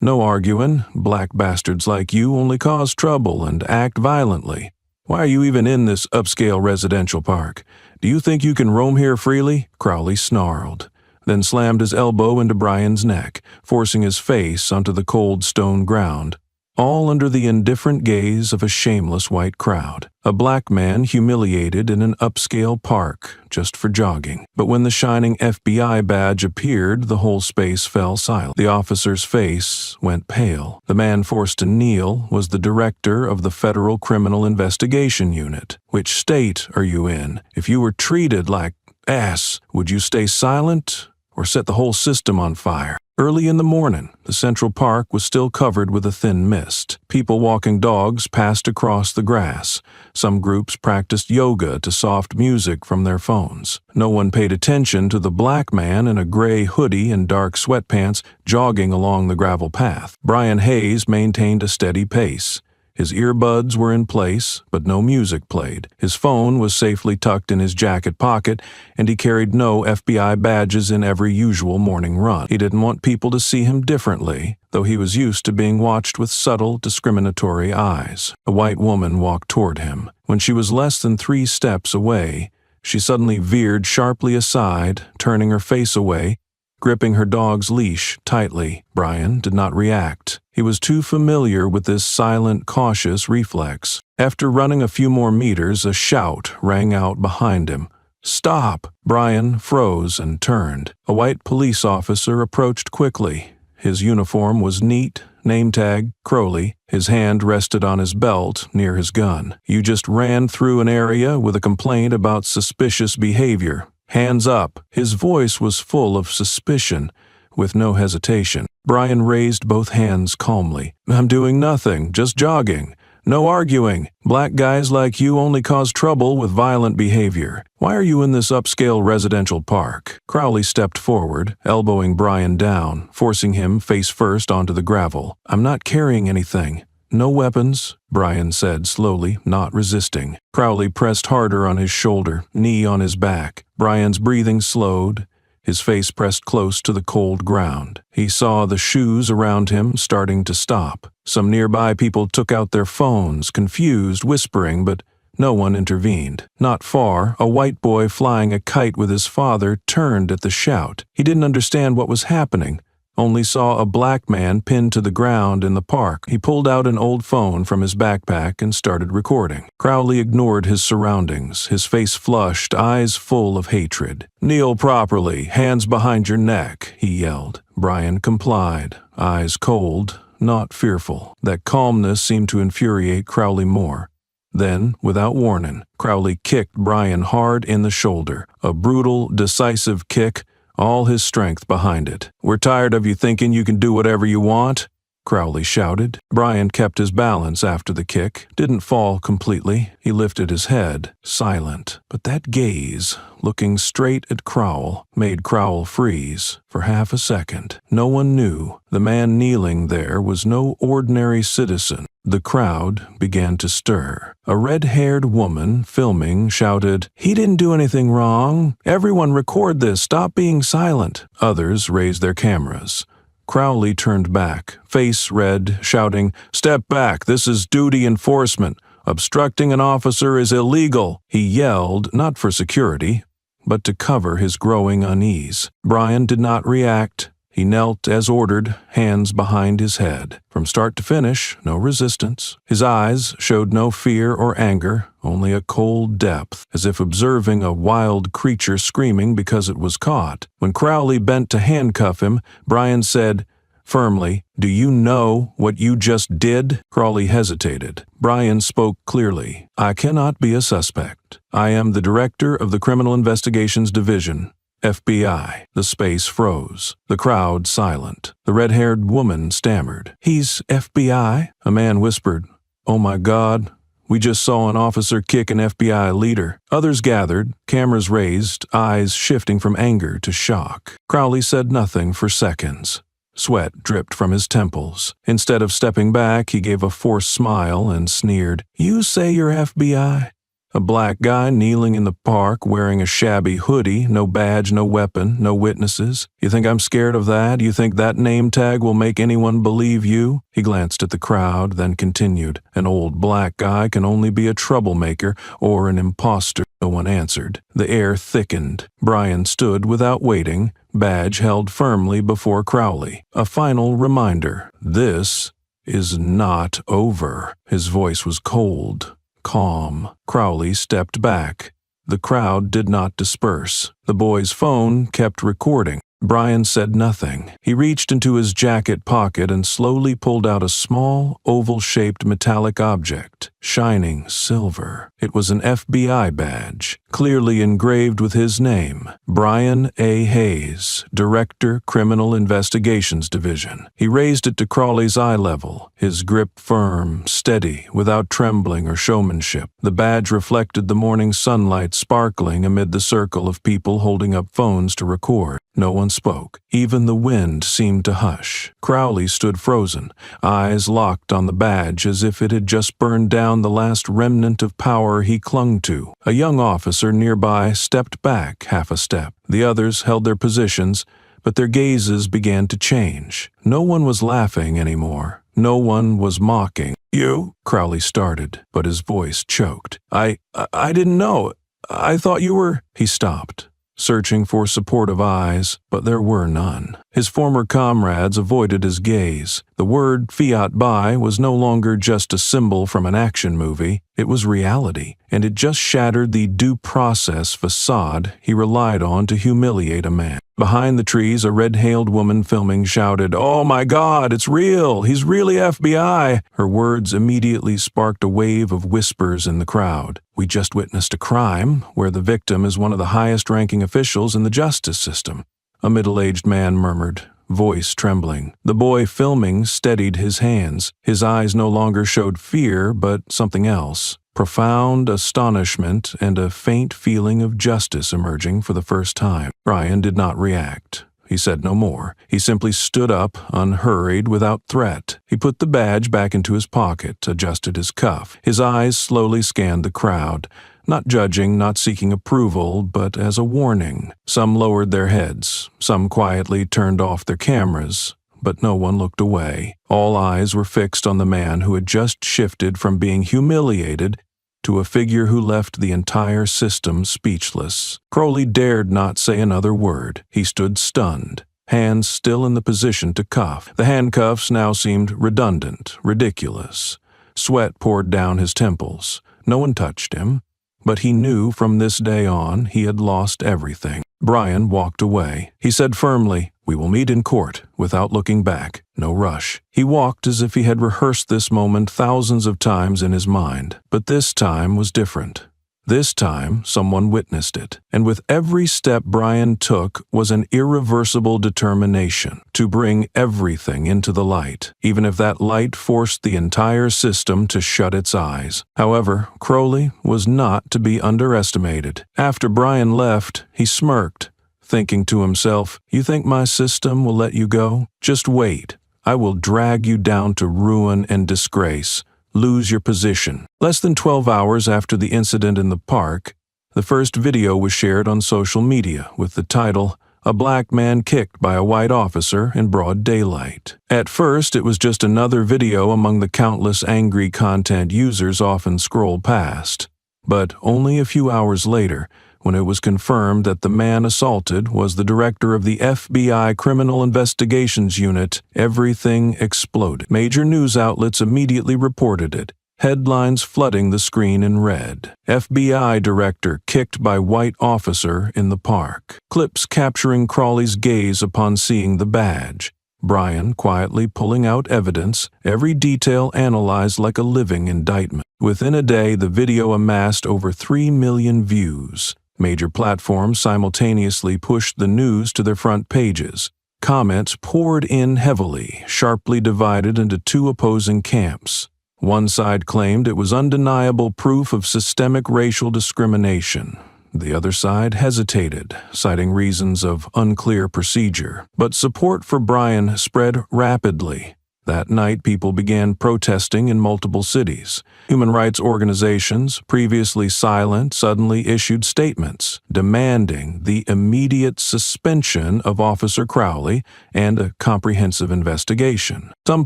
"No arguing. Black bastards like you only cause trouble and act violently. Why are you even in this upscale residential park? Do you think you can roam here freely?" Crowley snarled, then slammed his elbow into Brian's neck, forcing his face onto the cold stone ground, all under the indifferent gaze of a shameless white crowd. A black man humiliated in an upscale park just for jogging. But when the shining FBI badge appeared, the whole space fell silent. The officer's face went pale. The man forced to kneel was the director of the Federal Criminal Investigation Unit. "Which state are you in? If you were treated like ass, would you stay silent or set the whole system on fire?" Early in the morning, the Central Park was still covered with a thin mist. People walking dogs passed across the grass. Some groups practiced yoga to soft music from their phones. No one paid attention to the black man in a gray hoodie and dark sweatpants jogging along the gravel path. Brian Hayes maintained a steady pace. His earbuds were in place, but no music played. His phone was safely tucked in his jacket pocket, and he carried no FBI badges in every usual morning run. He didn't want people to see him differently, though he was used to being watched with subtle, discriminatory eyes. A white woman walked toward him. When she was less than 3 steps away, she suddenly veered sharply aside, turning her face away, gripping her dog's leash tightly. Brian did not react. He was too familiar with this silent, cautious reflex. After running a few more meters, a shout rang out behind him. "Stop!" Brian froze and turned. A white police officer approached quickly. His uniform was neat, name tag, Crowley. His hand rested on his belt near his gun. "You just ran through an area with a complaint about suspicious behavior. Hands up." His voice was full of suspicion, with no hesitation. Brian raised both hands calmly. "I'm doing nothing, just jogging. No arguing. Black guys like you only cause trouble with violent behavior. Why are you in this upscale residential park?" Crowley stepped forward, elbowing Brian down, forcing him face first onto the gravel. "I'm not carrying anything." "No weapons," Brian said slowly, not resisting. Crowley pressed harder on his shoulder, knee on his back. Brian's breathing slowed. His face pressed close to the cold ground. He saw the shoes around him starting to stop. Some nearby people took out their phones, confused, whispering, but no one intervened. Not far, a white boy flying a kite with his father turned at the shout. He didn't understand what was happening, only saw a black man pinned to the ground in the park. He pulled out an old phone from his backpack and started recording. Crowley ignored his surroundings, his face flushed, eyes full of hatred. "Kneel properly, hands behind your neck," he yelled. Brian complied, eyes cold, not fearful. That calmness seemed to infuriate Crowley more. Then, without warning, Crowley kicked Brian hard in the shoulder. A brutal, decisive kick, all his strength behind it. "We're tired of you thinking you can do whatever you want," Crowley shouted. Brian kept his balance after the kick, didn't fall completely. He lifted his head, silent. But that gaze, looking straight at Crowell, made Crowell freeze for half a second. No one knew. The man kneeling there was no ordinary citizen. The crowd began to stir. A red-haired woman filming shouted, "He didn't do anything wrong. Everyone record this. Stop being silent." Others raised their cameras. Crowley turned back, face red, shouting, "Step back. This is duty enforcement. Obstructing an officer is illegal." He yelled, not for security, but to cover his growing unease. Brian did not react. He knelt as ordered, hands behind his head. From start to finish, no resistance. His eyes showed no fear or anger, only a cold depth, as if observing a wild creature screaming because it was caught. When Crowley bent to handcuff him, Brian said, firmly, "Do you know what you just did?" Crowley hesitated. Brian spoke clearly. "I cannot be a suspect. I am the director of the Criminal Investigations Division. FBI. The space froze. The crowd silent. The red-haired woman stammered. "He's FBI?" A man whispered, "Oh my God, we just saw an officer kick an FBI leader." Others gathered, cameras raised, eyes shifting from anger to shock. Crowley said nothing for seconds. Sweat dripped from his temples. Instead of stepping back, he gave a forced smile and sneered, "You say you're FBI? A black guy kneeling in the park wearing a shabby hoodie, no badge, no weapon, no witnesses. You think I'm scared of that? You think that name tag will make anyone believe you? He glanced at the crowd, then continued. An old black guy can only be a troublemaker or an imposter. No one answered. The air thickened. Brian stood without waiting, badge held firmly before Crowley. A final reminder. This is not over. His voice was cold. Calm. Crowley stepped back. The crowd did not disperse. The boy's phone kept recording. Brian said nothing. He reached into his jacket pocket and slowly pulled out a small, oval-shaped metallic object, shining silver. It was an FBI badge, clearly engraved with his name, Brian A. Hayes, Director, Criminal Investigations Division. He raised it to Crawley's eye level, his grip firm, steady, without trembling or showmanship. The badge reflected the morning sunlight sparkling amid the circle of people holding up phones to record. No one spoke. Even the wind seemed to hush. Crowley stood frozen, eyes locked on the badge as if it had just burned down the last remnant of power he clung to. A young officer nearby stepped back half a step. The others held their positions, but their gazes began to change. No one was laughing anymore. No one was mocking. "You?" Crowley started, but his voice choked. I didn't know. I thought you were—" He stopped, searching for supportive eyes, but there were none. His former comrades avoided his gaze. The word Fiat Buy was no longer just a symbol from an action movie. It was reality, and it just shattered the due process facade he relied on to humiliate a man. Behind the trees, a red-hailed woman filming shouted, "Oh my God, it's real! He's really FBI!" Her words immediately sparked a wave of whispers in the crowd. "We just witnessed a crime where the victim is one of the highest-ranking officials in the justice system," a middle-aged man murmured, voice trembling. The boy filming steadied his hands. His eyes no longer showed fear, but something else. Profound astonishment and a faint feeling of justice emerging for the first time. Brian did not react. He said no more. He simply stood up, unhurried, without threat. He put the badge back into his pocket, adjusted his cuff. His eyes slowly scanned the crowd, not judging, not seeking approval, but as a warning. Some lowered their heads. Some quietly turned off their cameras. But no one looked away. All eyes were fixed on the man who had just shifted from being humiliated to a figure who left the entire system speechless. Crowley dared not say another word. He stood stunned, hands still in the position to cuff. The handcuffs now seemed redundant, ridiculous. Sweat poured down his temples. No one touched him, but he knew from this day on he had lost everything. Brian walked away. He said firmly, "We will meet in court," without looking back. No rush. He walked as if he had rehearsed this moment thousands of times in his mind. But this time was different. This time, someone witnessed it. And with every step Brian took was an irreversible determination to bring everything into the light, even if that light forced the entire system to shut its eyes. However, Crowley was not to be underestimated. After Brian left, he smirked, thinking to himself, "You think my system will let you go? Just wait. I will drag you down to ruin and disgrace. Lose your position." Less than 12 hours after the incident in the park, the first video was shared on social media with the title, "A Black Man Kicked by a White Officer in Broad Daylight." At first, it was just another video among the countless angry content users often scroll past. But only a few hours later, when it was confirmed that the man assaulted was the director of the FBI Criminal Investigations Unit, everything exploded. Major news outlets immediately reported it, headlines flooding the screen in red. FBI director kicked by white officer in the park. Clips capturing Crowley's gaze upon seeing the badge. Brian quietly pulling out evidence, every detail analyzed like a living indictment. Within a day, the video amassed over 3 million views. Major platforms simultaneously pushed the news to their front pages. Comments poured in heavily, sharply divided into two opposing camps. One side claimed it was undeniable proof of systemic racial discrimination. The other side hesitated, citing reasons of unclear procedure. But support for Brian spread rapidly. That night, people began protesting in multiple cities. Human rights organizations, previously silent, suddenly issued statements demanding the immediate suspension of Officer Crowley and a comprehensive investigation. Some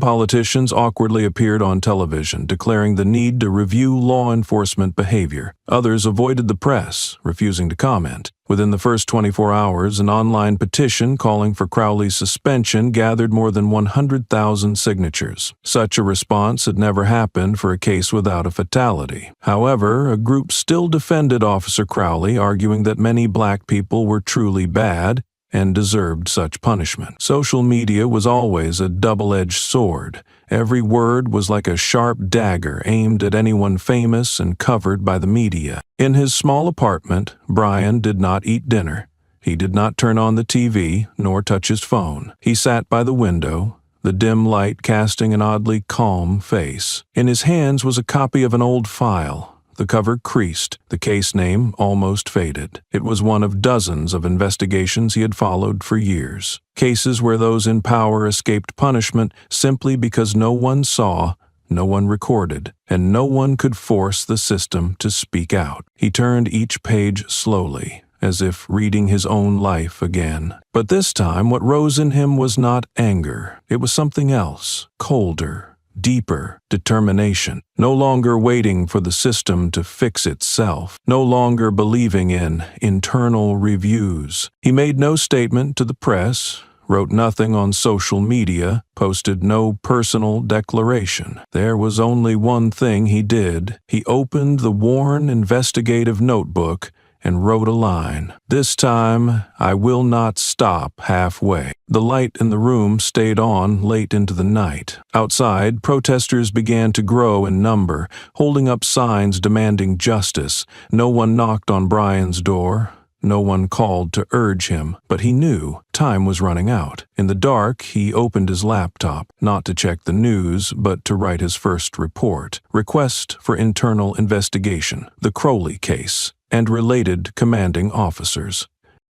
politicians awkwardly appeared on television, declaring the need to review law enforcement behavior. Others avoided the press, refusing to comment. Within the first 24 hours, an online petition calling for Crowley's suspension gathered more than 100,000 signatures. Such a response had never happened for a case without a fatality. However, a group still defended Officer Crowley, arguing that many black people were truly bad and deserved such punishment. Social media was always a double-edged sword. Every word was like a sharp dagger aimed at anyone famous and covered by the media. In his small apartment, Brian did not eat dinner. He did not turn on the TV, nor touch his phone. He sat by the window, the dim light casting an oddly calm face. In his hands was a copy of an old file. The cover creased, the case name almost faded. It was one of dozens of investigations he had followed for years. Cases where those in power escaped punishment simply because no one saw, no one recorded, and no one could force the system to speak out. He turned each page slowly, as if reading his own life again. But this time, what rose in him was not anger. It was something else, colder, deeper, determination. No longer waiting for the system to fix itself. No longer believing in internal reviews. He made no statement to the press, wrote nothing on social media, posted no personal declaration. There was only one thing he did. He opened the worn investigative notebook and wrote a line. This time, I will not stop halfway. The light in the room stayed on late into the night. Outside, protesters began to grow in number, holding up signs demanding justice. No one knocked on Brian's door. No one called to urge him, but he knew time was running out. In the dark, he opened his laptop, not to check the news, but to write his first report. Request for internal investigation, the Crowley case, and related commanding officers.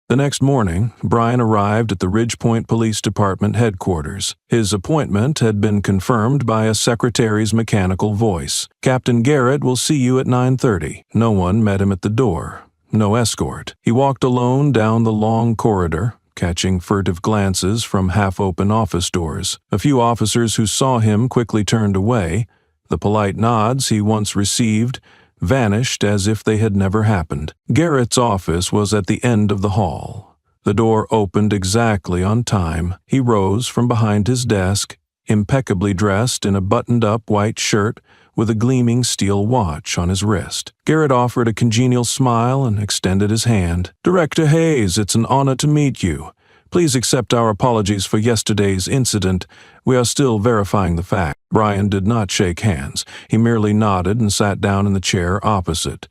The next morning, Brian arrived at the Ridgepoint Police Department headquarters. His appointment had been confirmed by a secretary's mechanical voice. Captain Garrett will see you at 9:30. No one met him at the door. No escort. He walked alone down the long corridor, catching furtive glances from half-open office doors. A few officers who saw him quickly turned away. The polite nods he once received vanished as if they had never happened. Garrett's office was at the end of the hall. The door opened exactly on time. He rose from behind his desk, impeccably dressed in a buttoned-up white shirt with a gleaming steel watch on his wrist. Garrett offered a congenial smile and extended his hand. Director Hayes, it's an honor to meet you. Please accept our apologies for yesterday's incident. We are still verifying the fact. Brian did not shake hands. He merely nodded and sat down in the chair opposite.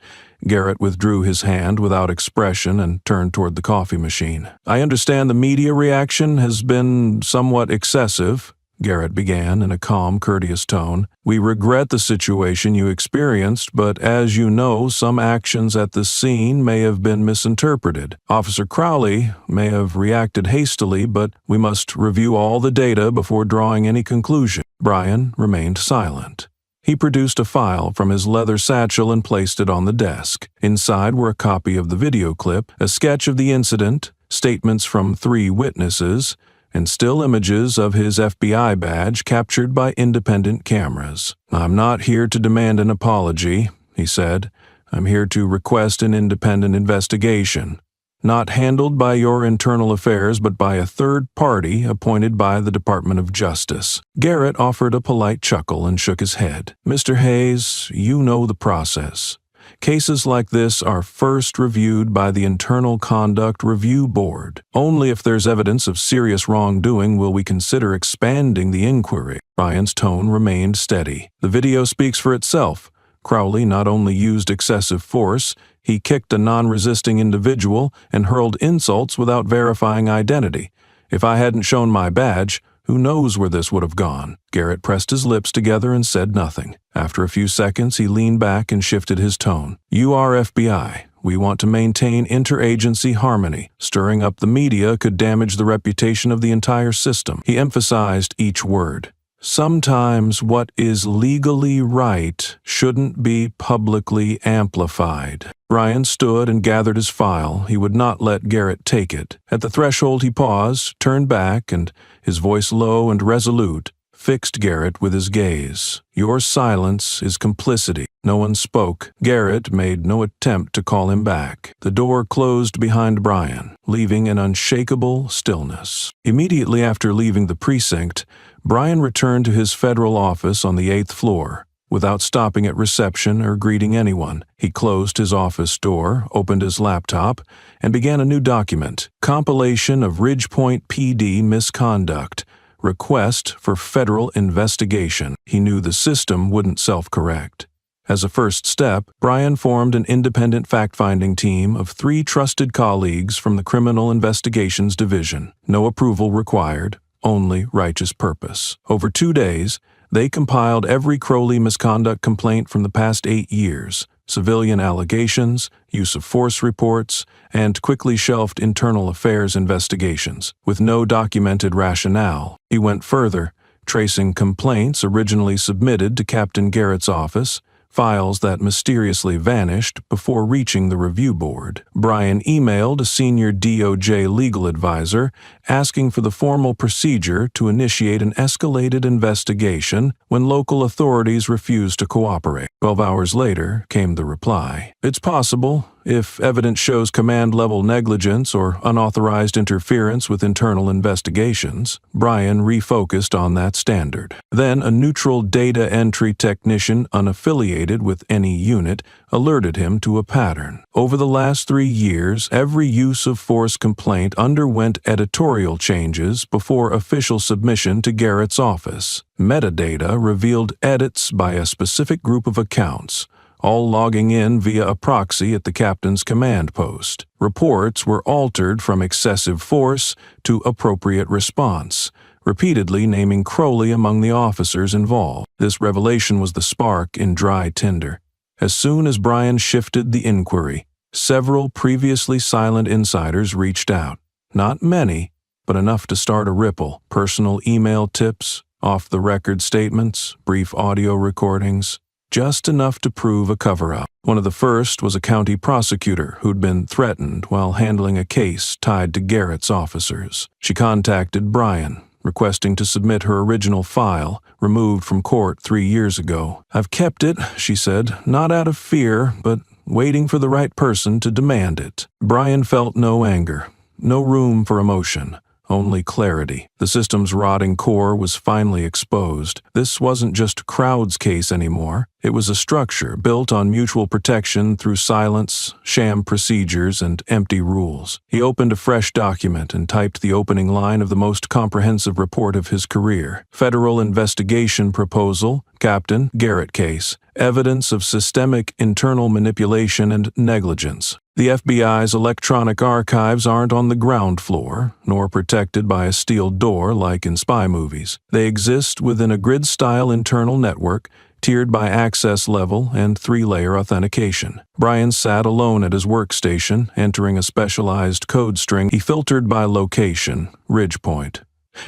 Garrett withdrew his hand without expression and turned toward the coffee machine. I understand the media reaction has been somewhat excessive, Garrett began in a calm, courteous tone. We regret the situation you experienced, but as you know, some actions at the scene may have been misinterpreted. Officer Crowley may have reacted hastily, but we must review all the data before drawing any conclusion. Brian remained silent. He produced a file from his leather satchel and placed it on the desk. Inside were a copy of the video clip, a sketch of the incident, statements from 3 witnesses, and still images of his FBI badge captured by independent cameras. I'm not here to demand an apology, he said. I'm here to request an independent investigation, not handled by your internal affairs but by a third party appointed by the Department of Justice. Garrett offered a polite chuckle and shook his head. Mr. Hayes, you know the process. Cases like this are first reviewed by the Internal Conduct Review Board. Only if there's evidence of serious wrongdoing will we consider expanding the inquiry. Brian's tone remained steady. The video speaks for itself. Crowley not only used excessive force, he kicked a non-resisting individual and hurled insults without verifying identity. If I hadn't shown my badge, who knows where this would have gone? Garrett pressed his lips together and said nothing. After a few seconds, he leaned back and shifted his tone. You are FBI. We want to maintain interagency harmony. Stirring up the media could damage the reputation of the entire system. He emphasized each word. Sometimes what is legally right shouldn't be publicly amplified. Brian stood and gathered his file. He would not let Garrett take it. At the threshold he paused, turned back, and, his voice low and resolute, fixed Garrett with his gaze. Your silence is complicity. No one spoke. Garrett made no attempt to call him back. The door closed behind Brian, leaving an unshakable stillness. Immediately after leaving the precinct, Brian returned to his federal office on the 8th floor. Without stopping at reception or greeting anyone, he closed his office door, opened his laptop, and began a new document, compilation of Ridgepoint PD misconduct, request for federal investigation. He knew the system wouldn't self-correct. As a first step, Brian formed an independent fact-finding team of 3 trusted colleagues from the Criminal Investigations Division. No approval required, only righteous purpose. Over 2 days, they compiled every Crowley misconduct complaint from the past 8 years, civilian allegations, use of force reports, and quickly shelved internal affairs investigations. With no documented rationale, he went further, tracing complaints originally submitted to Captain Garrett's office, files that mysteriously vanished before reaching the review board. Brian emailed a senior DOJ legal advisor asking for the formal procedure to initiate an escalated investigation when local authorities refused to cooperate. 12 hours later came the reply. It's possible, if evidence shows command-level negligence or unauthorized interference with internal investigations. Brian refocused on that standard. Then a neutral data entry technician unaffiliated with any unit alerted him to a pattern. Over the last 3 years, every use of force complaint underwent editorial changes before official submission to Garrett's office. Metadata revealed edits by a specific group of accounts, all logging in via a proxy at the captain's command post. Reports were altered from excessive force to appropriate response, repeatedly naming Crowley among the officers involved. This revelation was the spark in dry tinder. As soon as Brian shifted the inquiry, several previously silent insiders reached out. Not many, but enough to start a ripple. Personal email tips, off-the-record statements, brief audio recordings, just enough to prove a cover-up. One of the first was a county prosecutor who'd been threatened while handling a case tied to Garrett's officers. She contacted Brian, requesting to submit her original file, removed from court 3 years ago. I've kept it, she said, not out of fear, but waiting for the right person to demand it. Brian felt no anger, no room for emotion, only clarity. The system's rotting core was finally exposed. This wasn't just Crowd's case anymore. It was a structure built on mutual protection through silence, sham procedures, and empty rules. He opened a fresh document and typed the opening line of the most comprehensive report of his career. Federal Investigation Proposal, Captain Garrett Case. Evidence of systemic internal manipulation and negligence. The FBI's electronic archives aren't on the ground floor, nor protected by a steel door like in spy movies. They exist within a grid-style internal network, tiered by access level and 3-layer authentication. Brian sat alone at his workstation, entering a specialized code string he filtered by location, Ridgepoint.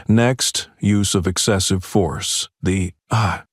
Next, use of excessive force.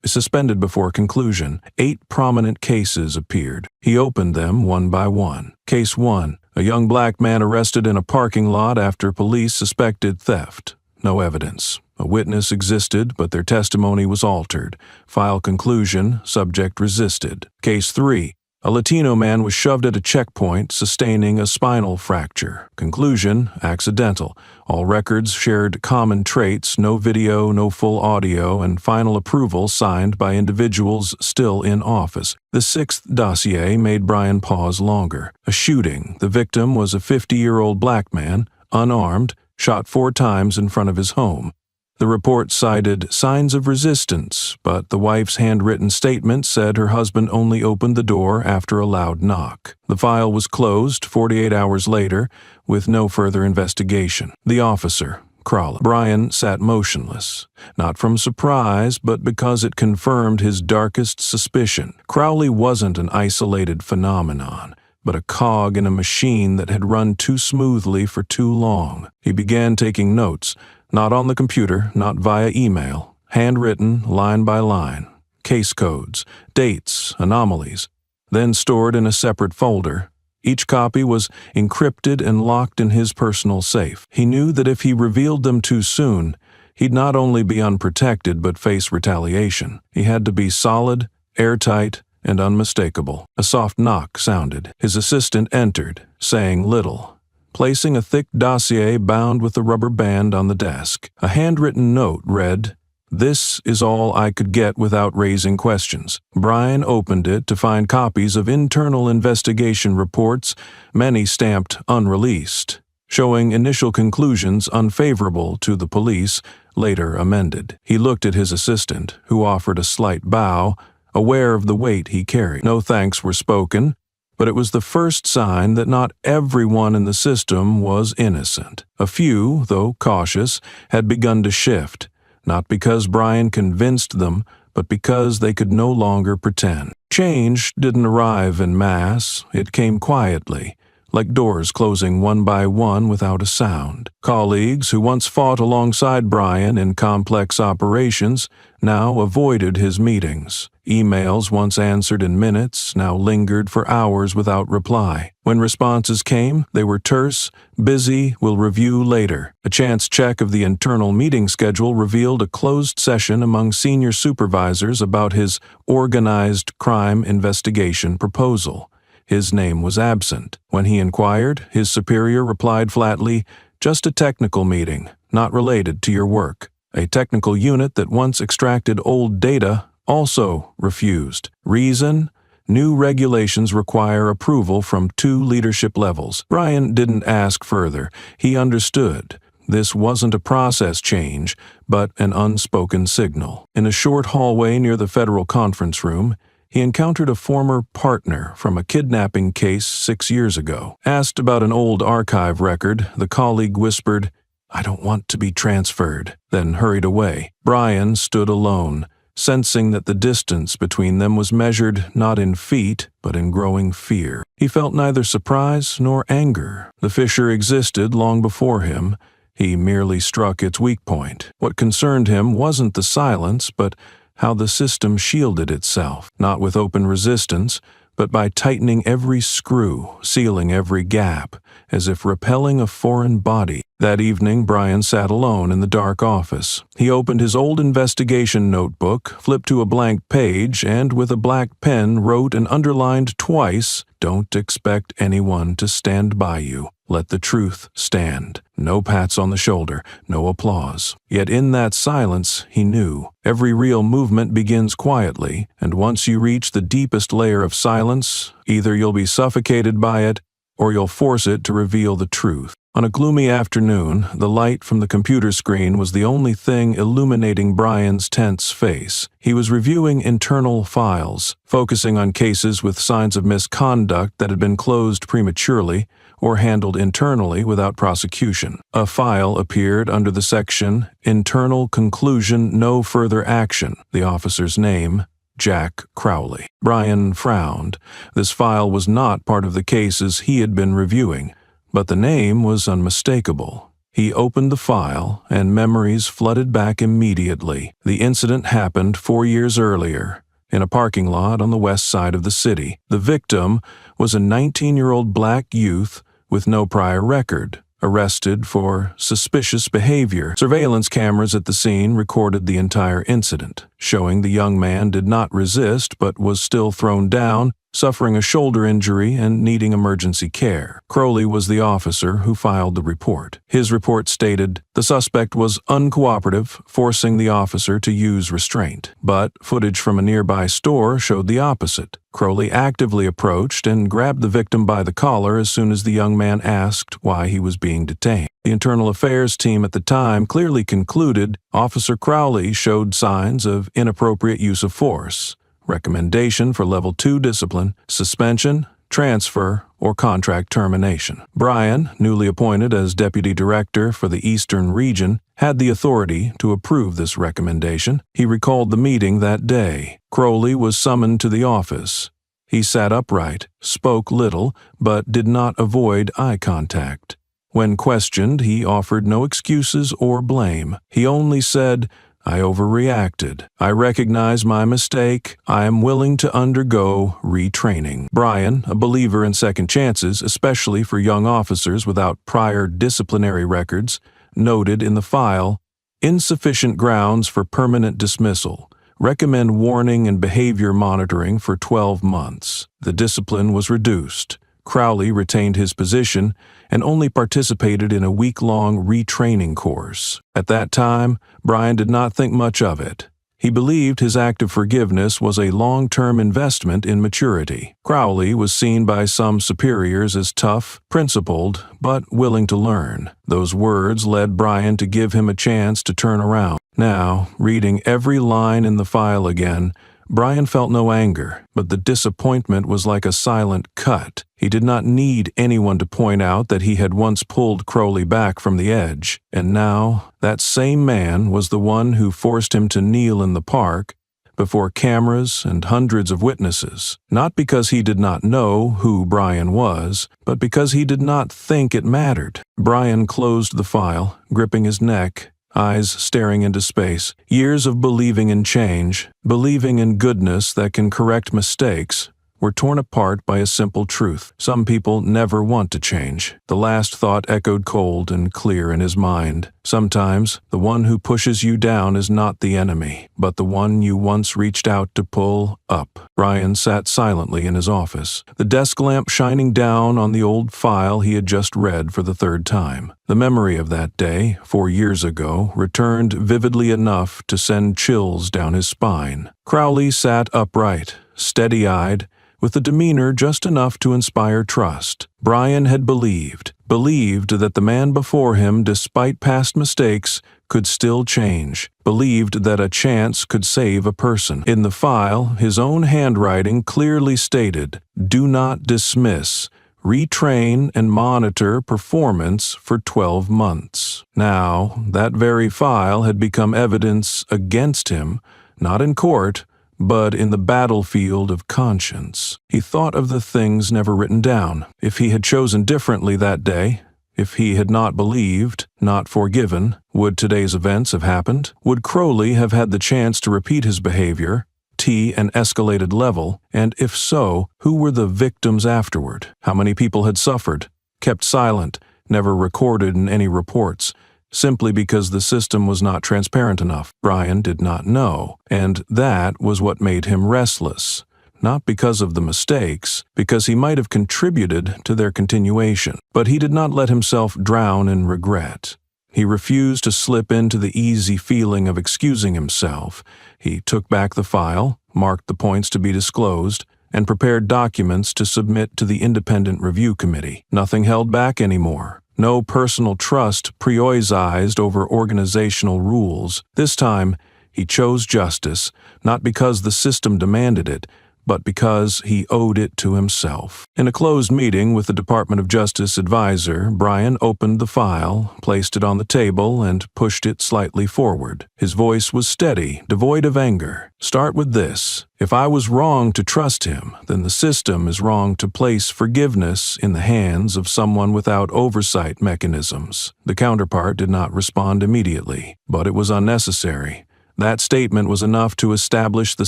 Suspended before conclusion. 8 prominent cases appeared. He opened them one by one. Case 1. A young black man arrested in a parking lot after police suspected theft. No evidence. A witness existed, but their testimony was altered. File conclusion, subject resisted. Case 3. A Latino man was shoved at a checkpoint, sustaining a spinal fracture. Conclusion, accidental. All records shared common traits, no video, no full audio, and final approval signed by individuals still in office. The 6th dossier made Brian pause longer. A shooting. The victim was a 50-year-old black man, unarmed, shot 4 times in front of his home. The report cited signs of resistance, but the wife's handwritten statement said her husband only opened the door after a loud knock. The file was closed 48 hours later, with no further investigation. The officer, Crowley. Brian sat motionless, not from surprise, but because it confirmed his darkest suspicion. Crowley wasn't an isolated phenomenon, but a cog in a machine that had run too smoothly for too long. He began taking notes, not on the computer, not via email, handwritten line by line, case codes, dates, anomalies, then stored in a separate folder. Each copy was encrypted and locked in his personal safe. He knew that if he revealed them too soon, he'd not only be unprotected but face retaliation. He had to be solid, airtight, and unmistakable. A soft knock sounded. His assistant entered, saying little, placing a thick dossier bound with a rubber band on the desk. A handwritten note read, "This is all I could get without raising questions." Brian opened it to find copies of internal investigation reports, many stamped unreleased, showing initial conclusions unfavorable to the police, later amended. He looked at his assistant, who offered a slight bow, aware of the weight he carried. No thanks were spoken, but it was the first sign that not everyone in the system was innocent. A few, though cautious, had begun to shift, not because Brian convinced them, but because they could no longer pretend. Change didn't arrive en masse, it came quietly, like doors closing one by one without a sound. Colleagues who once fought alongside Brian in complex operations now avoided his meetings. Emails once answered in minutes now lingered for hours without reply. When responses came, they were terse, busy, will review later. A chance check of the internal meeting schedule revealed a closed session among senior supervisors about his organized crime investigation proposal. His name was absent. When he inquired, his superior replied flatly, "Just a technical meeting, not related to your work." A technical unit that once extracted old data also refused. Reason? New regulations require approval from 2 leadership levels. Brian didn't ask further. He understood. This wasn't a process change, but an unspoken signal. In a short hallway near the federal conference room, he encountered a former partner from a kidnapping case 6 years ago. Asked about an old archive record, the colleague whispered, "I don't want to be transferred," then hurried away. Brian stood alone, sensing that the distance between them was measured not in feet, but in growing fear. He felt neither surprise nor anger. The fissure existed long before him. He merely struck its weak point. What concerned him wasn't the silence, but how the system shielded itself, not with open resistance, but by tightening every screw, sealing every gap, as if repelling a foreign body. That evening, Brian sat alone in the dark office. He opened his old investigation notebook, flipped to a blank page, and with a black pen wrote and underlined twice, "Don't expect anyone to stand by you. Let the truth stand." No pats on the shoulder, no applause. Yet in that silence, he knew. Every real movement begins quietly, and once you reach the deepest layer of silence, either you'll be suffocated by it, or you'll force it to reveal the truth. On a gloomy afternoon, the light from the computer screen was the only thing illuminating Brian's tense face. He was reviewing internal files, focusing on cases with signs of misconduct that had been closed prematurely or handled internally without prosecution. A file appeared under the section "Internal Conclusion No Further Action," the officer's name, Jack Crowley. Brian frowned. This file was not part of the cases he had been reviewing, but the name was unmistakable. He opened the file, and memories flooded back immediately. The incident happened 4 years earlier, in a parking lot on the west side of the city. The victim was a 19-year-old black youth with no prior record, arrested for suspicious behavior. Surveillance cameras at the scene recorded the entire incident, showing the young man did not resist but was still thrown down, suffering a shoulder injury and needing emergency care. Crowley was the officer who filed the report. His report stated the suspect was uncooperative, forcing the officer to use restraint. But footage from a nearby store showed the opposite. Crowley actively approached and grabbed the victim by the collar as soon as the young man asked why he was being detained. The internal affairs team at the time clearly concluded Officer Crowley showed signs of inappropriate use of force. Recommendation for Level 2 discipline, suspension, transfer, or contract termination. Brian, newly appointed as Deputy Director for the Eastern Region, had the authority to approve this recommendation. He recalled the meeting that day. Crowley was summoned to the office. He sat upright, spoke little, but did not avoid eye contact. When questioned, he offered no excuses or blame. He only said, I overreacted. I recognize my mistake. I am willing to undergo retraining. Brian, a believer in second chances, especially for young officers without prior disciplinary records, noted in the file, insufficient grounds for permanent dismissal. Recommend warning and behavior monitoring for 12 months. The discipline was reduced. Crowley retained his position and only participated in a week-long retraining course. At that time, Brian did not think much of it. He believed his act of forgiveness was a long-term investment in maturity. Crowley was seen by some superiors as tough, principled, but willing to learn. Those words led Brian to give him a chance to turn around. Now, reading every line in the file again, Brian felt no anger, but the disappointment was like a silent cut. He did not need anyone to point out that he had once pulled Crowley back from the edge, and now that same man was the one who forced him to kneel in the park before cameras and hundreds of witnesses, not because he did not know who Brian was, but because he did not think it mattered. Brian closed the file, gripping his neck, eyes staring into space. Years of believing in change, believing in goodness that can correct mistakes, were torn apart by a simple truth. Some people never want to change. The last thought echoed cold and clear in his mind. Sometimes, the one who pushes you down is not the enemy, but the one you once reached out to pull up. Brian sat silently in his office, the desk lamp shining down on the old file he had just read for the third time. The memory of that day, 4 years ago, returned vividly enough to send chills down his spine. Crowley sat upright, steady-eyed, with a demeanor just enough to inspire trust. Brian had believed that the man before him, despite past mistakes, could still change, believed that a chance could save a person. In the file, his own handwriting clearly stated, "Do not dismiss. Retrain and monitor performance for 12 months. Now, that very file had become evidence against him, not in court, but in the battlefield of conscience. He thought of the things never written down. If he had chosen differently that day, if he had not believed, not forgiven, would today's events have happened? Would Crowley have had the chance to repeat his behavior, an escalated level, and if so, who were the victims afterward? How many people had suffered, kept silent, never recorded in any reports, simply because the system was not transparent enough? Brian did not know, and that was what made him restless. Not because of the mistakes, because he might have contributed to their continuation. But he did not let himself drown in regret. He refused to slip into the easy feeling of excusing himself. He took back the file, marked the points to be disclosed, and prepared documents to submit to the independent review committee. Nothing held back anymore. No personal trust prioritized over organizational rules. This time, he chose justice, not because the system demanded it, but because he owed it to himself. In a closed meeting with the Department of Justice advisor, Brian opened the file, placed it on the table, and pushed it slightly forward. His voice was steady, devoid of anger. "Start with this. If I was wrong to trust him, then the system is wrong to place forgiveness in the hands of someone without oversight mechanisms." The counterpart did not respond immediately, but it was unnecessary. That statement was enough to establish the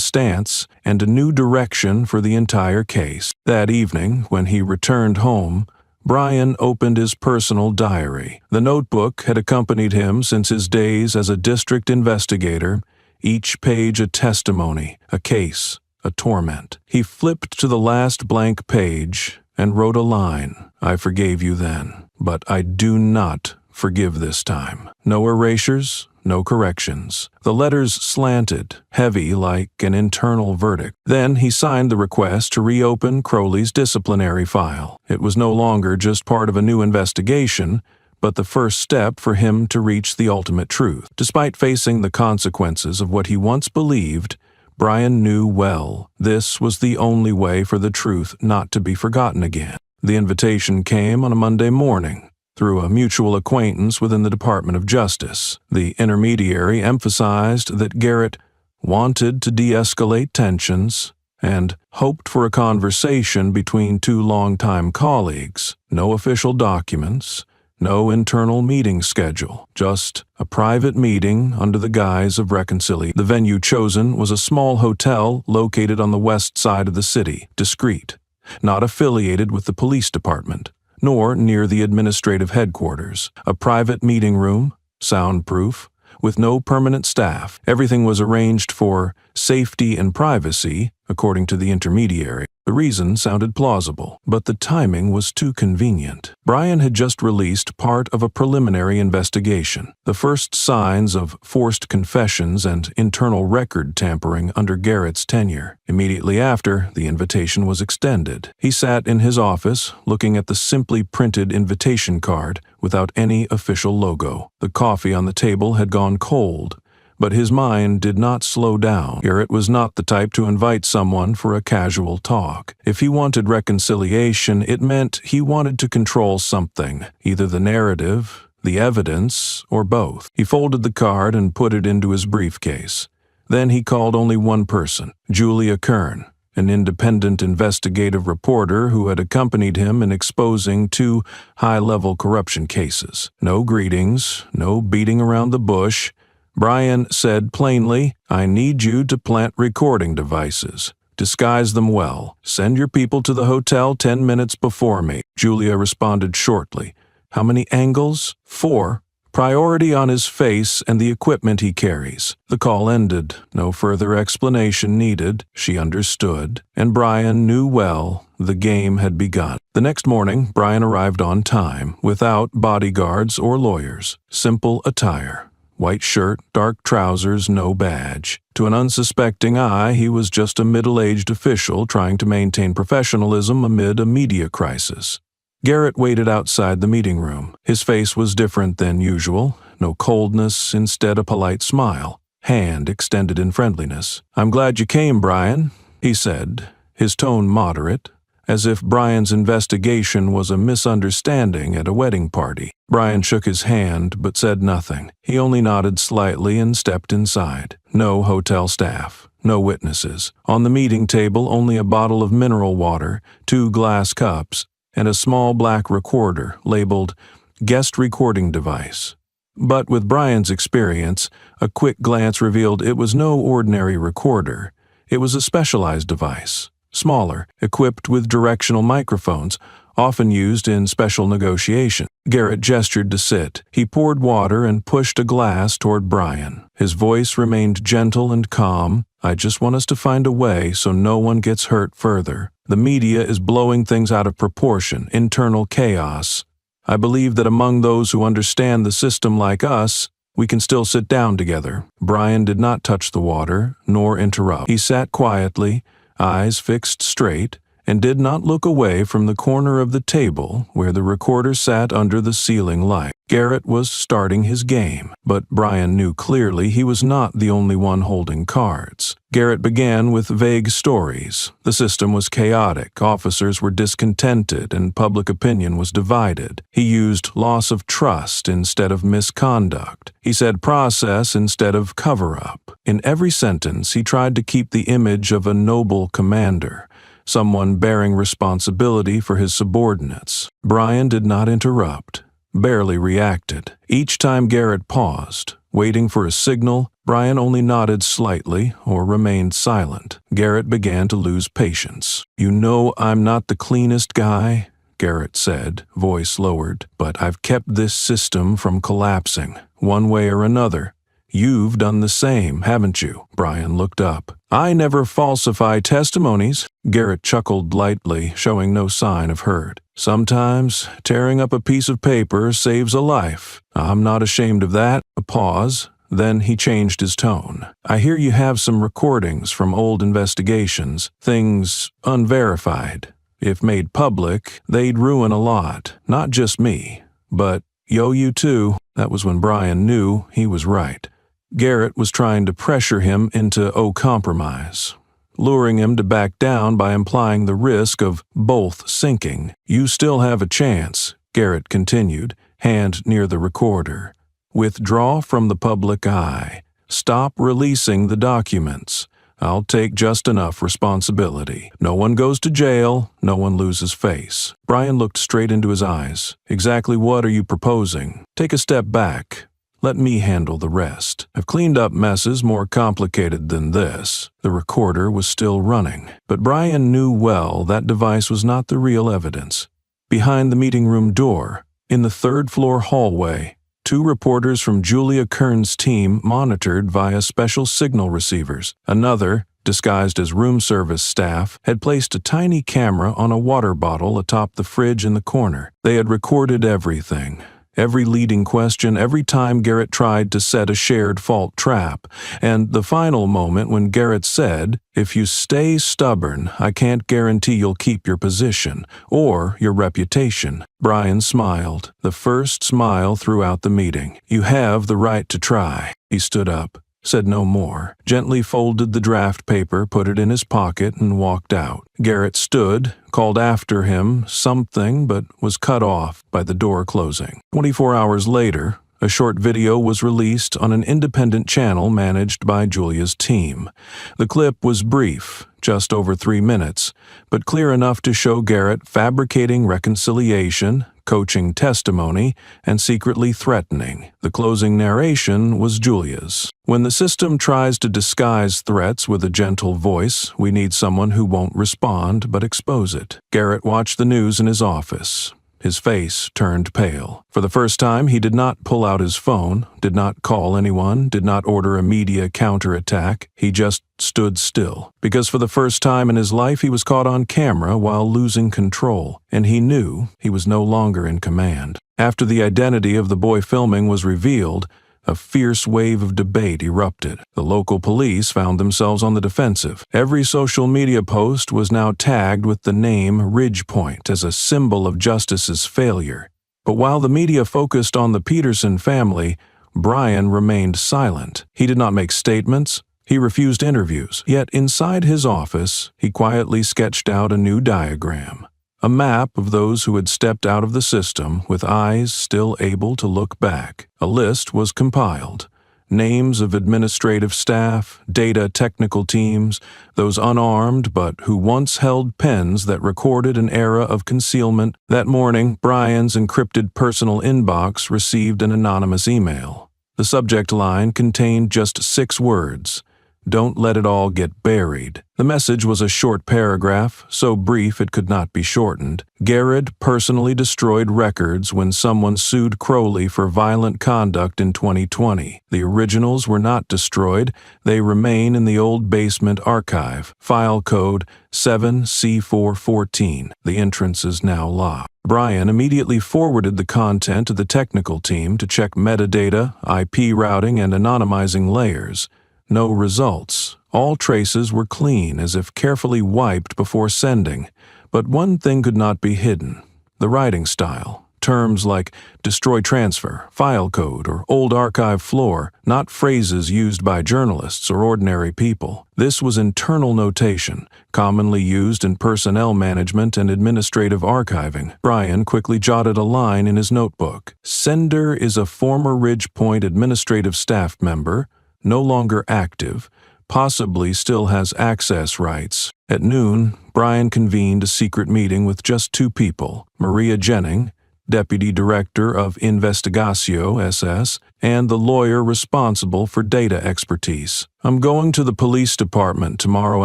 stance and a new direction for the entire case. That evening, when he returned home, Brian opened his personal diary. The notebook had accompanied him since his days as a district investigator, each page a testimony, a case, a torment. He flipped to the last blank page and wrote a line. "I forgave you then, but I do not forgive this time." No erasures, no corrections. The letters slanted, heavy like an internal verdict. Then he signed the request to reopen Crowley's disciplinary file. It was no longer just part of a new investigation, but the first step for him to reach the ultimate truth. Despite facing the consequences of what he once believed, Brian knew well this was the only way for the truth not to be forgotten again. The invitation came on a Monday morning, through a mutual acquaintance within the Department of Justice. The intermediary emphasized that Garrett wanted to de-escalate tensions and hoped for a conversation between two longtime colleagues. No official documents, No internal meeting schedule, just a private meeting under the guise of reconciliation. The venue chosen was a small hotel located on the west side of the city, discreet, not affiliated with the police department, nor near the administrative headquarters. A private meeting room, soundproof, with no permanent staff. Everything was arranged for safety and privacy, according to the intermediary. The reason sounded plausible, but the timing was too convenient. Brian had just released part of a preliminary investigation, the first signs of forced confessions and internal record tampering under Garrett's tenure. Immediately after, the invitation was extended. He sat in his office, looking at the simply printed invitation card without any official logo. The coffee on the table had gone cold, but his mind did not slow down. Garrett was not the type to invite someone for a casual talk. If he wanted reconciliation, it meant he wanted to control something, either the narrative, the evidence, or both. He folded the card and put it into his briefcase. Then he called only one person, Julia Kern, an independent investigative reporter who had accompanied him in exposing 2 high-level corruption cases. No greetings, no beating around the bush. Brian said plainly, "I need you to plant recording devices. Disguise them well. Send your people to the hotel 10 minutes before me." Julia responded shortly. "How many angles?" 4. Priority on his face and the equipment he carries. The call ended. No further explanation needed. She understood. And Brian knew well the game had begun. The next morning, Brian arrived on time, without bodyguards or lawyers. Simple attire. White shirt, dark trousers, no badge. To an unsuspecting eye, he was just a middle-aged official trying to maintain professionalism amid a media crisis. Garrett waited outside the meeting room. His face was different than usual. No coldness, instead a polite smile, hand extended in friendliness. "I'm glad you came, Brian," he said, his tone moderate, as if Brian's investigation was a misunderstanding at a wedding party. Brian shook his hand but said nothing. He only nodded slightly and stepped inside. No hotel staff, no witnesses. On the meeting table, only a bottle of mineral water, 2 glass cups, and a small black recorder labeled guest recording device. But with Brian's experience, a quick glance revealed it was no ordinary recorder. It was a specialized device. Smaller, equipped with directional microphones, often used in special negotiation. Garrett gestured to sit. He poured water and pushed a glass toward Brian. His voice remained gentle and calm. "I just want us to find a way so no one gets hurt further. The media is blowing things out of proportion, internal chaos. I believe that among those who understand the system like us, we can still sit down together." Brian did not touch the water, nor interrupt. He sat quietly, eyes fixed straight, and did not look away from the corner of the table where the recorder sat under the ceiling light. Garrett was starting his game, but Brian knew clearly he was not the only one holding cards. Garrett began with vague stories. The system was chaotic, officers were discontented, and public opinion was divided. He used loss of trust instead of misconduct. He said process instead of cover-up. In every sentence, he tried to keep the image of a noble commander, someone bearing responsibility for his subordinates. Brian did not interrupt, barely reacted. Each time Garrett paused, waiting for a signal, Brian only nodded slightly or remained silent. Garrett began to lose patience. "You know I'm not the cleanest guy," Garrett said, voice lowered, "but I've kept this system from collapsing, one way or another. You've done the same, haven't you?" Brian looked up. "I never falsify testimonies." Garrett chuckled lightly, showing no sign of hurt. "Sometimes tearing up a piece of paper saves a life. I'm not ashamed of that." A pause. Then he changed his tone. "I hear you have some recordings from old investigations, things unverified. If made public, they'd ruin a lot. Not just me, but you too." That was when Brian knew he was right. Garrett was trying to pressure him into compromise, luring him to back down by implying the risk of both sinking. "You still have a chance," Garrett continued, hand near the recorder. "Withdraw from the public eye. Stop releasing the documents. I'll take just enough responsibility. No one goes to jail, no one loses face. Brian looked straight into his eyes. Exactly what are you proposing? Take a step back. Let me handle the rest. I've cleaned up messes more complicated than this. The recorder was still running, but Brian knew well that device was not the real evidence. Behind the meeting room door, in the third-floor hallway, 2 reporters from Julia Kern's team monitored via special signal receivers. Another, disguised as room service staff, had placed a tiny camera on a water bottle atop the fridge in the corner. They had recorded everything. Every leading question, every time Garrett tried to set a shared fault trap, and the final moment when Garrett said, "If you stay stubborn, I can't guarantee you'll keep your position or your reputation." Brian smiled, the first smile throughout the meeting. "You have the right to try." He stood up, said no more, gently folded the draft paper, put it in his pocket, and walked out. Garrett stood, called after him something, but was cut off by the door closing. 24 hours later, a short video was released on an independent channel managed by Julia's team. The clip was brief, just over 3 minutes, but clear enough to show Garrett fabricating reconciliation, coaching testimony, and secretly threatening. The closing narration was Julia's. "When the system tries to disguise threats with a gentle voice, we need someone who won't respond but expose it." Garrett watched the news in his office. His face turned pale. For the first time, he did not pull out his phone, did not call anyone, did not order a media counterattack. He just stood still. Because for the first time in his life, he was caught on camera while losing control, and he knew he was no longer in command. After the identity of the boy filming was revealed, a fierce wave of debate erupted. The local police found themselves on the defensive. Every social media post was now tagged with the name Ridgepoint as a symbol of justice's failure. But while the media focused on the Peterson family, Brian remained silent. He did not make statements. He refused interviews. Yet inside his office, he quietly sketched out a new diagram. A map of those who had stepped out of the system with eyes still able to look back. A list was compiled. Names of administrative staff, data technical teams, those unarmed but who once held pens that recorded an era of concealment. That morning, Brian's encrypted personal inbox received an anonymous email. The subject line contained just 6 words. "Don't let it all get buried." The message was a short paragraph, so brief it could not be shortened. Garrett personally destroyed records when someone sued Crowley for violent conduct in 2020. The originals were not destroyed. They remain in the old basement archive. File code 7C414. The entrance is now locked. Brian immediately forwarded the content to the technical team to check metadata, IP routing, and anonymizing layers. No results. All traces were clean, as if carefully wiped before sending. But one thing could not be hidden: the writing style. Terms like destroy transfer, file code, or old archive floor, not phrases used by journalists or ordinary people. This was internal notation, commonly used in personnel management and administrative archiving. Brian quickly jotted a line in his notebook. "Sender is a former Ridgepoint administrative staff member, no longer active, possibly still has access rights." At noon, Brian convened a secret meeting with just 2 people, Maria Jennings, Deputy Director of Investigatio SS, and the lawyer responsible for data expertise. "I'm going to the police department tomorrow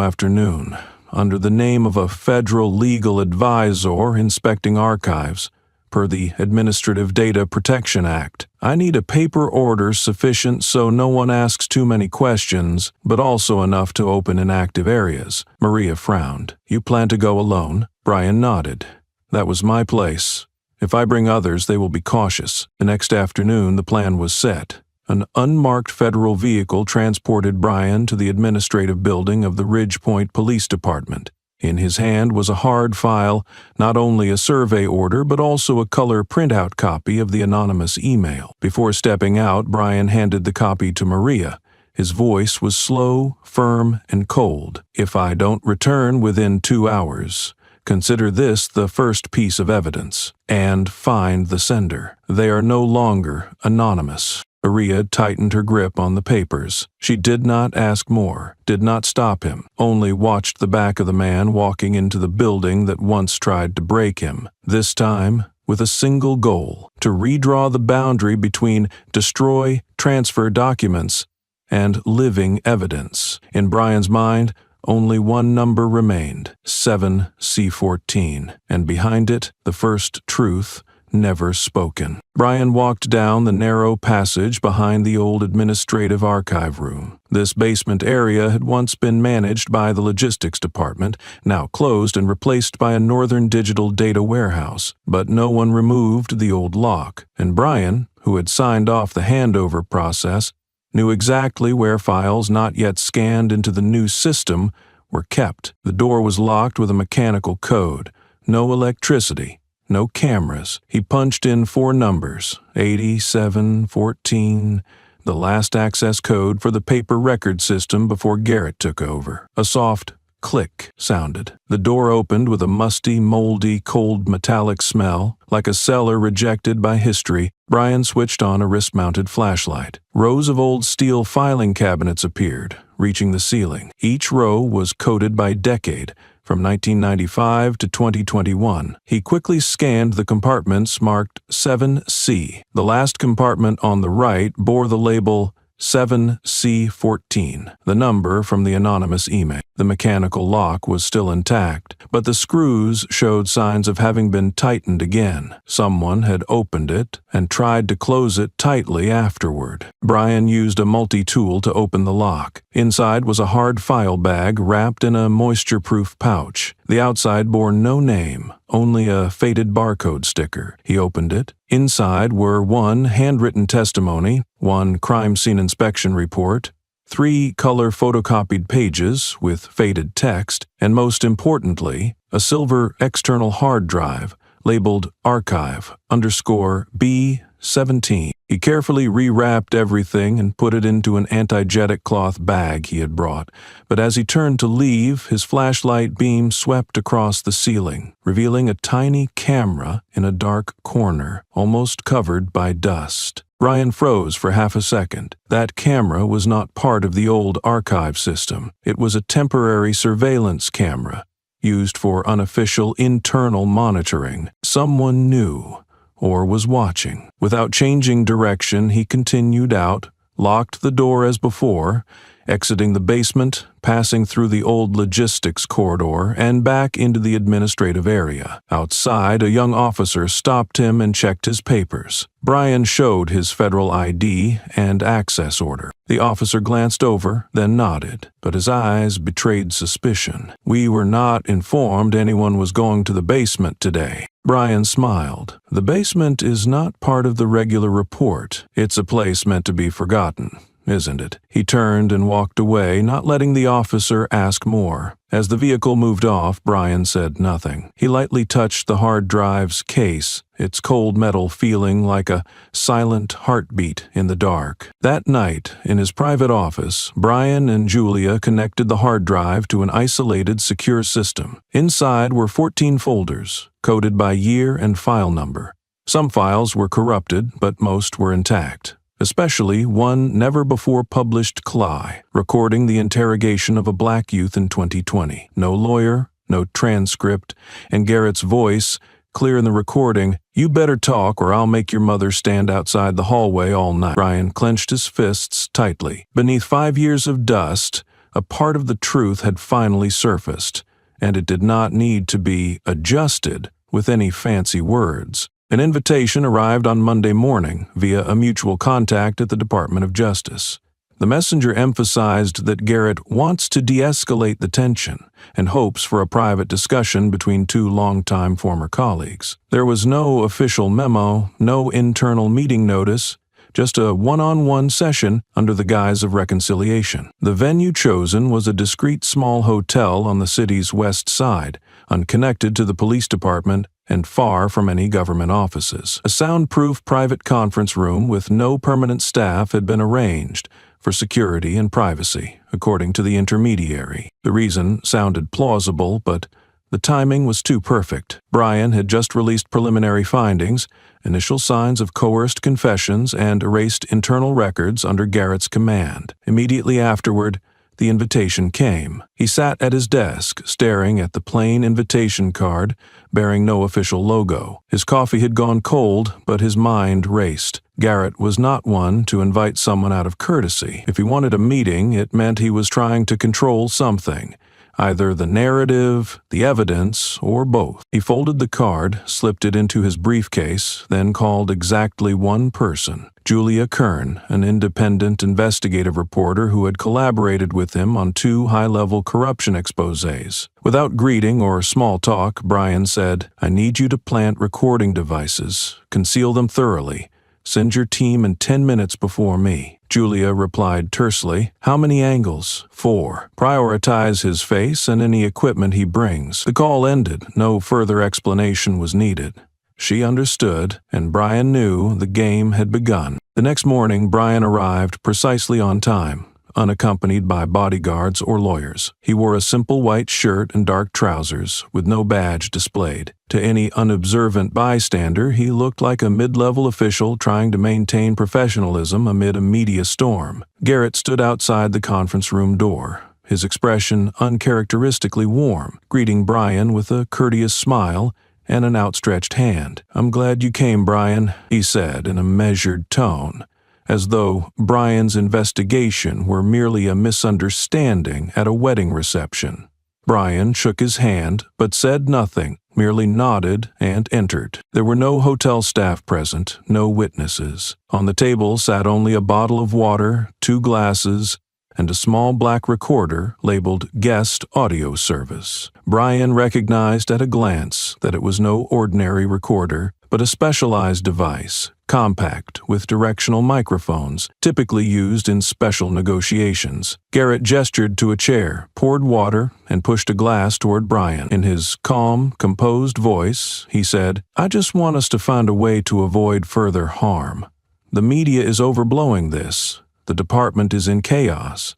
afternoon, under the name of a federal legal advisor inspecting archives, per the Administrative Data Protection Act. I need a paper order sufficient so no one asks too many questions, but also enough to open inactive areas." Maria frowned. "You plan to go alone?" Brian nodded. "That was my place. If I bring others, they will be cautious." The next afternoon, the plan was set. An unmarked federal vehicle transported Brian to the administrative building of the Ridgepoint Police Department. In his hand was a hard file, not only a survey order but also a color printout copy of the anonymous email. Before stepping out, Brian handed the copy to Maria. His voice was slow, firm, and cold. "If I don't return within 2 hours, consider this the first piece of evidence, and find the sender. They are no longer anonymous." Aria tightened her grip on the papers. She did not ask more, did not stop him, only watched the back of the man walking into the building that once tried to break him. This time, with a single goal, to redraw the boundary between destroy, transfer documents, and living evidence. In Brian's mind, only one number remained, 7C14, and behind it, the first truth, never spoken. Brian walked down the narrow passage behind the old administrative archive room. This basement area had once been managed by the logistics department, now closed and replaced by a northern digital data warehouse. But no one removed the old lock, and Brian, who had signed off the handover process, knew exactly where files not yet scanned into the new system were kept. The door was locked with a mechanical code. No electricity, no cameras. He punched in 4 numbers, 8714, the last access code for the paper record system before Garrett took over. A soft click sounded. The door opened with a musty, moldy, cold metallic smell, like a cellar rejected by history. Brian switched on a wrist-mounted flashlight. Rows of old steel filing cabinets appeared, reaching the ceiling. Each row was coded by decade, from 1995 to 2021. He quickly scanned the compartments marked 7C. The last compartment on the right bore the label 7C14, the number from the anonymous email. The mechanical lock was still intact, but the screws showed signs of having been tightened again. Someone had opened it and tried to close it tightly afterward. Brian used a multi-tool to open the lock. Inside was a hard file bag wrapped in a moisture-proof pouch. The outside bore no name, only a faded barcode sticker. He opened it. Inside were 1 handwritten testimony, 1 crime scene inspection report, 3 color photocopied pages with faded text, and most importantly, a silver external hard drive labeled archive_B17. He carefully rewrapped everything and put it into an anti-jetic cloth bag he had brought, but as he turned to leave, his flashlight beam swept across the ceiling, revealing a tiny camera in a dark corner, almost covered by dust. Brian froze for half a second. That camera was not part of the old archive system. It was a temporary surveillance camera, used for unofficial internal monitoring. Someone knew, or was watching. Without changing direction, he continued out, locked the door as before, exiting the basement, passing through the old logistics corridor, and back into the administrative area. Outside, a young officer stopped him and checked his papers. Brian showed his federal ID and access order. The officer glanced over, then nodded, but his eyes betrayed suspicion. "We were not informed anyone was going to the basement today." Brian smiled. "The basement is not part of the regular report. It's a place meant to be forgotten, isn't it?" He turned and walked away, not letting the officer ask more. As the vehicle moved off, Brian said nothing. He lightly touched the hard drive's case, its cold metal feeling like a silent heartbeat in the dark. That night, in his private office, Brian and Julia connected the hard drive to an isolated, secure system. Inside were 14 folders, coded by year and file number. Some files were corrupted, but most were intact. Especially one never-before-published CLI, recording the interrogation of a black youth in 2020. No lawyer, no transcript, and Garrett's voice, clear in the recording, "You better talk or I'll make your mother stand outside the hallway all night." Brian clenched his fists tightly. Beneath 5 years of dust, a part of the truth had finally surfaced, and it did not need to be adjusted with any fancy words. An invitation arrived on Monday morning via a mutual contact at the Department of Justice. The messenger emphasized that Garrett wants to de-escalate the tension and hopes for a private discussion between 2 longtime former colleagues. There was no official memo, no internal meeting notice, just a one-on-one session under the guise of reconciliation. The venue chosen was a discreet small hotel on the city's west side, unconnected to the police department and far from any government offices. A soundproof private conference room with no permanent staff had been arranged for security and privacy, according to the intermediary. The reason sounded plausible, but The timing was too perfect. Brian had just released preliminary findings, initial signs of coerced confessions, and erased internal records under Garrett's command. Immediately afterward, the invitation came. He sat at his desk, staring at the plain invitation card bearing no official logo. His coffee had gone cold, but his mind raced. Garrett was not one to invite someone out of courtesy. If he wanted a meeting, it meant he was trying to control something. Either the narrative, the evidence, or both. He folded the card, slipped it into his briefcase, then called exactly one person, Julia Kern, an independent investigative reporter who had collaborated with him on 2 high-level corruption exposés. Without greeting or small talk, Brian said, "I need you to plant recording devices. Conceal them thoroughly. Send your team in 10 minutes before me." Julia replied tersely, "How many angles?" 4. "Prioritize his face and any equipment he brings." The call ended. No further explanation was needed. She understood, and Brian knew the game had begun. The next morning, Brian arrived precisely on time, unaccompanied by bodyguards or lawyers. He wore a simple white shirt and dark trousers, with no badge displayed. To any unobservant bystander, he looked like a mid-level official trying to maintain professionalism amid a media storm. Garrett stood outside the conference room door, his expression uncharacteristically warm, greeting Brian with a courteous smile and an outstretched hand. "I'm glad you came, Brian," he said in a measured tone, as though Brian's investigation were merely a misunderstanding at a wedding reception. Brian shook his hand, but said nothing, merely nodded and entered. There were no hotel staff present, no witnesses. On the table sat only a bottle of water, 2 glasses, and a small black recorder labeled Guest Audio Service. Brian recognized at a glance that it was no ordinary recorder, but a specialized device, compact, with directional microphones, typically used in special negotiations. Garrett gestured to a chair, poured water, and pushed a glass toward Brian. In his calm, composed voice, he said, "I just want us to find a way to avoid further harm. The media is overblowing this. The department is in chaos.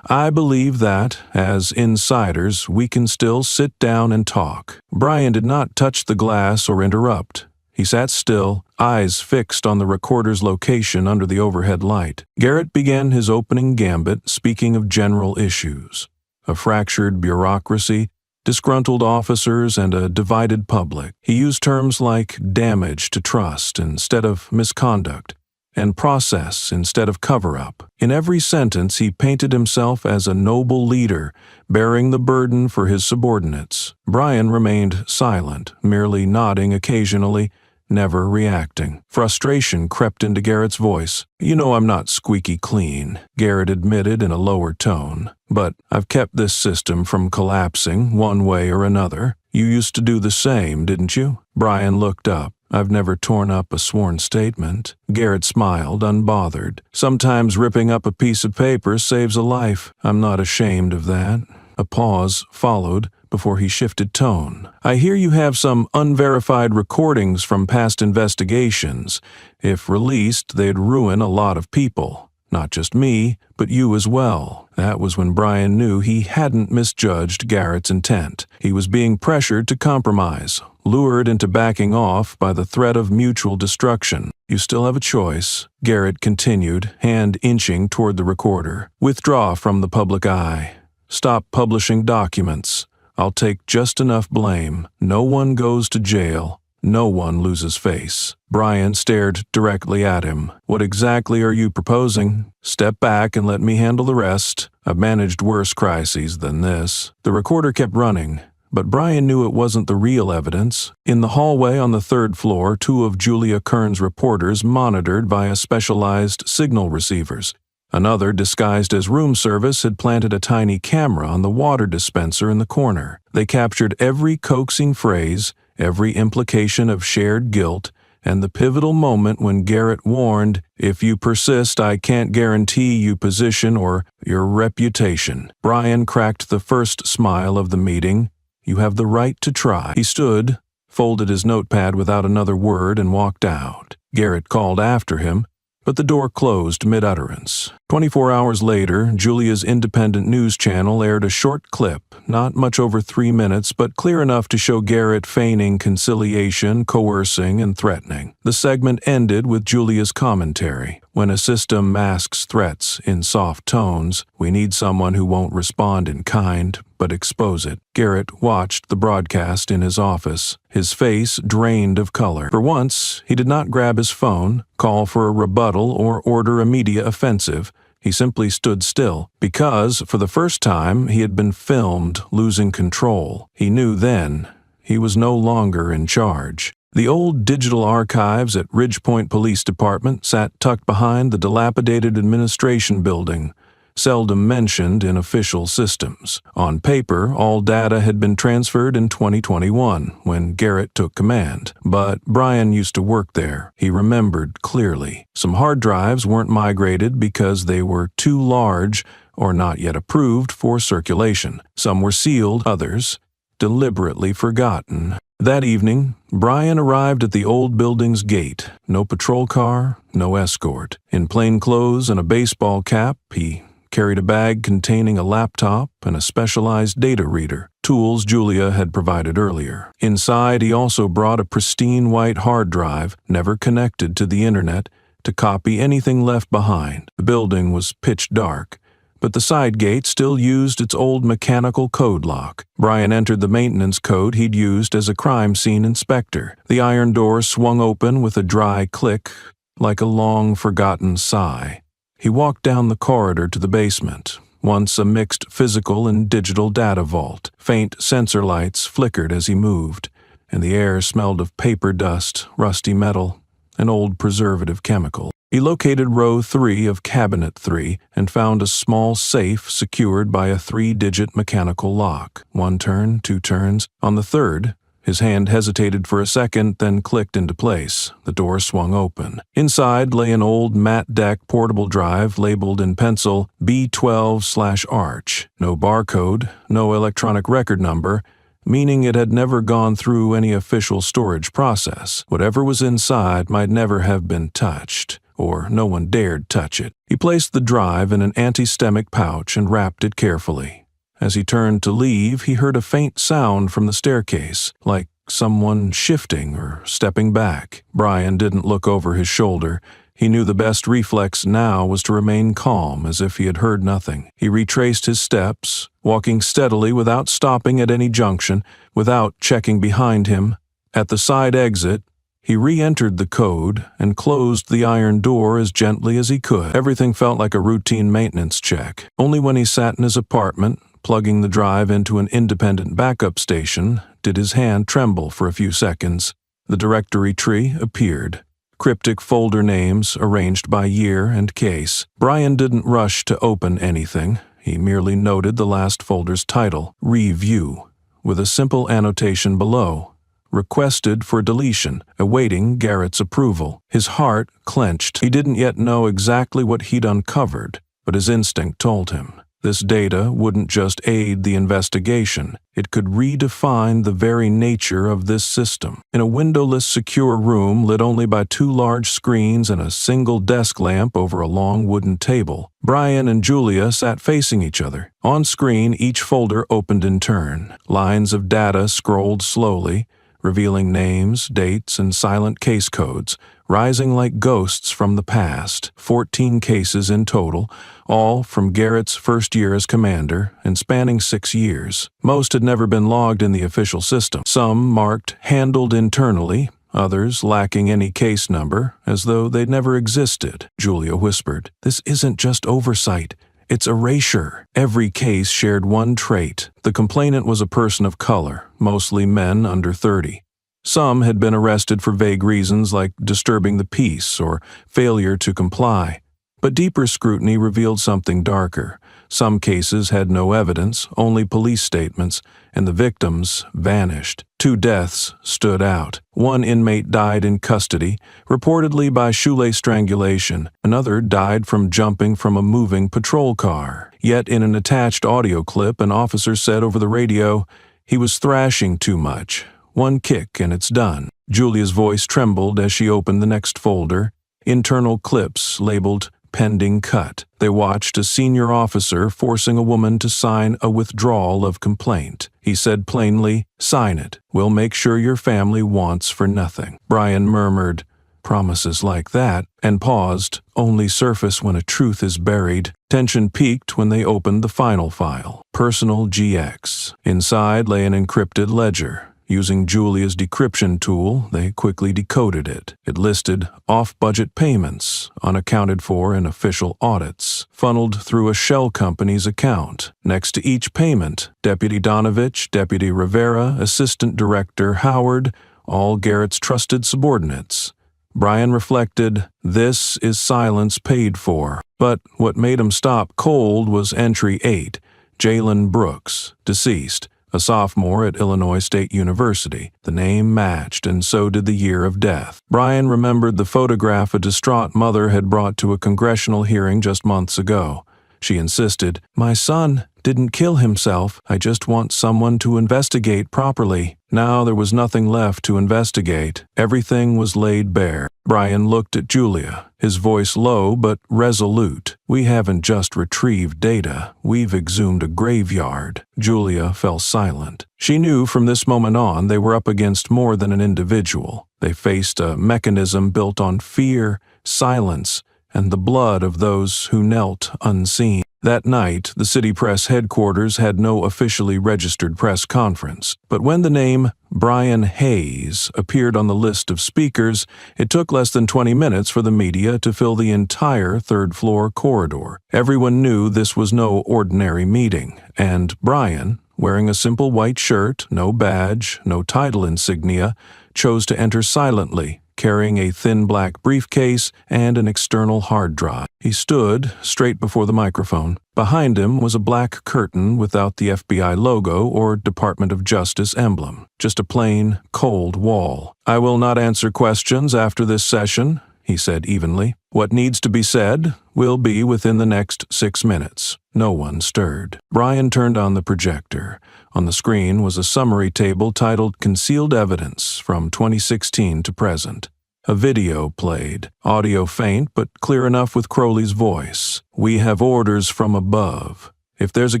I believe that, as insiders, we can still sit down and talk." Brian did not touch the glass or interrupt. He sat still, eyes fixed on the recorder's location under the overhead light. Garrett began his opening gambit, speaking of general issues: a fractured bureaucracy, disgruntled officers, and a divided public. He used terms like damage to trust instead of misconduct, and process instead of cover-up. In every sentence, he painted himself as a noble leader, bearing the burden for his subordinates. Brian remained silent, merely nodding occasionally, never reacting. Frustration crept into Garrett's voice. "You know I'm not squeaky clean," Garrett admitted in a lower tone, "but I've kept this system from collapsing one way or another. You used to do the same, didn't you?" Brian looked up. "I've never torn up a sworn statement." Garrett smiled, unbothered. "Sometimes ripping up a piece of paper saves a life. I'm not ashamed of that." A pause followed before he shifted tone. "I hear you have some unverified recordings from past investigations. If released, they'd ruin a lot of people. Not just me, but you as well." That was when Brian knew he hadn't misjudged Garrett's intent. He was being pressured to compromise, lured into backing off by the threat of mutual destruction. "You still have a choice," Garrett continued, hand inching toward the recorder. "Withdraw from the public eye. Stop publishing documents. I'll take just enough blame. No one goes to jail. No one loses face." Brian stared directly at him. "What exactly are you proposing? Step back and let me handle the rest. I've managed worse crises than this." The recorder kept running, but Brian knew it wasn't the real evidence. In the hallway on the 3rd floor, 2 of Julia Kern's reporters monitored via specialized signal receivers. Another, disguised as room service, had planted a tiny camera on the water dispenser in the corner. They captured every coaxing phrase, every implication of shared guilt, and the pivotal moment when Garrett warned, "If you persist, I can't guarantee you position or your reputation." Brian cracked the first smile of the meeting. "You have the right to try." He stood, folded his notepad without another word, and walked out. Garrett called after him, but the door closed mid-utterance. 24 hours later, Julia's independent news channel aired a short clip, not much over 3 minutes, but clear enough to show Garrett feigning conciliation, coercing, and threatening. The segment ended with Julia's commentary. When a system masks threats in soft tones, we need someone who won't respond in kind, but expose it. Garrett watched the broadcast in his office, his face drained of color. For once, he did not grab his phone, call for a rebuttal, or order a media offensive. He simply stood still, because, for the first time, he had been filmed losing control. He knew then he was no longer in charge. The old digital archives at Ridgepoint Police Department sat tucked behind the dilapidated administration building, seldom mentioned in official systems. On paper, all data had been transferred in 2021, when Garrett took command. But Brian used to work there. He remembered clearly. Some hard drives weren't migrated because they were too large or not yet approved for circulation. Some were sealed, others deliberately forgotten. That evening, Brian arrived at the old building's gate. No patrol car, no escort. In plain clothes and a baseball cap, he carried a bag containing a laptop and a specialized data reader, tools Julia had provided earlier. Inside, he also brought a pristine white hard drive, never connected to the internet, to copy anything left behind. The building was pitch dark, but the side gate still used its old mechanical code lock. Brian entered the maintenance code he'd used as a crime scene inspector. The iron door swung open with a dry click, like a long-forgotten sigh. He walked down the corridor to the basement, once a mixed physical and digital data vault. Faint sensor lights flickered as he moved, and the air smelled of paper dust, rusty metal, and old preservative chemical. He located row 3 of cabinet 3 and found a small safe secured by a 3-digit mechanical lock. 1 turn, 2 turns. On the third, his hand hesitated for a second, then clicked into place. The door swung open. Inside lay an old matte deck portable drive labeled in pencil B12/Arch. No barcode, no electronic record number, meaning it had never gone through any official storage process. Whatever was inside might never have been touched, or no one dared touch it. He placed the drive in an anti-stomach pouch and wrapped it carefully. As he turned to leave, he heard a faint sound from the staircase, like someone shifting or stepping back. Brian didn't look over his shoulder. He knew the best reflex now was to remain calm, as if he had heard nothing. He retraced his steps, walking steadily without stopping at any junction, without checking behind him. At the side exit, he re-entered the code and closed the iron door as gently as he could. Everything felt like a routine maintenance check. Only when he sat in his apartment, plugging the drive into an independent backup station, did his hand tremble for a few seconds. The directory tree appeared. Cryptic folder names arranged by year and case. Brian didn't rush to open anything. He merely noted the last folder's title, Review, with a simple annotation below, requested for deletion, awaiting Garrett's approval. His heart clenched. He didn't yet know exactly what he'd uncovered, but his instinct told him. This data wouldn't just aid the investigation, it could redefine the very nature of this system. In a windowless, secure room lit only by 2 large screens and a single desk lamp over a long wooden table, Brian and Julia sat facing each other. On screen, each folder opened in turn. Lines of data scrolled slowly, revealing names, dates, and silent case codes, rising like ghosts from the past. 14 cases in total, all from Garrett's first year as commander and spanning 6 years. Most had never been logged in the official system. Some marked handled internally, others lacking any case number, as though they'd never existed. Julia whispered, "This isn't just oversight. It's erasure." Every case shared one trait. The complainant was a person of color, mostly men under 30. Some had been arrested for vague reasons like disturbing the peace or failure to comply. But deeper scrutiny revealed something darker. Some cases had no evidence, only police statements, and the victims vanished. 2 deaths stood out. 1 inmate died in custody, reportedly by shoelace strangulation. Another died from jumping from a moving patrol car. Yet in an attached audio clip, an officer said over the radio, he was thrashing too much. 1 kick and it's done. Julia's voice trembled as she opened the next folder. internal clips labeled pending cut. They watched a senior officer forcing a woman to sign a withdrawal of complaint. He said plainly, "Sign it. We'll make sure your family wants for nothing." Brian murmured, "Promises like that," and paused, only surface when a truth is buried. Tension peaked when they opened the final file, Personal GX. Inside lay an encrypted ledger. Using Julia's decryption tool, they quickly decoded it. It listed off-budget payments, unaccounted for in official audits, funneled through a shell company's account. Next to each payment, Deputy Donovich, Deputy Rivera, Assistant Director Howard, all Garrett's trusted subordinates. Brian reflected, this is silence paid for. But what made him stop cold was entry 8, Jalen Brooks, deceased, a sophomore at Illinois State University. The name matched, and so did the year of death. Brian remembered the photograph a distraught mother had brought to a congressional hearing just months ago. She insisted, "My son didn't kill himself. I just want someone to investigate properly." Now there was nothing left to investigate. Everything was laid bare. Brian looked at Julia, his voice low but resolute. "We haven't just retrieved data. We've exhumed a graveyard." Julia fell silent. She knew from this moment on they were up against more than an individual. They faced a mechanism built on fear, silence, and the blood of those who knelt unseen. That night, the city press headquarters had no officially registered press conference, but when the name Brian Hayes appeared on the list of speakers, it took less than 20 minutes for the media to fill the entire third-floor corridor. Everyone knew this was no ordinary meeting, and Brian, wearing a simple white shirt, no badge, no title insignia, chose to enter silently, carrying a thin black briefcase and an external hard drive. He stood straight before the microphone. Behind him was a black curtain without the FBI logo or Department of Justice emblem, just a plain, cold wall. "I will not answer questions after this session," he said evenly. "What needs to be said will be within the next 6 minutes." No one stirred. Brian turned on the projector. On the screen was a summary table titled Concealed Evidence from 2016 to present. A video played, audio faint but clear enough with Crowley's voice. "We have orders from above. If there's a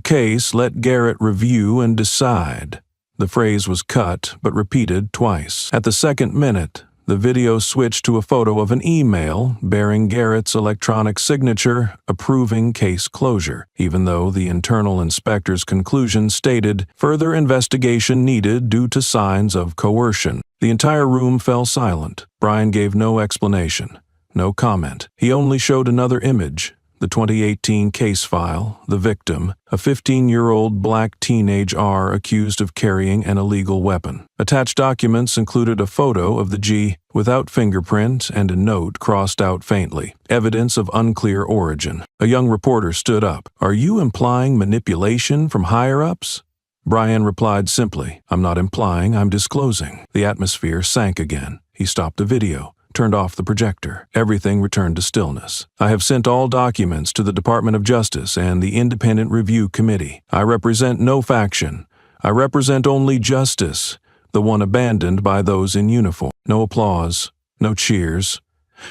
case, let Garrett review and decide." The phrase was cut but repeated twice. At the second minute, the video switched to a photo of an email bearing Garrett's electronic signature approving case closure, even though the internal inspector's conclusion stated further investigation needed due to signs of coercion. The entire room fell silent. Brian gave no explanation, no comment. He only showed another image, the 2018 case file, the victim, a 15-year-old black teenage R accused of carrying an illegal weapon. Attached documents included a photo of the G without fingerprint and a note crossed out faintly, evidence of unclear origin. A young reporter stood up. "Are you implying manipulation from higher-ups?" Brian replied simply, "I'm not implying, I'm disclosing." The atmosphere sank again. He stopped the video, turned off the projector. Everything returned to stillness. "I have sent all documents to the Department of Justice and the Independent Review Committee. I represent no faction. I represent only justice, the one abandoned by those in uniform." No applause, no cheers.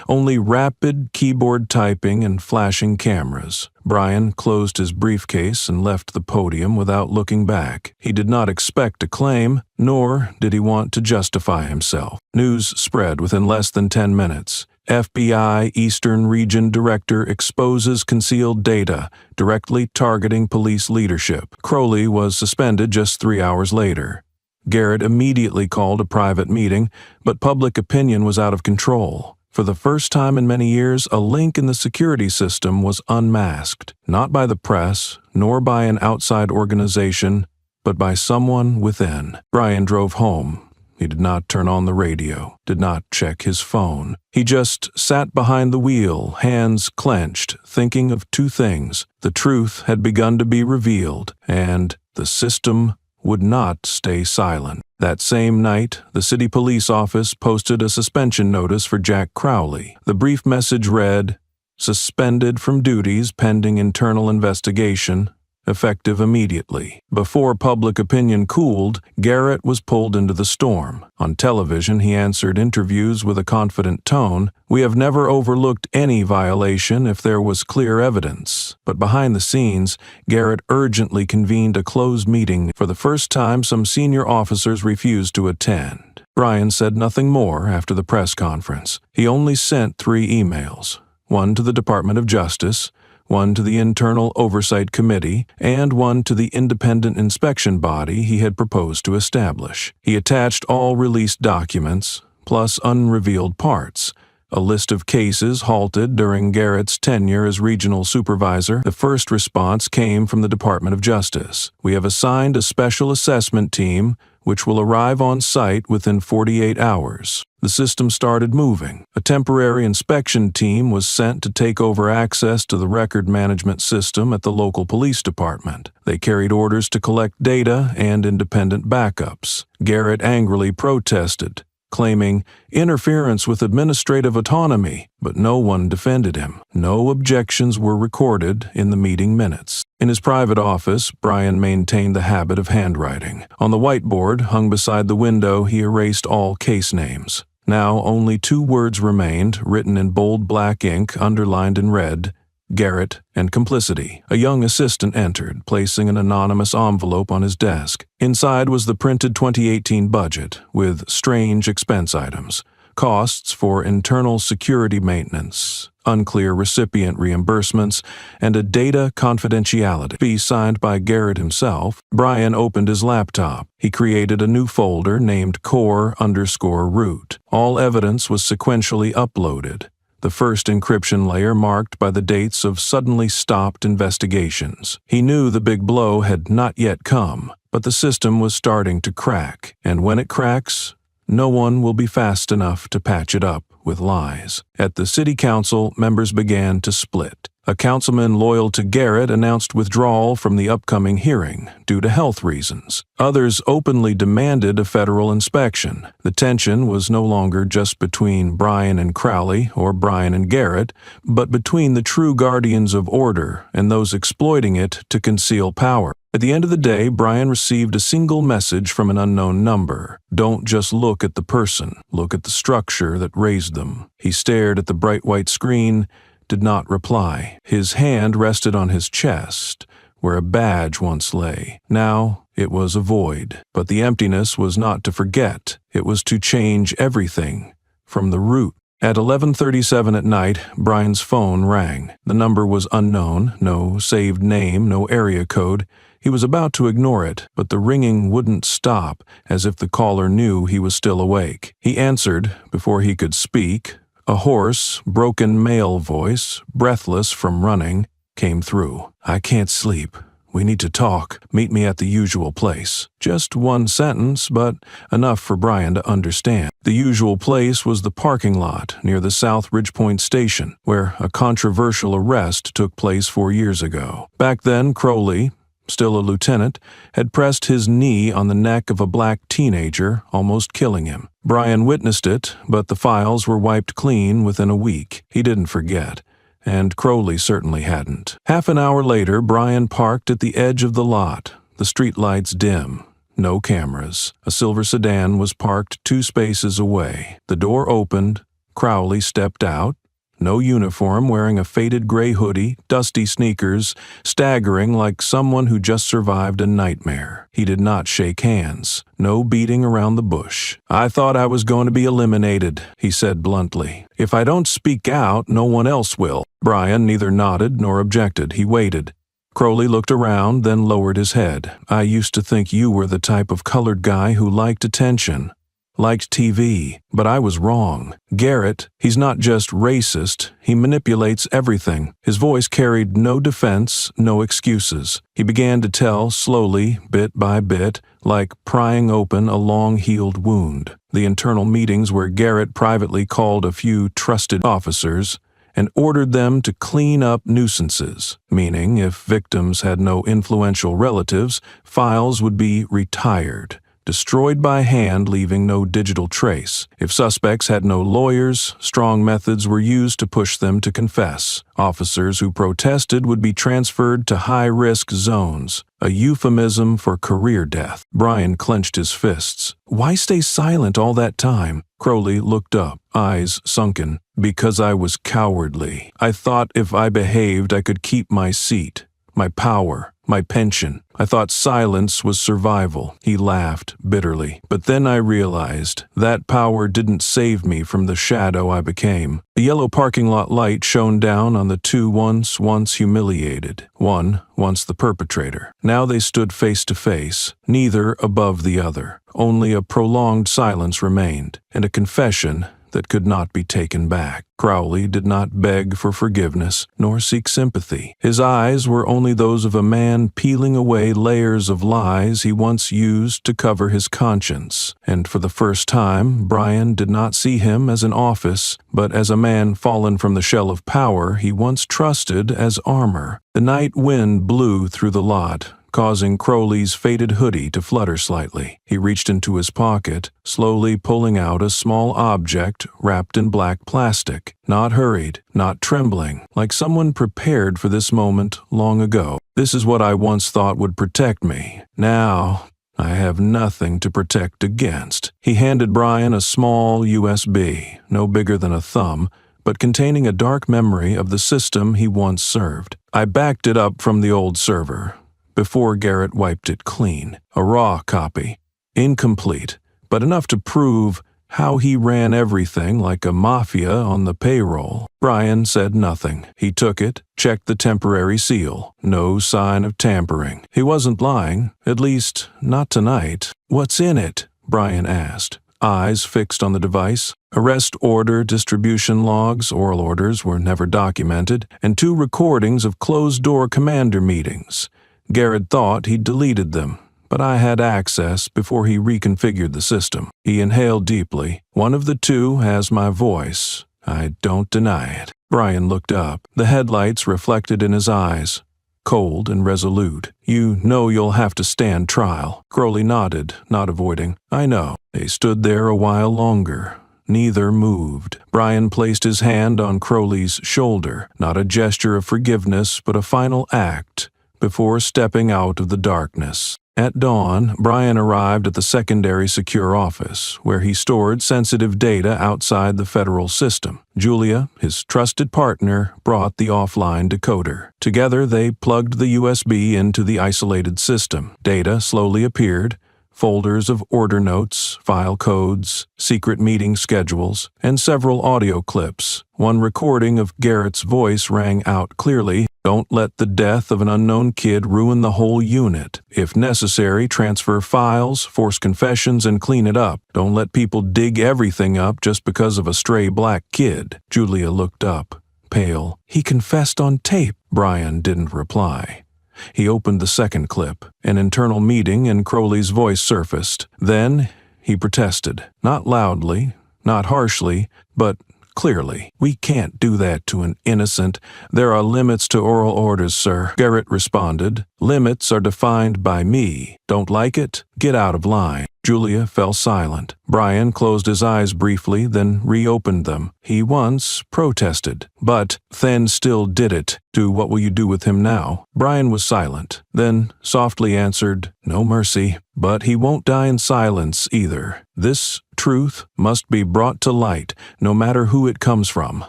Only rapid keyboard typing and flashing cameras. Brian closed his briefcase and left the podium without looking back. He did not expect a claim, nor did he want to justify himself. News spread within less than 10 minutes. FBI Eastern Region Director exposes concealed data, directly targeting police leadership. Crowley was suspended just 3 hours later. Garrett immediately called a private meeting, but public opinion was out of control. For the first time in many years, a link in the security system was unmasked, not by the press, nor by an outside organization, but by someone within. Brian drove home. He did not turn on the radio, did not check his phone. He just sat behind the wheel, hands clenched, thinking of two things. The truth had begun to be revealed, and the system would not stay silent. That same night, the city police office posted a suspension notice for Jack Crowley. The brief message read, "Suspended from duties pending internal investigation. effective immediately. Before public opinion cooled, Garrett was pulled into the storm. On television, he answered interviews with a confident tone. "We have never overlooked any violation if there was clear evidence." But behind the scenes, Garrett urgently convened a closed meeting. For the first time, some senior officers refused to attend. Bryan said nothing more after the press conference. He only sent 3 emails, one to the Department of Justice, one to the Internal Oversight Committee, and one to the independent inspection body he had proposed to establish. He attached all released documents, plus unrevealed parts, a list of cases halted during Garrett's tenure as regional supervisor. The first response came from the Department of Justice. "We have assigned a special assessment team which will arrive on site within 48 hours. The system started moving. A temporary inspection team was sent to take over access to the record management system at the local police department. They carried orders to collect data and independent backups. Garrett angrily protested, claiming interference with administrative autonomy, but no one defended him. No objections were recorded in the meeting minutes. In his private office, Bryan maintained the habit of handwriting. On the whiteboard hung beside the window, he erased all case names. Now only 2 words remained, written in bold black ink, underlined in red: Garrett and complicity. A young assistant entered, placing an anonymous envelope on his desk. Inside was the printed 2018 budget, with strange expense items: costs for internal security maintenance, unclear recipient reimbursements, and a data confidentiality fee signed by Garrett himself. Bryan opened his laptop. He created a new folder named core_root. All evidence was sequentially uploaded, the first encryption layer marked by the dates of suddenly stopped investigations. He knew the big blow had not yet come, but the system was starting to crack, and when it cracks, no one will be fast enough to patch it up with lies. At the city council, members began to split. A councilman loyal to Garrett announced withdrawal from the upcoming hearing due to health reasons. Others openly demanded a federal inspection. The tension was no longer just between Bryan and Crowley or Bryan and Garrett, but between the true guardians of order and those exploiting it to conceal power. At the end of the day, Bryan received a single message from an unknown number. Don't just look at the person, look at the structure that raised them. He stared at the bright white screen, did not reply. His hand rested on his chest, where a badge once lay. Now it was a void. But the emptiness was not to forget. It was to change everything from the root. At 11:37 at night, Bryan's phone rang. The number was unknown, no saved name, no area code. He was about to ignore it, but the ringing wouldn't stop, as if the caller knew he was still awake. He answered before he could speak. A hoarse, broken male voice, breathless from running, came through. "I can't sleep. We need to talk. Meet me at the usual place." Just one sentence, but enough for Bryan to understand. The usual place was the parking lot near the South Ridgepoint station, where a controversial arrest took place 4 years ago. Back then, Crowley, still a lieutenant, had pressed his knee on the neck of a black teenager, almost killing him. Bryan witnessed it, but the files were wiped clean within a week. He didn't forget, and Crowley certainly hadn't. Half an hour later, Bryan parked at the edge of the lot, the streetlights dim. No cameras. A silver sedan was parked 2 spaces away. The door opened. Crowley stepped out. No uniform, wearing a faded gray hoodie, dusty sneakers, staggering like someone who just survived a nightmare. He did not shake hands. No beating around the bush. "I thought I was going to be eliminated," he said bluntly. "If I don't speak out, no one else will." Bryan neither nodded nor objected. He waited. Crowley looked around, then lowered his head. "I used to think you were the type of colored guy who liked attention. Liked TV, but I was wrong. Garrett, he's not just racist, he manipulates everything." His voice carried no defense, no excuses. He began to tell, slowly, bit by bit, like prying open a long-healed wound. The internal meetings where Garrett privately called a few trusted officers and ordered them to clean up nuisances, meaning if victims had no influential relatives, files would be retired. destroyed by hand, leaving no digital trace. If suspects had no lawyers, strong methods were used to push them to confess. Officers who protested would be transferred to high-risk zones, a euphemism for career death. Brian clenched his fists. Why stay silent all that time? Crowley looked up, eyes sunken. Because I was cowardly. I thought if I behaved I could keep my seat, my power, my pension. I thought silence was survival. He laughed bitterly. But then I realized that power didn't save me from the shadow I became. The yellow parking lot light shone down on the two once humiliated. One, once the perpetrator. Now they stood face to face, neither above the other. Only a prolonged silence remained, and a confession that could not be taken back. Crowley did not beg for forgiveness, nor seek sympathy. His eyes were only those of a man peeling away layers of lies he once used to cover his conscience. And for the first time, Brian did not see him as an office, but as a man fallen from the shell of power he once trusted as armor. The night wind blew through the lot, causing Crowley's faded hoodie to flutter slightly. He reached into his pocket, slowly pulling out a small object wrapped in black plastic. Not hurried, not trembling, like someone prepared for this moment long ago. This is what I once thought would protect me. Now, I have nothing to protect against. He handed Brian a small USB, no bigger than a thumb, but containing a dark memory of the system he once served. I backed it up from the old server, before Garrett wiped it clean. A raw copy. Incomplete, but enough to prove how he ran everything like a mafia on the payroll. Brian said nothing. He took it, checked the temporary seal. No sign of tampering. He wasn't lying, at least not tonight. What's in it? Brian asked, eyes fixed on the device. Arrest order, distribution logs, oral orders were never documented, and 2 recordings of closed-door commander meetings. Garrett thought he'd deleted them, but I had access before he reconfigured the system. He inhaled deeply. One of the 2 has my voice. I don't deny it. Brian looked up. The headlights reflected in his eyes, cold and resolute. You know you'll have to stand trial. Crowley nodded, not avoiding. I know. They stood there a while longer. Neither moved. Brian placed his hand on Crowley's shoulder, not a gesture of forgiveness, but a final act, before stepping out of the darkness. At dawn, Brian arrived at the secondary secure office, where he stored sensitive data outside the federal system. Julia, his trusted partner, brought the offline decoder. Together, they plugged the USB into the isolated system. Data slowly appeared, folders of order notes, file codes, secret meeting schedules, and several audio clips. One recording of Garrett's voice rang out clearly. Don't let the death of an unknown kid ruin the whole unit. If necessary, transfer files, force confessions, and clean it up. Don't let people dig everything up just because of a stray black kid. Julia looked up, pale. He confessed on tape. Brian didn't reply. He opened the second clip. An internal meeting and Crowley's voice surfaced. Then he protested. Not loudly, not harshly, but clearly. We can't do that to an innocent. There are limits to oral orders, sir. Garrett responded. Limits are defined by me. Don't like it? Get out of line. Julia fell silent. Brian closed his eyes briefly, then reopened them. He once protested, but then still did it. What will you do with him now? Brian was silent, then softly answered, no mercy. But he won't die in silence either. This truth must be brought to light, no matter who it comes from.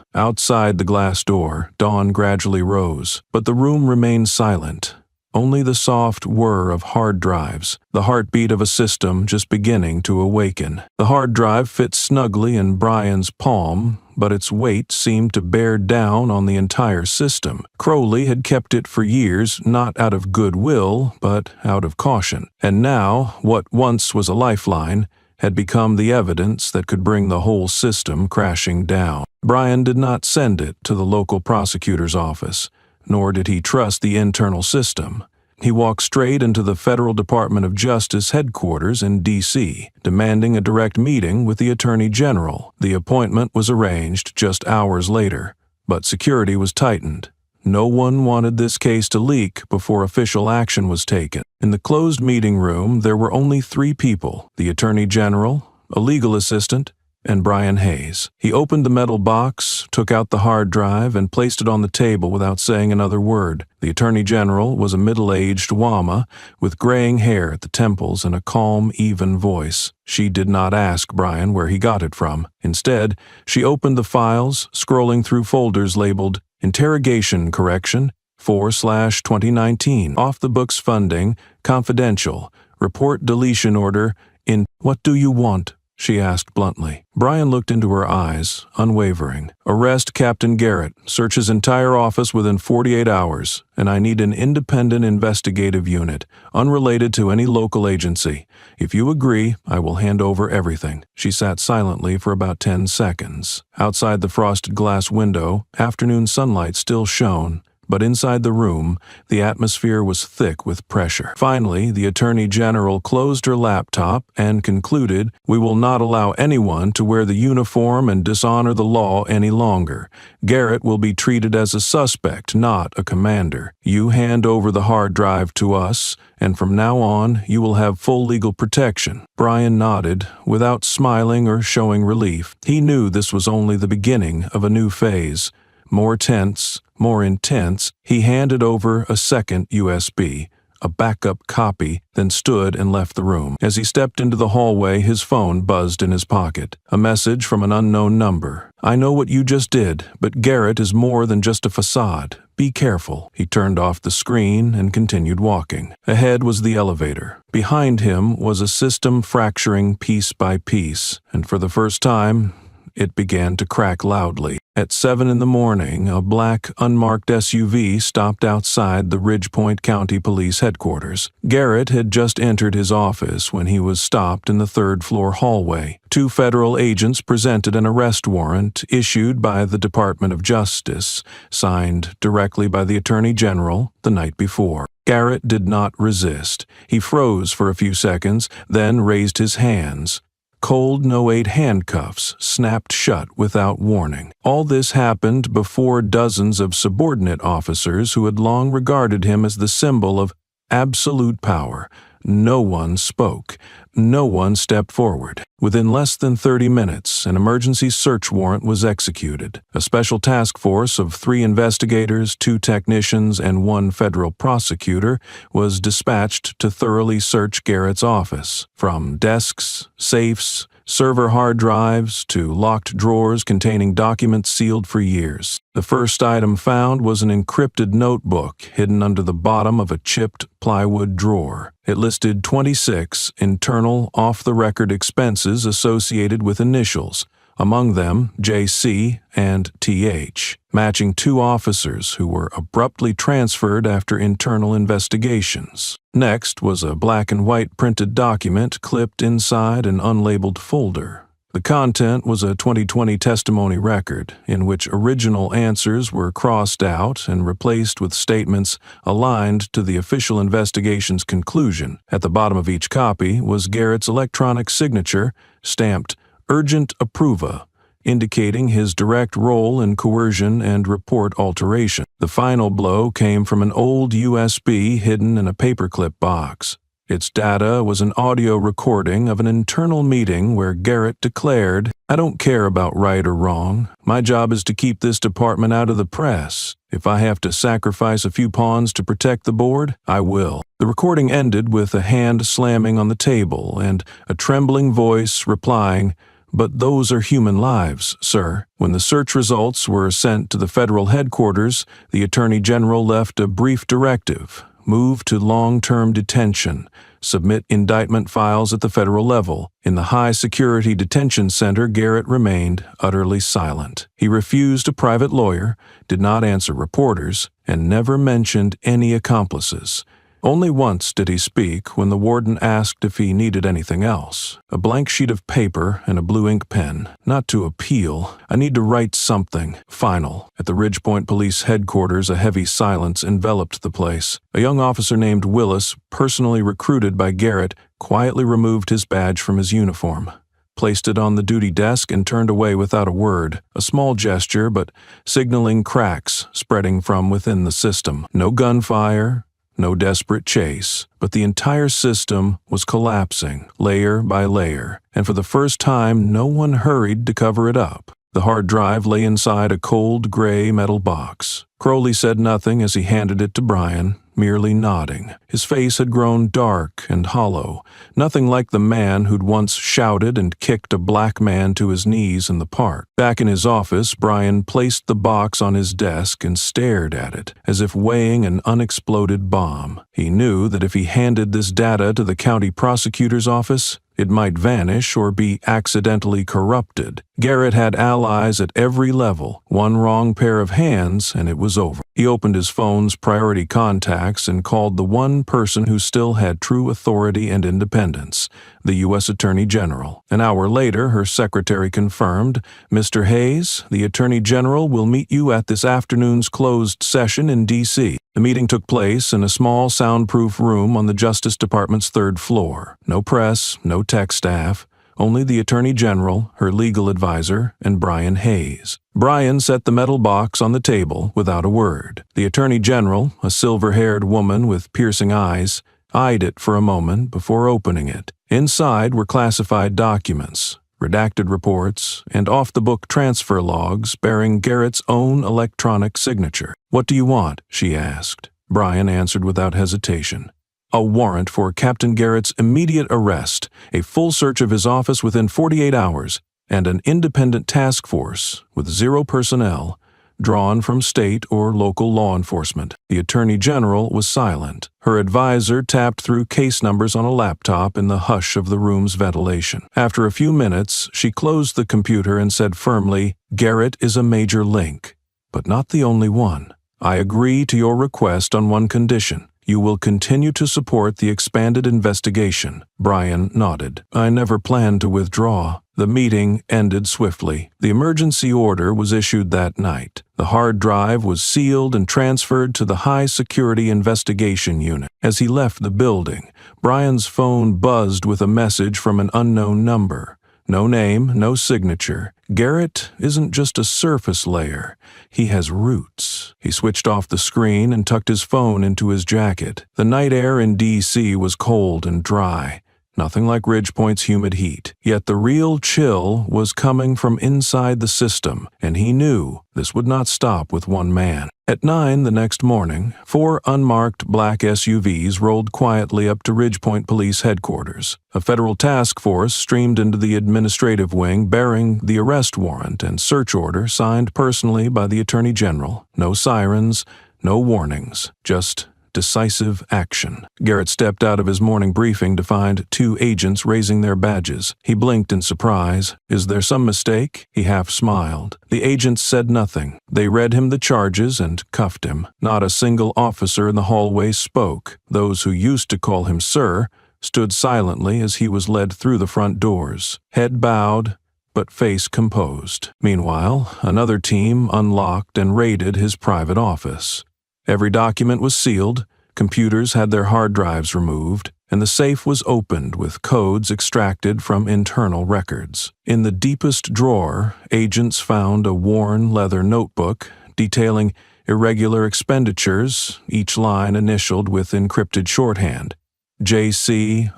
Outside the glass door, dawn gradually rose, but the room remained silent. Only the soft whir of hard drives, the heartbeat of a system just beginning to awaken. The hard drive fit snugly in Brian's palm, but its weight seemed to bear down on the entire system. Crowley had kept it for years, not out of goodwill, but out of caution. And now, what once was a lifeline had become the evidence that could bring the whole system crashing down. Brian did not send it to the local prosecutor's office, nor did he trust the internal system. He walked straight into the Federal Department of Justice headquarters in D.C., demanding a direct meeting with the Attorney General. The appointment was arranged just hours later, but security was tightened. No one wanted this case to leak before official action was taken. In the closed meeting room, there were only 3 people: the Attorney General, a legal assistant, and Brian Hayes. He opened the metal box, took out the hard drive, and placed it on the table without saying another word. The Attorney General was a middle-aged Wama with graying hair at the temples and a calm, even voice. She did not ask Brian where he got it from. Instead, she opened the files, scrolling through folders labeled Interrogation Correction 4/2019, Off the Books Funding, Confidential, Report Deletion Order, in What do you want? She asked bluntly. Brian looked into her eyes, unwavering. Arrest Captain Garrett. Search his entire office within 48 hours, and I need an independent investigative unit, unrelated to any local agency. If you agree, I will hand over everything. She sat silently for about 10 seconds. Outside the frosted glass window, afternoon sunlight still shone, but inside the room, the atmosphere was thick with pressure. Finally, the Attorney General closed her laptop and concluded, "We will not allow anyone to wear the uniform and dishonor the law any longer. Garrett will be treated as a suspect, not a commander. You hand over the hard drive to us, and from now on, you will have full legal protection." Brian nodded, without smiling or showing relief. He knew this was only the beginning of a new phase. More tense, more intense, he handed over a second USB, a backup copy, then stood and left the room. As he stepped into the hallway, his phone buzzed in his pocket. A message from an unknown number. "I know what you just did, but Garrett is more than just a facade. Be careful." He turned off the screen and continued walking. Ahead was the elevator. Behind him was a system fracturing piece by piece, and for the first time, it began to crack loudly. At 7 in the morning, a black, unmarked SUV stopped outside the Ridgepoint County Police Headquarters. Garrett had just entered his office when he was stopped in the third-floor hallway. 2 federal agents presented an arrest warrant issued by the Department of Justice, signed directly by the Attorney General the night before. Garrett did not resist. He froze for a few seconds, then raised his hands. Cold No-8 handcuffs snapped shut without warning. All this happened before dozens of subordinate officers who had long regarded him as the symbol of absolute power. No one spoke. No one stepped forward. Within less than 30 minutes, an emergency search warrant was executed. A special task force of 3 investigators, 2 technicians, and 1 federal prosecutor was dispatched to thoroughly search Garrett's office. From desks, safes, server hard drives, to locked drawers containing documents sealed for years. The first item found was an encrypted notebook hidden under the bottom of a chipped plywood drawer. It listed 26 internal, off-the-record expenses associated with initials, among them JC and TH, matching 2 officers who were abruptly transferred after internal investigations. Next was a black and white printed document clipped inside an unlabeled folder. The content was a 2020 testimony record in which original answers were crossed out and replaced with statements aligned to the official investigation's conclusion. At the bottom of each copy was Garrett's electronic signature, stamped Urgent Approva, indicating his direct role in coercion and report alteration. The final blow came from an old USB hidden in a paperclip box. Its data was an audio recording of an internal meeting where Garrett declared, "I don't care about right or wrong. My job is to keep this department out of the press. If I have to sacrifice a few pawns to protect the board, I will." The recording ended with a hand slamming on the table and a trembling voice replying, "But those are human lives, sir." When the search results were sent to the federal headquarters, the Attorney General left a brief directive. Move to long-term detention. Submit indictment files at the federal level. In the high-security detention center, Garrett remained utterly silent. He refused a private lawyer, did not answer reporters, and never mentioned any accomplices. Only once did he speak when the warden asked if he needed anything else. A blank sheet of paper and a blue ink pen. "Not to appeal. I need to write something. Final." At the Ridgepoint Police Headquarters, a heavy silence enveloped the place. A young officer named Willis, personally recruited by Garrett, quietly removed his badge from his uniform. placed it on the duty desk, and turned away without a word, a small gesture but signaling cracks spreading from within the system. No gunfire, no desperate chase, but the entire system was collapsing, layer by layer, and for the first time no one hurried to cover it up. The hard drive lay inside a cold gray metal box. Crowley said nothing as he handed it to Brian, merely nodding. His face had grown dark and hollow, nothing like the man who'd once shouted and kicked a black man to his knees in the park. Back in his office, Brian placed the box on his desk and stared at it, as if weighing an unexploded bomb. He knew that if he handed this data to the county prosecutor's office, it might vanish or be accidentally corrupted. Garrett had allies at every level. One wrong pair of hands, and it was over. He opened his phone's priority contacts and called the one person who still had true authority and independence, the U.S. Attorney General. An hour later, her secretary confirmed, "Mr. Hayes, the Attorney General will meet you at this afternoon's closed session in D.C." The meeting took place in a small soundproof room on the Justice Department's third floor. No press, no tech staff, only the Attorney General, her legal advisor, and Brian Hayes. Brian set the metal box on the table without a word. The Attorney General, a silver-haired woman with piercing eyes, eyed it for a moment before opening it. Inside were classified documents, redacted reports, and off-the-book transfer logs bearing Garrett's own electronic signature. "What do you want?" she asked. Brian answered without hesitation. "A warrant for Captain Garrett's immediate arrest, a full search of his office within 48 hours, and an independent task force with 0 personnel, drawn from state or local law enforcement." The Attorney General was silent. Her advisor tapped through case numbers on a laptop in the hush of the room's ventilation. After a few minutes, she closed the computer and said firmly, "Garrett is a major link, but not the only one. I agree to your request on one condition. You will continue to support the expanded investigation." Brian nodded. "I never planned to withdraw." The meeting ended swiftly. The emergency order was issued that night. The hard drive was sealed and transferred to the High Security Investigation Unit. As he left the building, Brian's phone buzzed with a message from an unknown number. No name, no signature. Garrett isn't just a surface layer. He has roots. He switched off the screen and tucked his phone into his jacket. The night air in D.C. was cold and dry, nothing like Ridgepoint's humid heat. Yet the real chill was coming from inside the system, and he knew this would not stop with one man. At 9 the next morning, 4 unmarked black SUVs rolled quietly up to Ridgepoint Police Headquarters. A federal task force streamed into the administrative wing bearing the arrest warrant and search order signed personally by the Attorney General. No sirens, no warnings, just decisive action. Garrett stepped out of his morning briefing to find 2 agents raising their badges. He blinked in surprise. "Is there some mistake?" He half smiled. The agents said nothing. They read him the charges and cuffed him. Not a single officer in the hallway spoke. Those who used to call him sir stood silently as he was led through the front doors, head bowed, but face composed. Meanwhile, another team unlocked and raided his private office. Every document was sealed, computers had their hard drives removed, and the safe was opened with codes extracted from internal records. In the deepest drawer, agents found a worn leather notebook detailing irregular expenditures, each line initialed with encrypted shorthand, JCRHDM,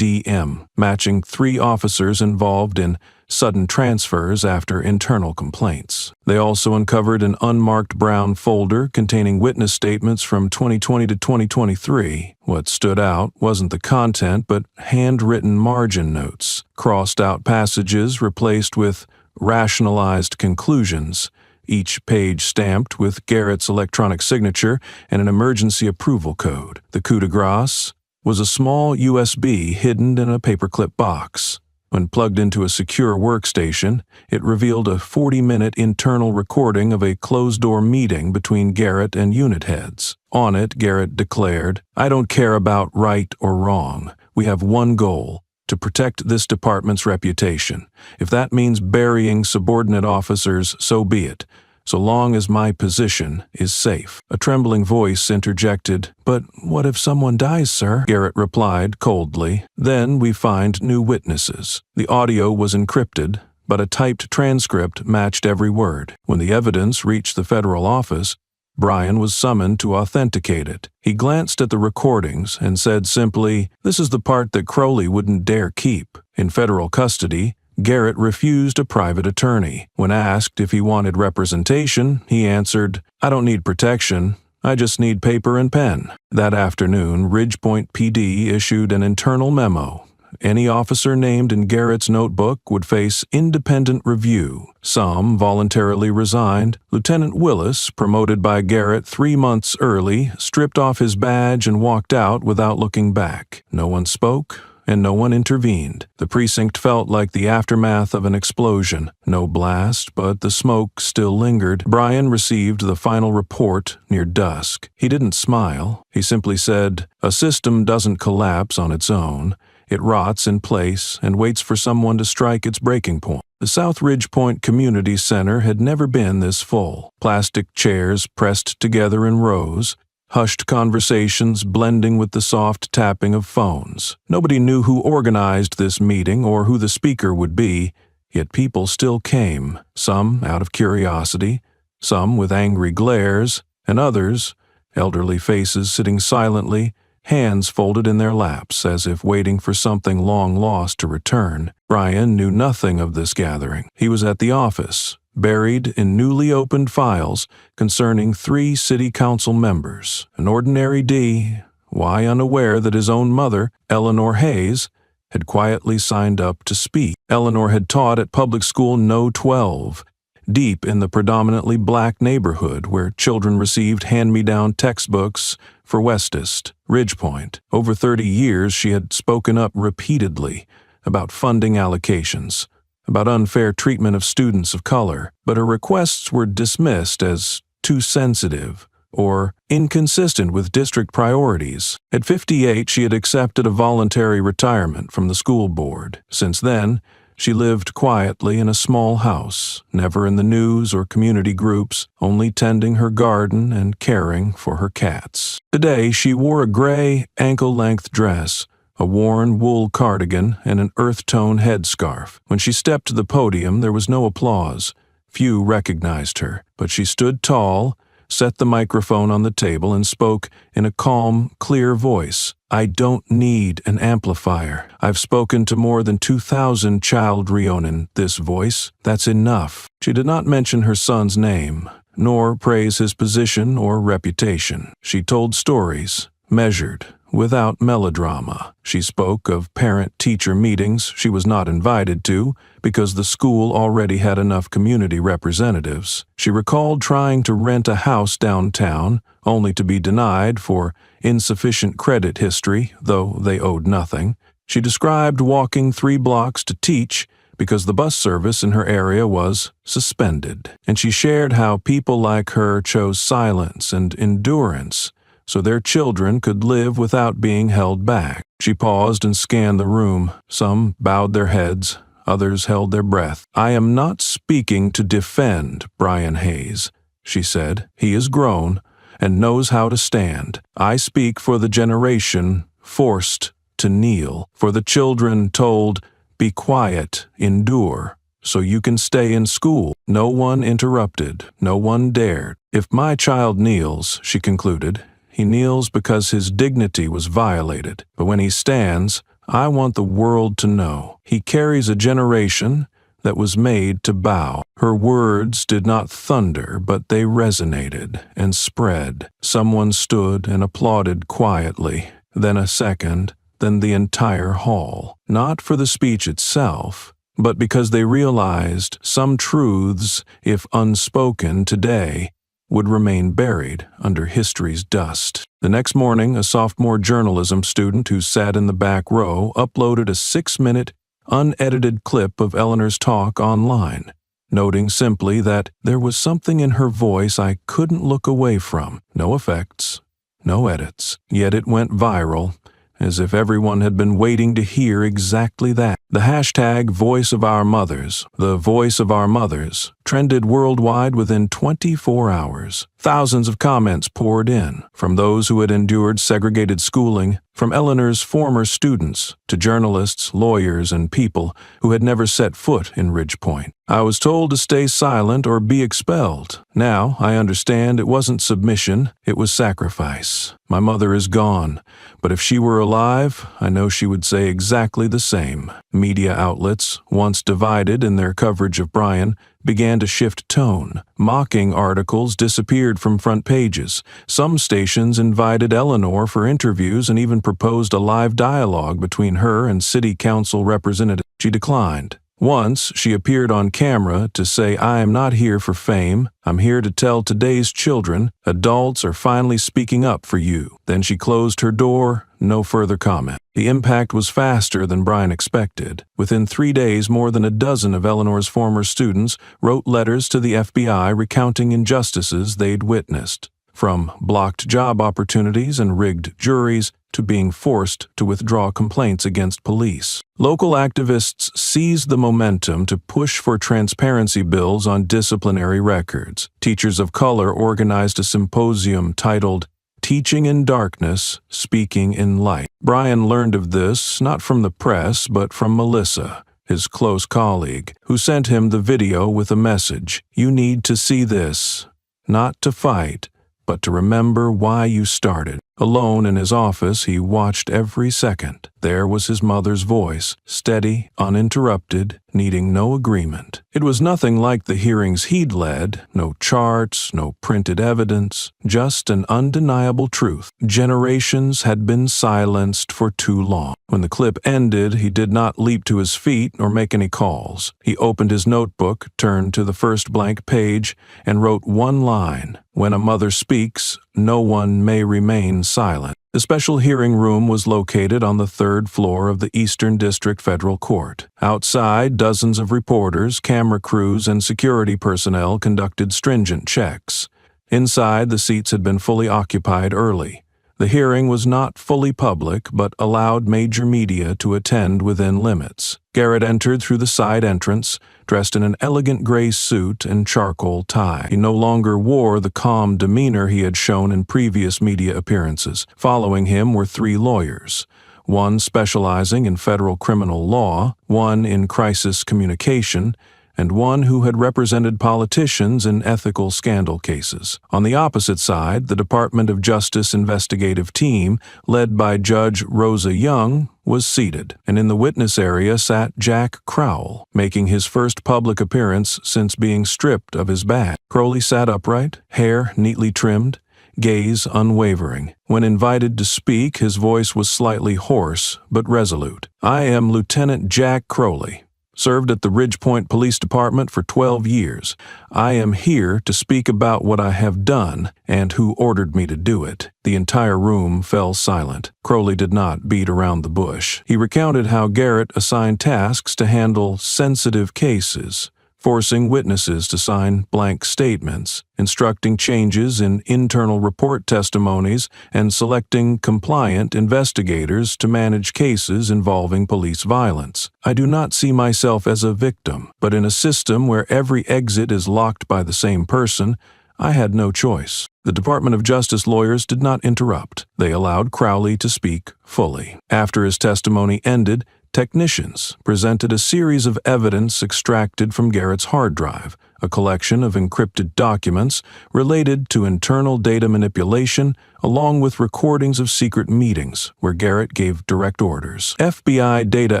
matching 3 officers involved in sudden transfers after internal complaints. They also uncovered an unmarked brown folder containing witness statements from 2020 to 2023. What stood out wasn't the content, but handwritten margin notes, crossed out passages replaced with rationalized conclusions, each page stamped with Garrett's electronic signature and an emergency approval code. The coup de grace was a small USB hidden in a paperclip box. When plugged into a secure workstation, it revealed a 40-minute internal recording of a closed-door meeting between Garrett and unit heads. On it, Garrett declared, "I don't care about right or wrong. We have one goal: to protect this department's reputation. If that means burying subordinate officers, so be it. so long as my position is safe. A trembling voice interjected, "But what if someone dies, sir?" Garrett replied coldly. Then we find new witnesses. The audio was encrypted, but a typed transcript matched every word. When the evidence reached the federal office, Brian was summoned to authenticate it. He glanced at the recordings and said simply, "This is the part that Crowley wouldn't dare keep." In federal custody, Garrett refused a private attorney. When asked if he wanted representation, he answered, "I don't need protection. I just need paper and pen." That afternoon, Ridgepoint PD issued an internal memo. Any officer named in Garrett's notebook would face independent review. Some voluntarily resigned. Lieutenant Willis, promoted by Garrett 3 months early, stripped off his badge and walked out without looking back. No one spoke, and no one intervened. The precinct felt like the aftermath of an explosion. No blast, but the smoke still lingered. Brian received the final report near dusk. He didn't smile. He simply said, "A system doesn't collapse on its own. It rots in place and waits for someone to strike its breaking point." The South Ridgepoint Community Center had never been this full. Plastic chairs pressed together in rows, hushed conversations blending with the soft tapping of phones. Nobody knew who organized this meeting or who the speaker would be, yet people still came, some out of curiosity, some with angry glares, and others, elderly faces sitting silently, hands folded in their laps as if waiting for something long lost to return. Brian knew nothing of this gathering. He was at the office, buried in newly opened files concerning 3 city council members. An ordinary D, why unaware that his own mother, Eleanor Hayes, had quietly signed up to speak. Eleanor had taught at public school No. 12, deep in the predominantly black neighborhood where children received hand-me-down textbooks for Westist, Ridgepoint. Over 30 years, she had spoken up repeatedly about funding allocations, about unfair treatment of students of color, but her requests were dismissed as too sensitive or inconsistent with district priorities. At 58, she had accepted a voluntary retirement from the school board. Since then, she lived quietly in a small house, never in the news or community groups, only tending her garden and caring for her cats. Today, she wore a gray, ankle-length dress, a worn wool cardigan, and an earth-tone headscarf. When she stepped to the podium, there was no applause. Few recognized her, but she stood tall, set the microphone on the table, and spoke in a calm, clear voice. "I don't need an amplifier. I've spoken to more than 2,000 child Rionan. This voice, that's enough." She did not mention her son's name, nor praise his position or reputation. She told stories, measured, without melodrama. She spoke of parent-teacher meetings she was not invited to because the school already had enough community representatives. She recalled trying to rent a house downtown, only to be denied for insufficient credit history, though they owed nothing. She described walking 3 blocks to teach because the bus service in her area was suspended. And she shared how people like her chose silence and endurance so their children could live without being held back. She paused and scanned the room. Some bowed their heads, others held their breath. "I am not speaking to defend Brian Hayes," she said. "He is grown and knows how to stand. I speak for the generation forced to kneel, for the children told, 'Be quiet, endure, so you can stay in school.'" No one interrupted, no one dared. "If my child kneels," she concluded, "he kneels because his dignity was violated. But when he stands, I want the world to know he carries a generation that was made to bow." Her words did not thunder, but they resonated and spread. Someone stood and applauded quietly, then a second, then the entire hall. Not for the speech itself, but because they realized some truths, if unspoken today, would remain buried under history's dust. The next morning, a sophomore journalism student who sat in the back row uploaded a 6-minute, unedited clip of Eleanor's talk online, noting simply that there was something in her voice I couldn't look away from. No effects, no edits. Yet it went viral, as if everyone had been waiting to hear exactly that. The hashtag Voice of Our Mothers, the Voice of Our Mothers, trended worldwide within 24 hours. Thousands of comments poured in, from those who had endured segregated schooling, from Eleanor's former students, to journalists, lawyers, and people who had never set foot in Ridgepoint. I was told to stay silent or be expelled. Now, I understand it wasn't submission, it was sacrifice. My mother is gone, but if she were alive, I know she would say exactly the same. Media outlets, once divided in their coverage of Brian, began to shift tone. Mocking articles disappeared from front pages. Some stations invited Eleanor for interviews and even proposed a live dialogue between her and city council representatives. She declined. Once, she appeared on camera to say, "I am not here for fame. I'm here to tell today's children, adults are finally speaking up for you." Then she closed her door, no further comment. The impact was faster than Brian expected. Within 3 days, more than a dozen of Eleanor's former students wrote letters to the FBI recounting injustices they'd witnessed, from blocked job opportunities and rigged juries to being forced to withdraw complaints against police. Local activists seized the momentum to push for transparency bills on disciplinary records. Teachers of color organized a symposium titled Teaching in Darkness, Speaking in Light. Brian learned of this not from the press but from Melissa, his close colleague, who sent him the video with a message. "You need to see this, not to fight, but to remember why you started." Alone in his office, he watched every second. There was his mother's voice, steady, uninterrupted, needing no agreement. It was nothing like the hearings he'd led, no charts, no printed evidence, just an undeniable truth. Generations had been silenced for too long. When the clip ended, he did not leap to his feet or make any calls. He opened his notebook, turned to the first blank page, and wrote one line: "When a mother speaks, no one may remain silent." The special hearing room was located on the 3rd floor of the Eastern District Federal Court. Outside, dozens of reporters, camera crews, and security personnel conducted stringent checks. Inside, the seats had been fully occupied early. The hearing was not fully public, but allowed major media to attend within limits. Garrett entered through the side entrance, dressed in an elegant gray suit and charcoal tie. He no longer wore the calm demeanor he had shown in previous media appearances. Following him were 3 lawyers, one specializing in federal criminal law, one in crisis communication, and one who had represented politicians in ethical scandal cases. On the opposite side, the Department of Justice investigative team, led by Judge Rosa Young, was seated, and in the witness area sat Jack Crowell, making his first public appearance since being stripped of his badge. Crowley sat upright, hair neatly trimmed, gaze unwavering. When invited to speak, his voice was slightly hoarse but resolute. "I am Lieutenant Jack Crowley. Served at the Ridgepoint Police Department for 12 years. I am here to speak about what I have done and who ordered me to do it." The entire room fell silent. Crowley did not beat around the bush. He recounted how Garrett assigned tasks to handle sensitive cases, forcing witnesses to sign blank statements, instructing changes in internal report testimonies, and selecting compliant investigators to manage cases involving police violence. "I do not see myself as a victim, but in a system where every exit is locked by the same person, I had no choice." The Department of Justice lawyers did not interrupt. They allowed Crowley to speak fully. After his testimony ended, technicians presented a series of evidence extracted from Garrett's hard drive, a collection of encrypted documents related to internal data manipulation, along with recordings of secret meetings where Garrett gave direct orders. FBI data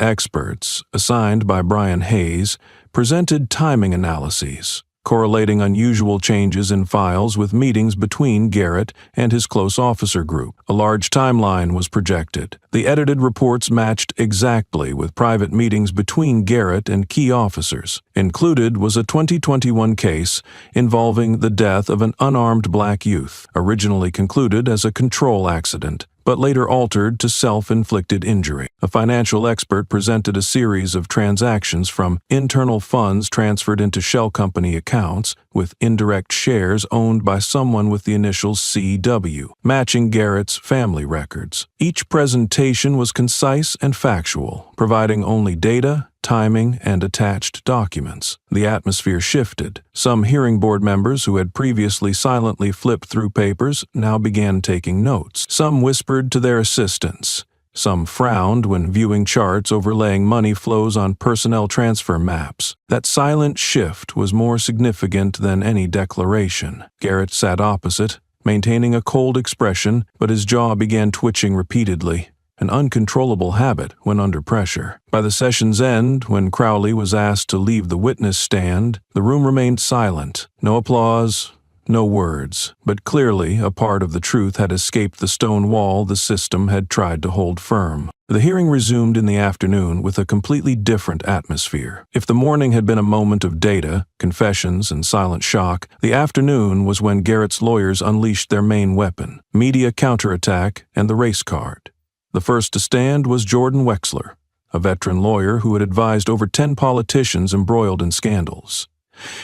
experts, assigned by Brian Hayes, presented timing analyses, correlating unusual changes in files with meetings between Garrett and his close officer group. A large timeline was projected. The edited reports matched exactly with private meetings between Garrett and key officers. Included was a 2021 case involving the death of an unarmed black youth, originally concluded as a control accident. but later altered to self-inflicted injury. A financial expert presented a series of transactions from internal funds transferred into shell company accounts with indirect shares owned by someone with the initials CW, matching Garrett's family records. Each presentation was concise and factual, providing only data, timing, and attached documents. The atmosphere shifted. Some hearing board members who had previously silently flipped through papers now began taking notes. Some whispered to their assistants. Some frowned when viewing charts overlaying money flows on personnel transfer maps. That silent shift was more significant than any declaration. Garrett sat opposite, maintaining a cold expression, but his jaw began twitching repeatedly. An uncontrollable habit when under pressure. By the session's end, when Crowley was asked to leave the witness stand, the room remained silent. No applause, no words, but clearly a part of the truth had escaped the stone wall the system had tried to hold firm. The hearing resumed in the afternoon with a completely different atmosphere. If the morning had been a moment of data, confessions, and silent shock, the afternoon was when Garrett's lawyers unleashed their main weapon, media counterattack and the race card. The first to stand was Jordan Wexler, a veteran lawyer who had advised over 10 politicians embroiled in scandals.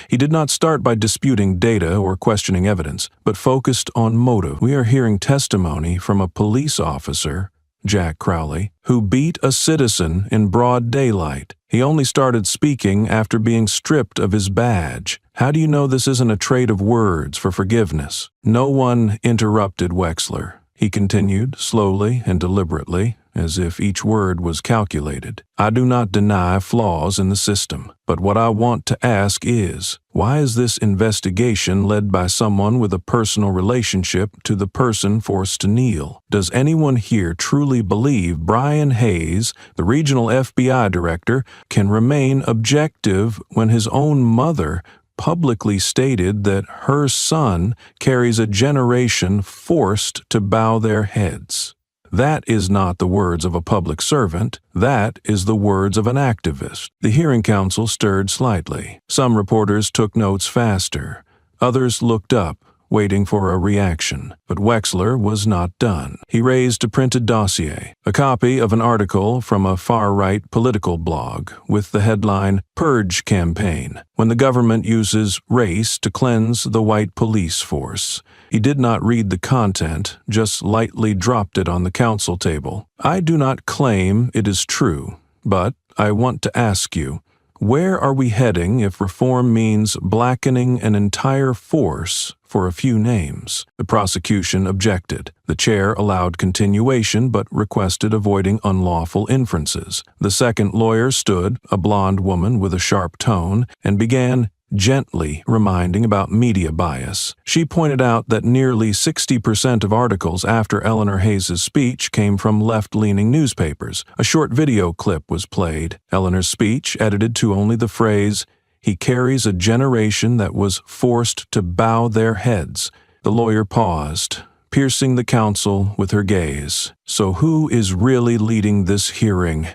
He did not start by disputing data or questioning evidence, but focused on motive. We are hearing testimony from a police officer, Jack Crowley, who beat a citizen in broad daylight. He only started speaking after being stripped of his badge. How do you know this isn't a trade of words for forgiveness? No one interrupted Wexler. He continued, slowly and deliberately, as if each word was calculated. I do not deny flaws in the system, but what I want to ask is, why is this investigation led by someone with a personal relationship to the person forced to kneel? Does anyone here truly believe Brian Hayes, the regional FBI director, can remain objective when his own mother publicly stated that her son carries a generation forced to bow their heads? That is not the words of a public servant. That is the words of an activist. The hearing council stirred slightly. Some reporters took notes faster. Others looked up, waiting for a reaction. But Wexler was not done. He raised a printed dossier, a copy of an article from a far-right political blog with the headline, "Purge Campaign, when the government uses race to cleanse the white police force." He did not read the content, just lightly dropped it on the council table. I do not claim it is true, but I want to ask you, where are we heading if reform means blackening an entire force for a few names? The prosecution objected. The chair allowed continuation but requested avoiding unlawful inferences. The second lawyer stood, a blonde woman with a sharp tone, and began gently reminding about media bias. She pointed out that nearly 60% of articles after Eleanor Hayes' speech came from left-leaning newspapers. A short video clip was played. Eleanor's speech edited to only the phrase, "He carries a generation that was forced to bow their heads." The lawyer paused, piercing the council with her gaze. So who is really leading this hearing?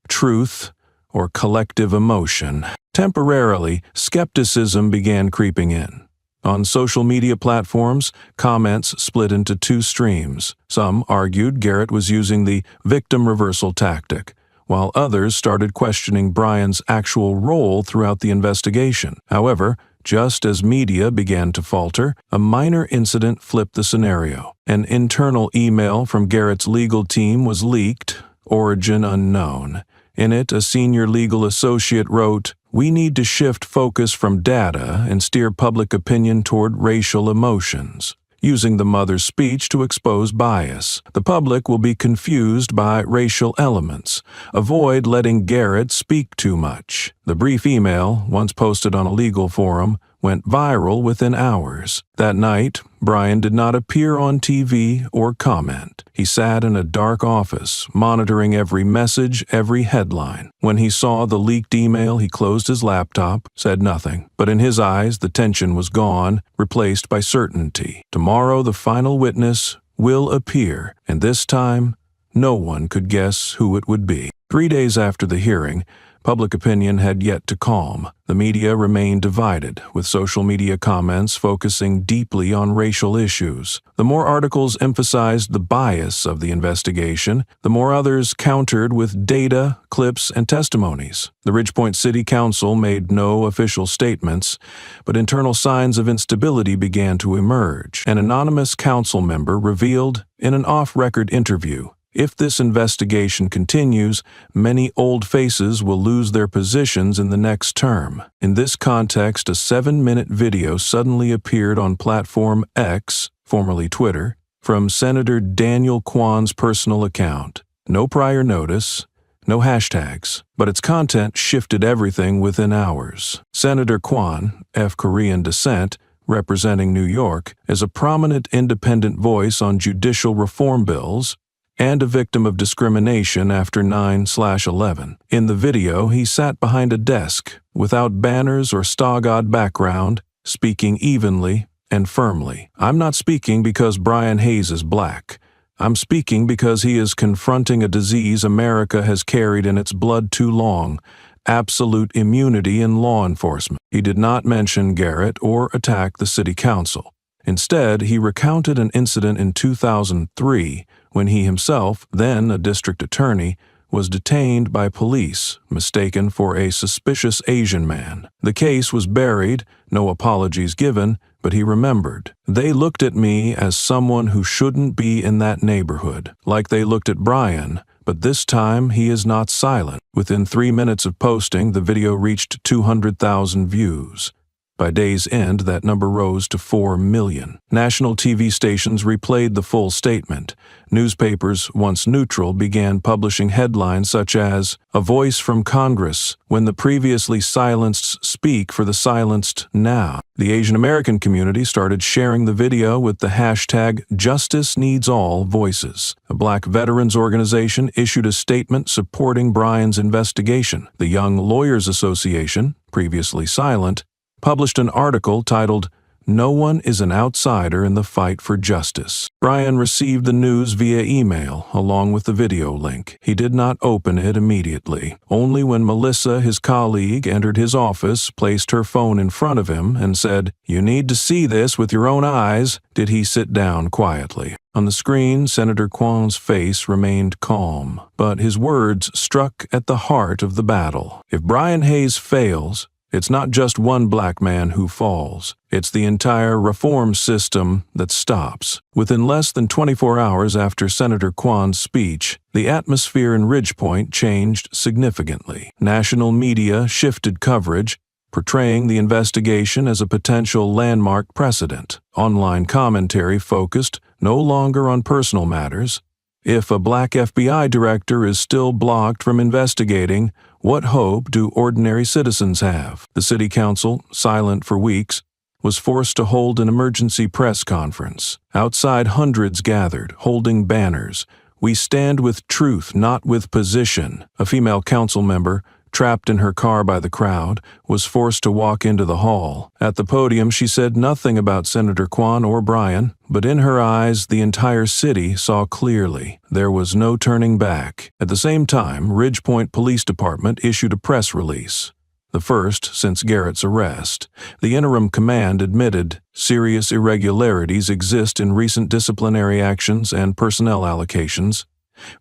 Truth or collective emotion? Temporarily, skepticism began creeping in. On social media platforms, comments split into two streams. Some argued Garrett was using the victim reversal tactic, while others started questioning Brian's actual role throughout the investigation. However, just as media began to falter, a minor incident flipped the scenario. An internal email from Garrett's legal team was leaked, origin unknown. In it, a senior legal associate wrote, "We need to shift focus from data and steer public opinion toward racial emotions, using the mother's speech to expose bias. The public will be confused by racial elements. Avoid letting Garrett speak too much." The brief email, once posted on a legal forum, went viral within hours. That night, Brian did not appear on TV or comment. He sat in a dark office, monitoring every message, every headline. When he saw the leaked email, he closed his laptop, said nothing. But in his eyes, the tension was gone, replaced by certainty. Tomorrow, the final witness will appear, and this time, no one could guess who it would be. 3 days after the hearing, Public opinion had yet to calm. The media remained divided, with social media comments focusing deeply on racial issues. The more articles emphasized the bias of the investigation, the more others countered with data, clips, and testimonies. The Ridgepoint City Council made no official statements, but internal signs of instability began to emerge. An anonymous council member revealed in an off-record interview, "If this investigation continues, many old faces will lose their positions in the next term." In this context, a 7-minute video suddenly appeared on platform X, formerly Twitter, from Senator Daniel Kwan's personal account. No prior notice, no hashtags, but its content shifted everything within hours. Senator Kwan, of Korean descent, representing New York, is a prominent independent voice on judicial reform bills, and a victim of discrimination after 9/11. In the video, he sat behind a desk, without banners or stogod background, speaking evenly and firmly. "I'm not speaking because Brian Hayes is black. I'm speaking because he is confronting a disease America has carried in its blood too long, absolute immunity in law enforcement." He did not mention Garrett or attack the city council. Instead, he recounted an incident in 2003 when he himself, then a district attorney, was detained by police, mistaken for a suspicious Asian man. The case was buried, no apologies given, but he remembered. "They looked at me as someone who shouldn't be in that neighborhood, like they looked at Brian, but this time he is not silent." Within 3 minutes of posting, the video reached 200,000 views. By day's end, that number rose to 4 million. National TV stations replayed the full statement. Newspapers, once neutral, began publishing headlines such as, "A voice from Congress, when the previously silenced speak for the silenced now." The Asian American community started sharing the video with the hashtag Justice Needs All Voices. A black veterans organization issued a statement supporting Brian's investigation. The Young Lawyers Association, previously silent, published an article titled, "No One is an Outsider in the Fight for Justice." Brian received the news via email, along with the video link. He did not open it immediately. Only when Melissa, his colleague, entered his office, placed her phone in front of him, and said, "You need to see this with your own eyes," did he sit down quietly. On the screen, Senator Kwan's face remained calm, but his words struck at the heart of the battle. If Brian Hayes fails, it's not just one black man who falls. It's the entire reform system that stops. Within less than 24 hours after Senator Kwan's speech, the atmosphere in Ridgepoint changed significantly. National media shifted coverage, portraying the investigation as a potential landmark precedent. Online commentary focused no longer on personal matters. If a black FBI director is still blocked from investigating, what hope do ordinary citizens have? The city council, silent for weeks, was forced to hold an emergency press conference. Outside, hundreds gathered, holding banners. "We stand with truth, not with position." A female council member, trapped in her car by the crowd, was forced to walk into the hall. At the podium, she said nothing about Senator Kwan or Brian, but in her eyes, the entire city saw clearly. There was no turning back. At the same time, Ridgepoint Police Department issued a press release, the first since Garrett's arrest. The interim command admitted serious irregularities exist in recent disciplinary actions and personnel allocations.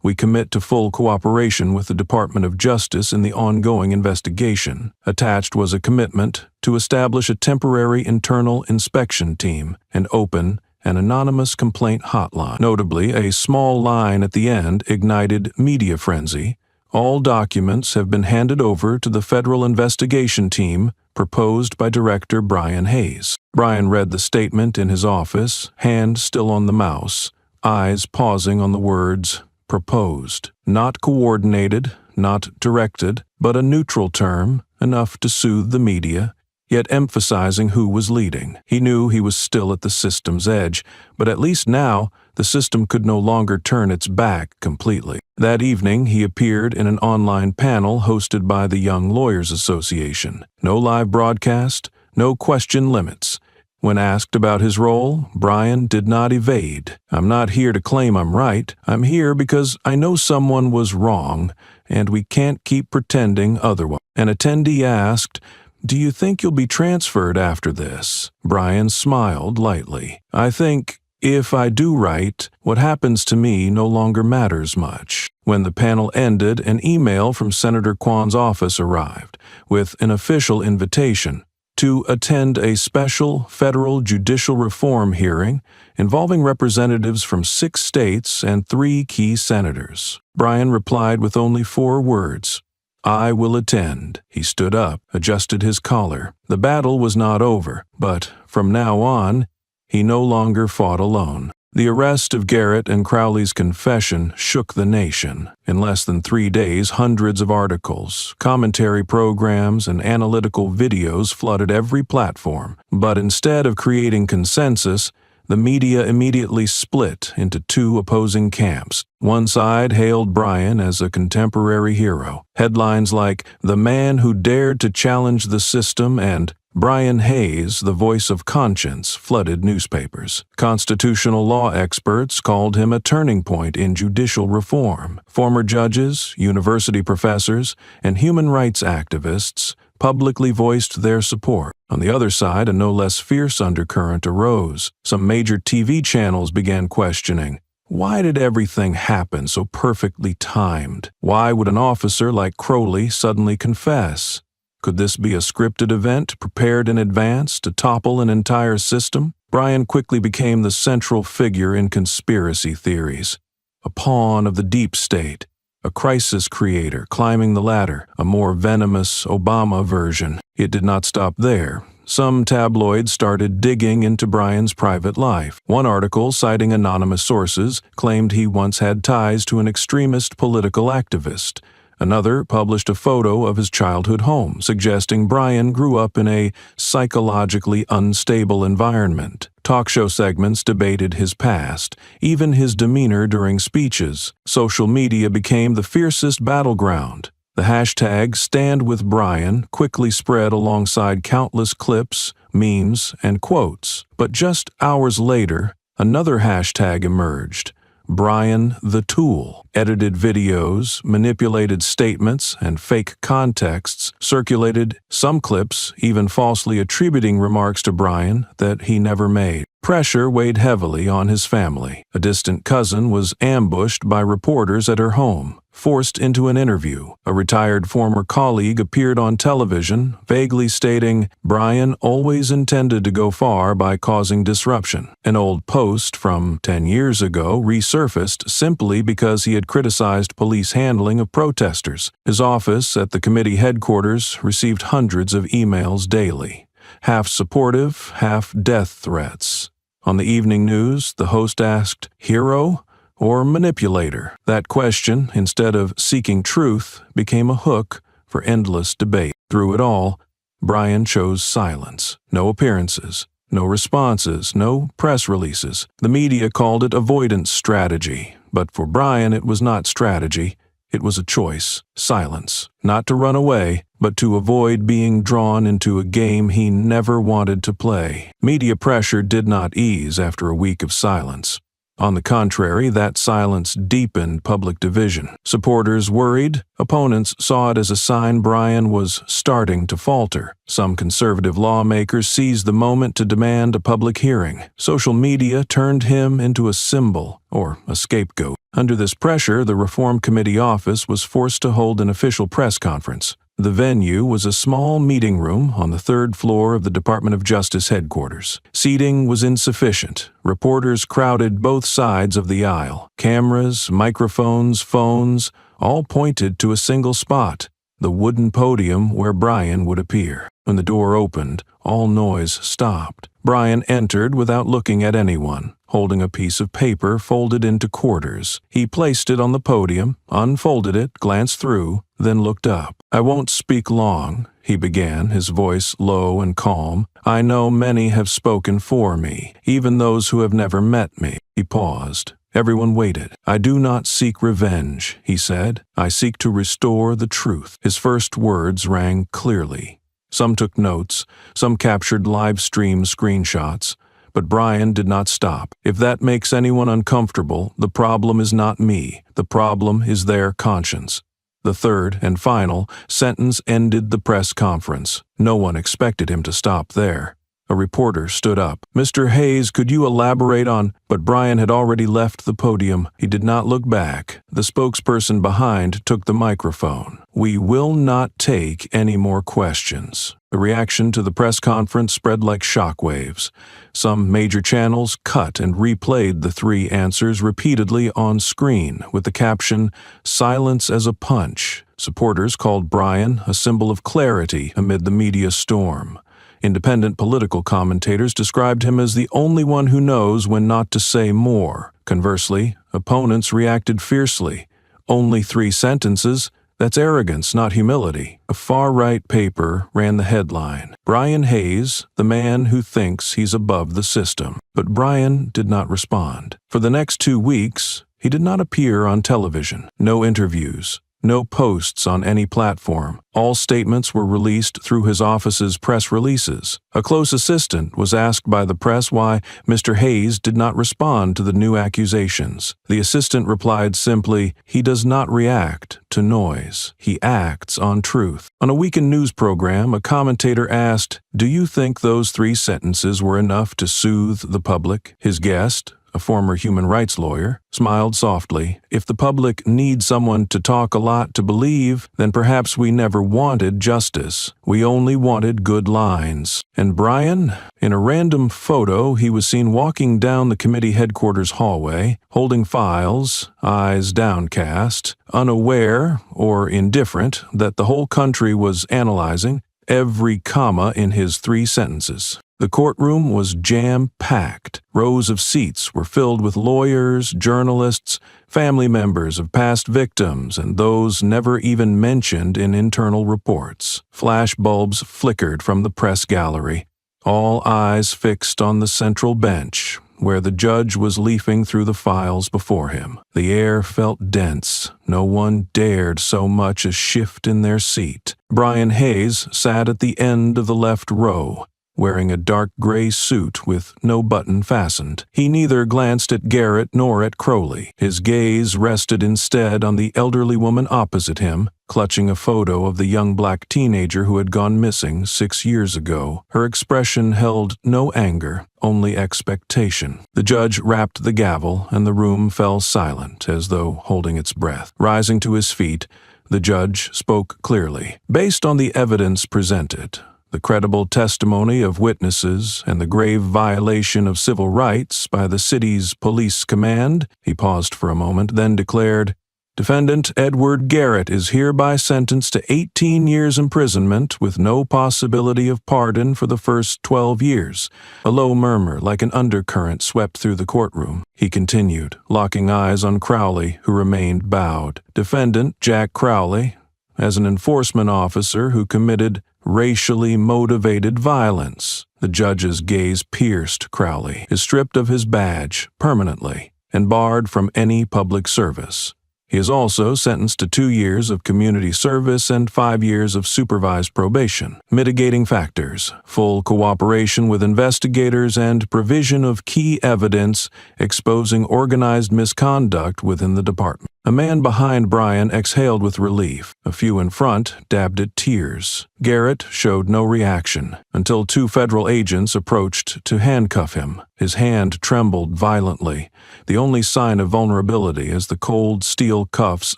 "We commit to full cooperation with the Department of Justice in the ongoing investigation." Attached was a commitment to establish a temporary internal inspection team and open an anonymous complaint hotline. Notably, a small line at the end ignited media frenzy. "All documents have been handed over to the federal investigation team proposed by Director Brian Hayes." Brian read the statement in his office, hand still on the mouse, eyes pausing on the words, "proposed." Not coordinated, not directed, but a neutral term, enough to soothe the media, yet emphasizing who was leading. He knew he was still at the system's edge, but at least now the system could no longer turn its back completely. That evening, he appeared in an online panel hosted by the Young Lawyers Association. No live broadcast, no question limits. When asked about his role, Brian did not evade. "I'm not here to claim I'm right. I'm here because I know someone was wrong, and we can't keep pretending otherwise." An attendee asked, "Do you think you'll be transferred after this?" Brian smiled lightly. "I think if I do right, what happens to me no longer matters much." When the panel ended, an email from Senator Kwan's office arrived with an official invitation to attend a special federal judicial reform hearing involving representatives from 6 states and 3 key senators. Brian replied with only 4 words, "I will attend." He stood up, adjusted his collar. The battle was not over, but from now on, he no longer fought alone. The arrest of Garrett and Crowley's confession shook the nation. In less than 3 days, hundreds of articles, commentary programs, and analytical videos flooded every platform. But instead of creating consensus, the media immediately split into 2 opposing camps. One side hailed Brian as a contemporary hero. Headlines like "The Man Who Dared to Challenge the System" and "Brian Hayes, the Voice of Conscience" flooded newspapers. Constitutional law experts called him a turning point in judicial reform. Former judges, university professors, and human rights activists publicly voiced their support. On the other side, a no less fierce undercurrent arose. Some major TV channels began questioning, why did everything happen so perfectly timed? Why would an officer like Crowley suddenly confess? Could this be a scripted event prepared in advance to topple an entire system? Brian quickly became the central figure in conspiracy theories, a pawn of the deep state, a crisis creator climbing the ladder, a more venomous Obama version. It did not stop there. Some tabloids started digging into Brian's private life. One article, citing anonymous sources, claimed he once had ties to an extremist political activist. Another published a photo of his childhood home, suggesting Brian grew up in a psychologically unstable environment. Talk show segments debated his past, even his demeanor during speeches. Social media became the fiercest battleground. The hashtag #StandWithBrian quickly spread alongside countless clips, memes, and quotes. But just hours later, another hashtag emerged, Brian the Tool. Edited videos, manipulated statements, and fake contexts circulated, some clips even falsely attributing remarks to Brian that he never made. Pressure weighed heavily on his family. A distant cousin was ambushed by reporters at her home, forced into an interview. A retired former colleague appeared on television, vaguely stating, "Brian always intended to go far by causing disruption." An old post from 10 years ago resurfaced simply because he had criticized police handling of protesters. His office at the committee headquarters received hundreds of emails daily, half supportive, half death threats. On the evening news, the host asked, "Hero or manipulator?" That question, instead of seeking truth, became a hook for endless debate. Through it all, Brian chose silence. No appearances, no responses, no press releases. The media called it avoidance strategy, but for Brian it was not strategy. It was a choice, silence, not to run away, but to avoid being drawn into a game he never wanted to play. Media pressure did not ease after a week of silence. On the contrary, that silence deepened public division. Supporters worried, opponents saw it as a sign Brian was starting to falter. Some conservative lawmakers seized the moment to demand a public hearing. Social media turned him into a symbol, or a scapegoat. Under this pressure, the Reform Committee office was forced to hold an official press conference. The venue was a small meeting room on the 3rd floor of the Department of Justice headquarters. Seating was insufficient. Reporters crowded both sides of the aisle. Cameras, microphones, phones, all pointed to a single spot, the wooden podium where Brian would appear. When the door opened, all noise stopped. Brian entered without looking at anyone, holding a piece of paper folded into quarters. He placed it on the podium, unfolded it, glanced through, then looked up. "I won't speak long," he began, his voice low and calm. "I know many have spoken for me, even those who have never met me." He paused. Everyone waited. "I do not seek revenge," he said. "I seek to restore the truth." His first words rang clearly. Some took notes, some captured live stream screenshots, but Brian did not stop. "If that makes anyone uncomfortable, the problem is not me. The problem is their conscience. The third and final sentence ended the press conference. No one expected him to stop there. A reporter stood up. "Mr. Hayes, could you elaborate on—" But Brian had already left the podium. He did not look back. The spokesperson behind took the microphone. "We will not take any more questions." The reaction to the press conference spread like shockwaves. Some major channels cut and replayed the three answers repeatedly on screen with the caption, "Silence as a punch." Supporters called Brian a symbol of clarity amid the media storm. Independent political commentators described him as the only one who knows when not to say more. Conversely, opponents reacted fiercely. "Only 3 sentences? That's arrogance, not humility." A far-right paper ran the headline, "Brian Hayes, the man who thinks he's above the system." But Brian did not respond. For the next 2 weeks, he did not appear on television. No interviews. No posts on any platform. All statements were released through his office's press releases. A close assistant was asked by the press why Mr. Hayes did not respond to the new accusations. The assistant replied simply, "He does not react to noise. He acts on truth." On a weekend news program, a commentator asked, "Do you think those 3 sentences were enough to soothe the public?" His guest, a former human rights lawyer, smiled softly. "If the public needs someone to talk a lot to believe, then perhaps we never wanted justice. We only wanted good lines." And Brian? In a random photo, he was seen walking down the committee headquarters hallway, holding files, eyes downcast, unaware or indifferent that the whole country was analyzing every comma in his 3 sentences. The courtroom was jam-packed. Rows of seats were filled with lawyers, journalists, family members of past victims, and those never even mentioned in internal reports. Flash bulbs flickered from the press gallery. All eyes fixed on the central bench, where the judge was leafing through the files before him. The air felt dense. No one dared so much as shift in their seat. Brian Hayes sat at the end of the left row, wearing a dark gray suit with no button fastened. He neither glanced at Garrett nor at Crowley. His gaze rested instead on the elderly woman opposite him, clutching a photo of the young black teenager who had gone missing 6 years ago. Her expression held no anger, only expectation. The judge rapped the gavel, and the room fell silent, as though holding its breath. Rising to his feet, the judge spoke clearly. "Based on the evidence presented, the credible testimony of witnesses, and the grave violation of civil rights by the city's police command," he paused for a moment, then declared, "Defendant Edward Garrett is hereby sentenced to 18 years imprisonment with no possibility of pardon for the first 12 years. A low murmur like an undercurrent swept through the courtroom. He continued, locking eyes on Crowley, who remained bowed. "Defendant Jack Crowley, as an enforcement officer who committed racially motivated violence." The judge's gaze pierced Crowley, is stripped of his badge permanently and barred from any public service. He is also sentenced to 2 years of community service and 5 years of supervised probation. Mitigating factors: full cooperation with investigators and provision of key evidence exposing organized misconduct within the department. A man behind Brian exhaled with relief. A few in front dabbed at tears. Garrett showed no reaction until 2 federal agents approached to handcuff him. His hand trembled violently, the only sign of vulnerability as the cold steel cuffs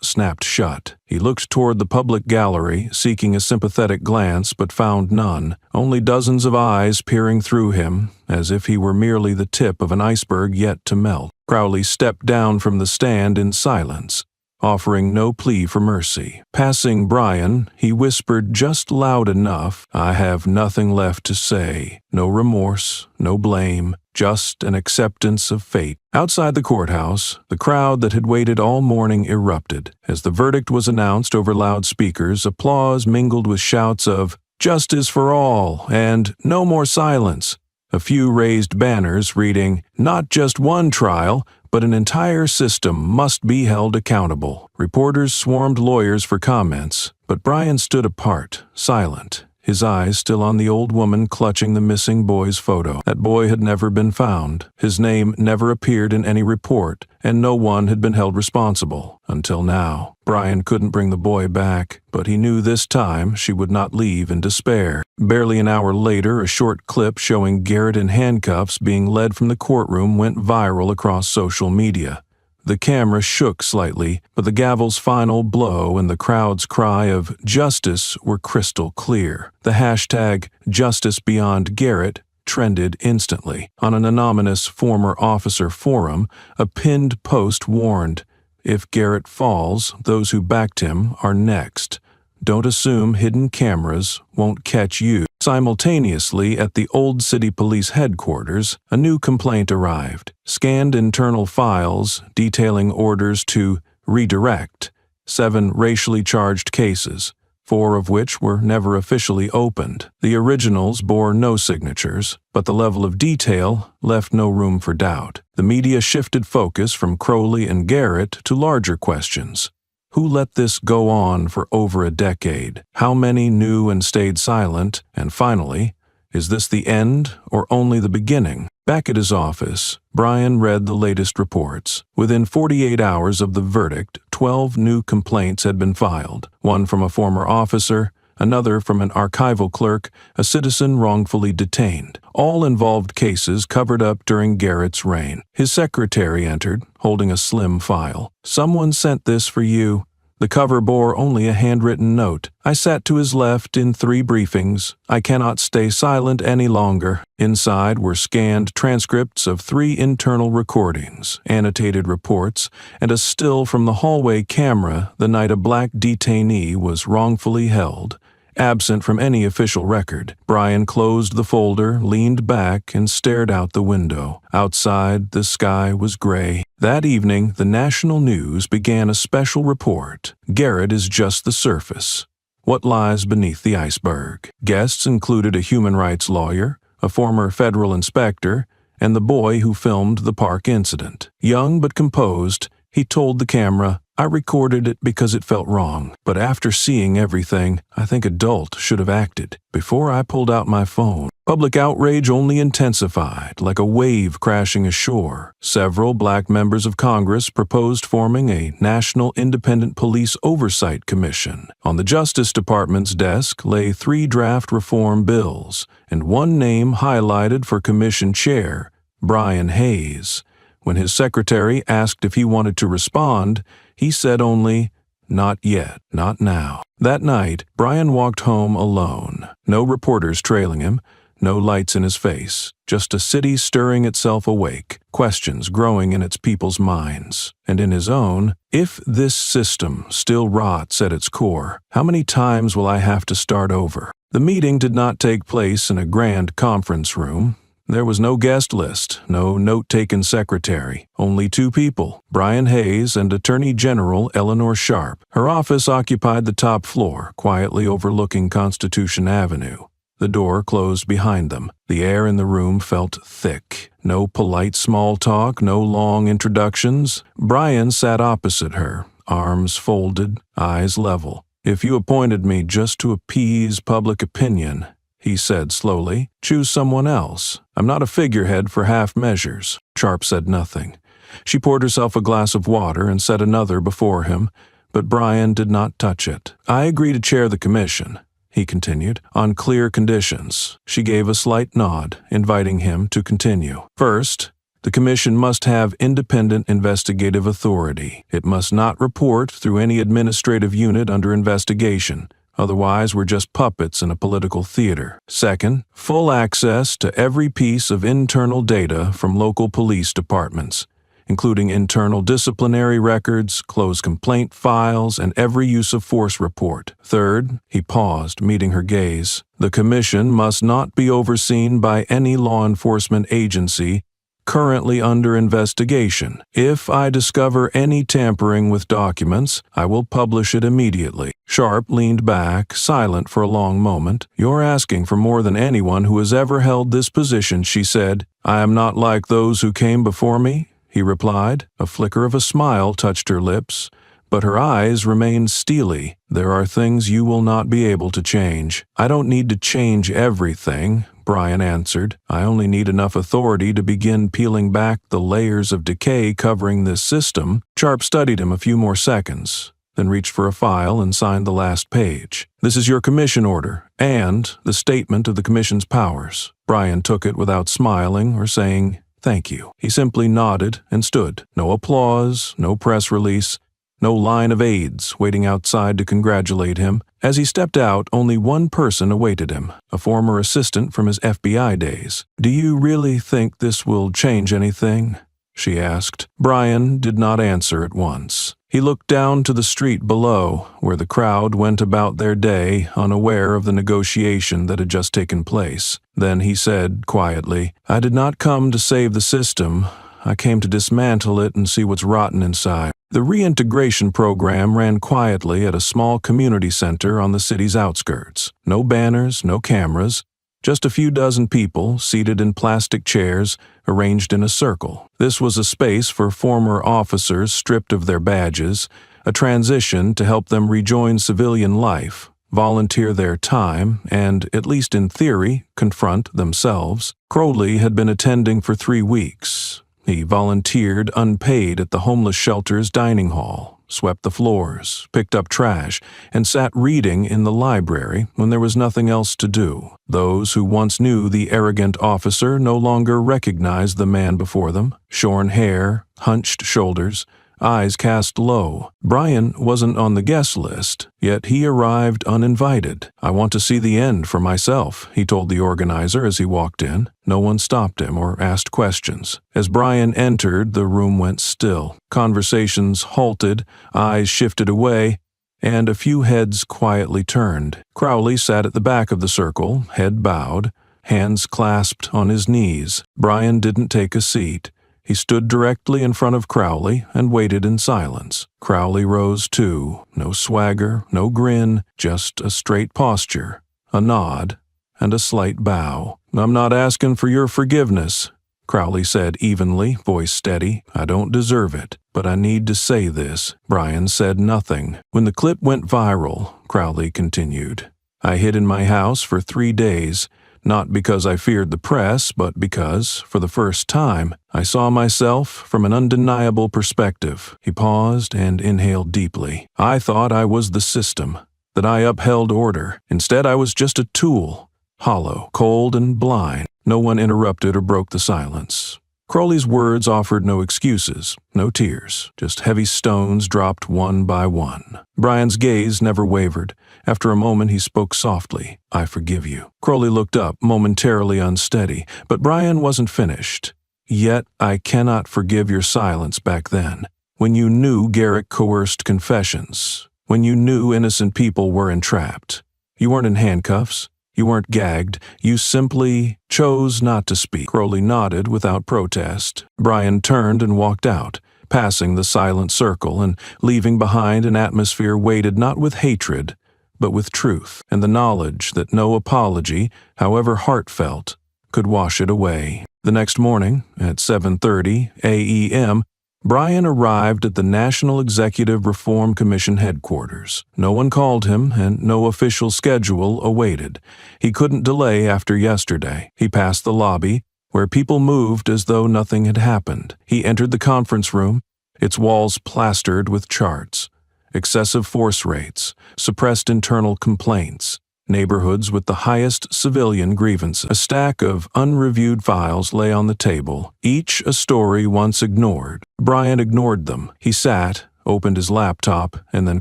snapped shut. He looked toward the public gallery, seeking a sympathetic glance, but found none, only dozens of eyes peering through him, as if he were merely the tip of an iceberg yet to melt. Crowley stepped down from the stand in silence, offering no plea for mercy. Passing Brian, he whispered just loud enough, "I have nothing left to say. No remorse, no blame, just an acceptance of fate." Outside the courthouse, the crowd that had waited all morning erupted. As the verdict was announced over loudspeakers, applause mingled with shouts of "Justice for all" and "No more silence." A few raised banners reading, "Not just one trial, but an entire system must be held accountable." Reporters swarmed lawyers for comments, but Brian stood apart, silent, his eyes still on the old woman clutching the missing boy's photo. That boy had never been found. His name never appeared in any report, and no one had been held responsible until now. Brian couldn't bring the boy back, but he knew this time she would not leave in despair. Barely an hour later, a short clip showing Garrett in handcuffs being led from the courtroom went viral across social media. The camera shook slightly, but the gavel's final blow and the crowd's cry of "Justice" were crystal clear. The hashtag #JusticeBeyondGarrett trended instantly. On an anonymous former officer forum, a pinned post warned, "If Garrett falls, those who backed him are next. Don't assume hidden cameras won't catch you." Simultaneously, at the Old City Police headquarters, a new complaint arrived. Scanned internal files detailing orders to redirect 7 racially charged cases, 4 of which were never officially opened. The originals bore no signatures, but the level of detail left no room for doubt. The media shifted focus from Crowley and Garrett to larger questions. Who let this go on for over a decade? How many knew and stayed silent? And finally, is this the end or only the beginning? Back at his office, Brian read the latest reports. Within 48 hours of the verdict, 12 new complaints had been filed, one from a former officer, another from an archival clerk, a citizen wrongfully detained. All involved cases covered up during Garrett's reign. His secretary entered, holding a slim file. "Someone sent this for you." The cover bore only a handwritten note. "I sat to his left in 3 briefings. I cannot stay silent any longer." Inside were scanned transcripts of 3 internal recordings, annotated reports, and a still from the hallway camera the night a black detainee was wrongfully held. Absent from any official record, Brian closed the folder, leaned back, and stared out the window. Outside, the sky was gray. That evening, the national news began a special report. Garrett is just the surface. What lies beneath the iceberg? Guests included a human rights lawyer, a former federal inspector, and the boy who filmed the park incident. Young but composed, he told the camera, "I recorded it because it felt wrong, but after seeing everything, I think adult should have acted. Before I pulled out my phone." Public outrage only intensified, like a wave crashing ashore. Several black members of Congress proposed forming a National Independent Police Oversight Commission. On the Justice Department's desk lay 3 draft reform bills, and one name highlighted for commission chair, Brian Hayes. When his secretary asked if he wanted to respond, he said only, "Not yet, not now." That night, Brian walked home alone. No reporters trailing him, no lights in his face, just a city stirring itself awake, questions growing in its people's minds. And in his own, if this system still rots at its core, how many times will I have to start over? The meeting did not take place in a grand conference room. There was no guest list, no note-taking secretary, only 2 people, Brian Hayes and Attorney General Eleanor Sharp. Her office occupied the top floor, quietly overlooking Constitution Avenue. The door closed behind them. The air in the room felt thick. No polite small talk, no long introductions. Brian sat opposite her, arms folded, eyes level. "If you appointed me just to appease public opinion," he said slowly, "choose someone else. I'm not a figurehead for half measures." Sharp said nothing. She poured herself a glass of water and set another before him, but Brian did not touch it. "I agree to chair the commission," he continued, "on clear conditions." She gave a slight nod, inviting him to continue. "First, the commission must have independent investigative authority. It must not report through any administrative unit under investigation. Otherwise, we're just puppets in a political theater. Second, full access to every piece of internal data from local police departments, including internal disciplinary records, closed complaint files, and every use of force report. Third, he paused, meeting her gaze, the commission must not be overseen by any law enforcement agency currently under investigation. If I discover any tampering with documents, I will publish it immediately. Sharp leaned back, silent for a long moment. "You're asking for more than anyone who has ever held this position," she said. "I am not like those who came before me," he replied. A flicker of a smile touched her lips. but her eyes remained steely. "There are things you will not be able to change." "I don't need to change everything," Brian answered. "I only need enough authority to begin peeling back the layers of decay covering this system." Sharp studied him a few more seconds, then reached for a file and signed the last page. "This is your commission order, and the statement of the commission's powers." Brian took it without smiling or saying, "Thank you." He simply nodded and stood. No applause, no press release, no line of aides waiting outside to congratulate him. As he stepped out, only one person awaited him, a former assistant from his FBI days. "Do you really think this will change anything?" she asked. Brian did not answer at once. He looked down to the street below, where the crowd went about their day, unaware of the negotiation that had just taken place. Then he said quietly, "I did not come to save the system. I came to dismantle it and see what's rotten inside." The reintegration program ran quietly at a small community center on the city's outskirts. No banners, no cameras, just a few dozen people seated in plastic chairs arranged in a circle. This was a space for former officers stripped of their badges, a transition to help them rejoin civilian life, volunteer their time, and, at least in theory, confront themselves. Crowley had been attending for 3 weeks. He volunteered unpaid at the homeless shelter's dining hall, swept the floors, picked up trash, and sat reading in the library when there was nothing else to do. Those who once knew the arrogant officer no longer recognized the man before them. Shorn hair, hunched shoulders, eyes cast low. Brian wasn't on the guest list, yet he arrived uninvited. "I want to see the end for myself," he told the organizer as he walked in. No one stopped him or asked questions. As Brian entered, the room went still. Conversations halted, eyes shifted away, and a few heads quietly turned. Crowley sat at the back of the circle, head bowed, hands clasped on his knees. Brian didn't take a seat. He stood directly in front of Crowley and waited in silence. Crowley rose too, no swagger, no grin, just a straight posture, a nod, and a slight bow. "I'm not asking for your forgiveness," Crowley said evenly, voice steady. "I don't deserve it, but I need to say this." Brian said nothing. "When the clip went viral," Crowley continued, "I hid in my house for 3 days. Not because I feared the press, but because, for the first time, I saw myself from an undeniable perspective." He paused and inhaled deeply. "I thought I was the system, that I upheld order. Instead, I was just a tool, hollow, cold, and blind." No one interrupted or broke the silence. Crowley's words offered no excuses, no tears, just heavy stones dropped one by one. Brian's gaze never wavered. After a moment, he spoke softly, "I forgive you." Crowley looked up, momentarily unsteady, but Brian wasn't finished. "Yet I cannot forgive your silence back then, when you knew Garrick coerced confessions, when you knew innocent people were entrapped. You weren't in handcuffs. You weren't gagged. You simply chose not to speak." Crowley nodded without protest. Brian turned and walked out, passing the silent circle and leaving behind an atmosphere weighted not with hatred, but with truth, and the knowledge that no apology, however heartfelt, could wash it away. The next morning, at 7:30 a.m., Brian arrived at the National Executive Reform Commission headquarters. No one called him, and no official schedule awaited. He couldn't delay after yesterday. He passed the lobby, where people moved as though nothing had happened. He entered the conference room, its walls plastered with charts. Excessive force rates, suppressed internal complaints, neighborhoods with the highest civilian grievances. A stack of unreviewed files lay on the table, each a story once ignored. Brian ignored them. He sat, opened his laptop, and then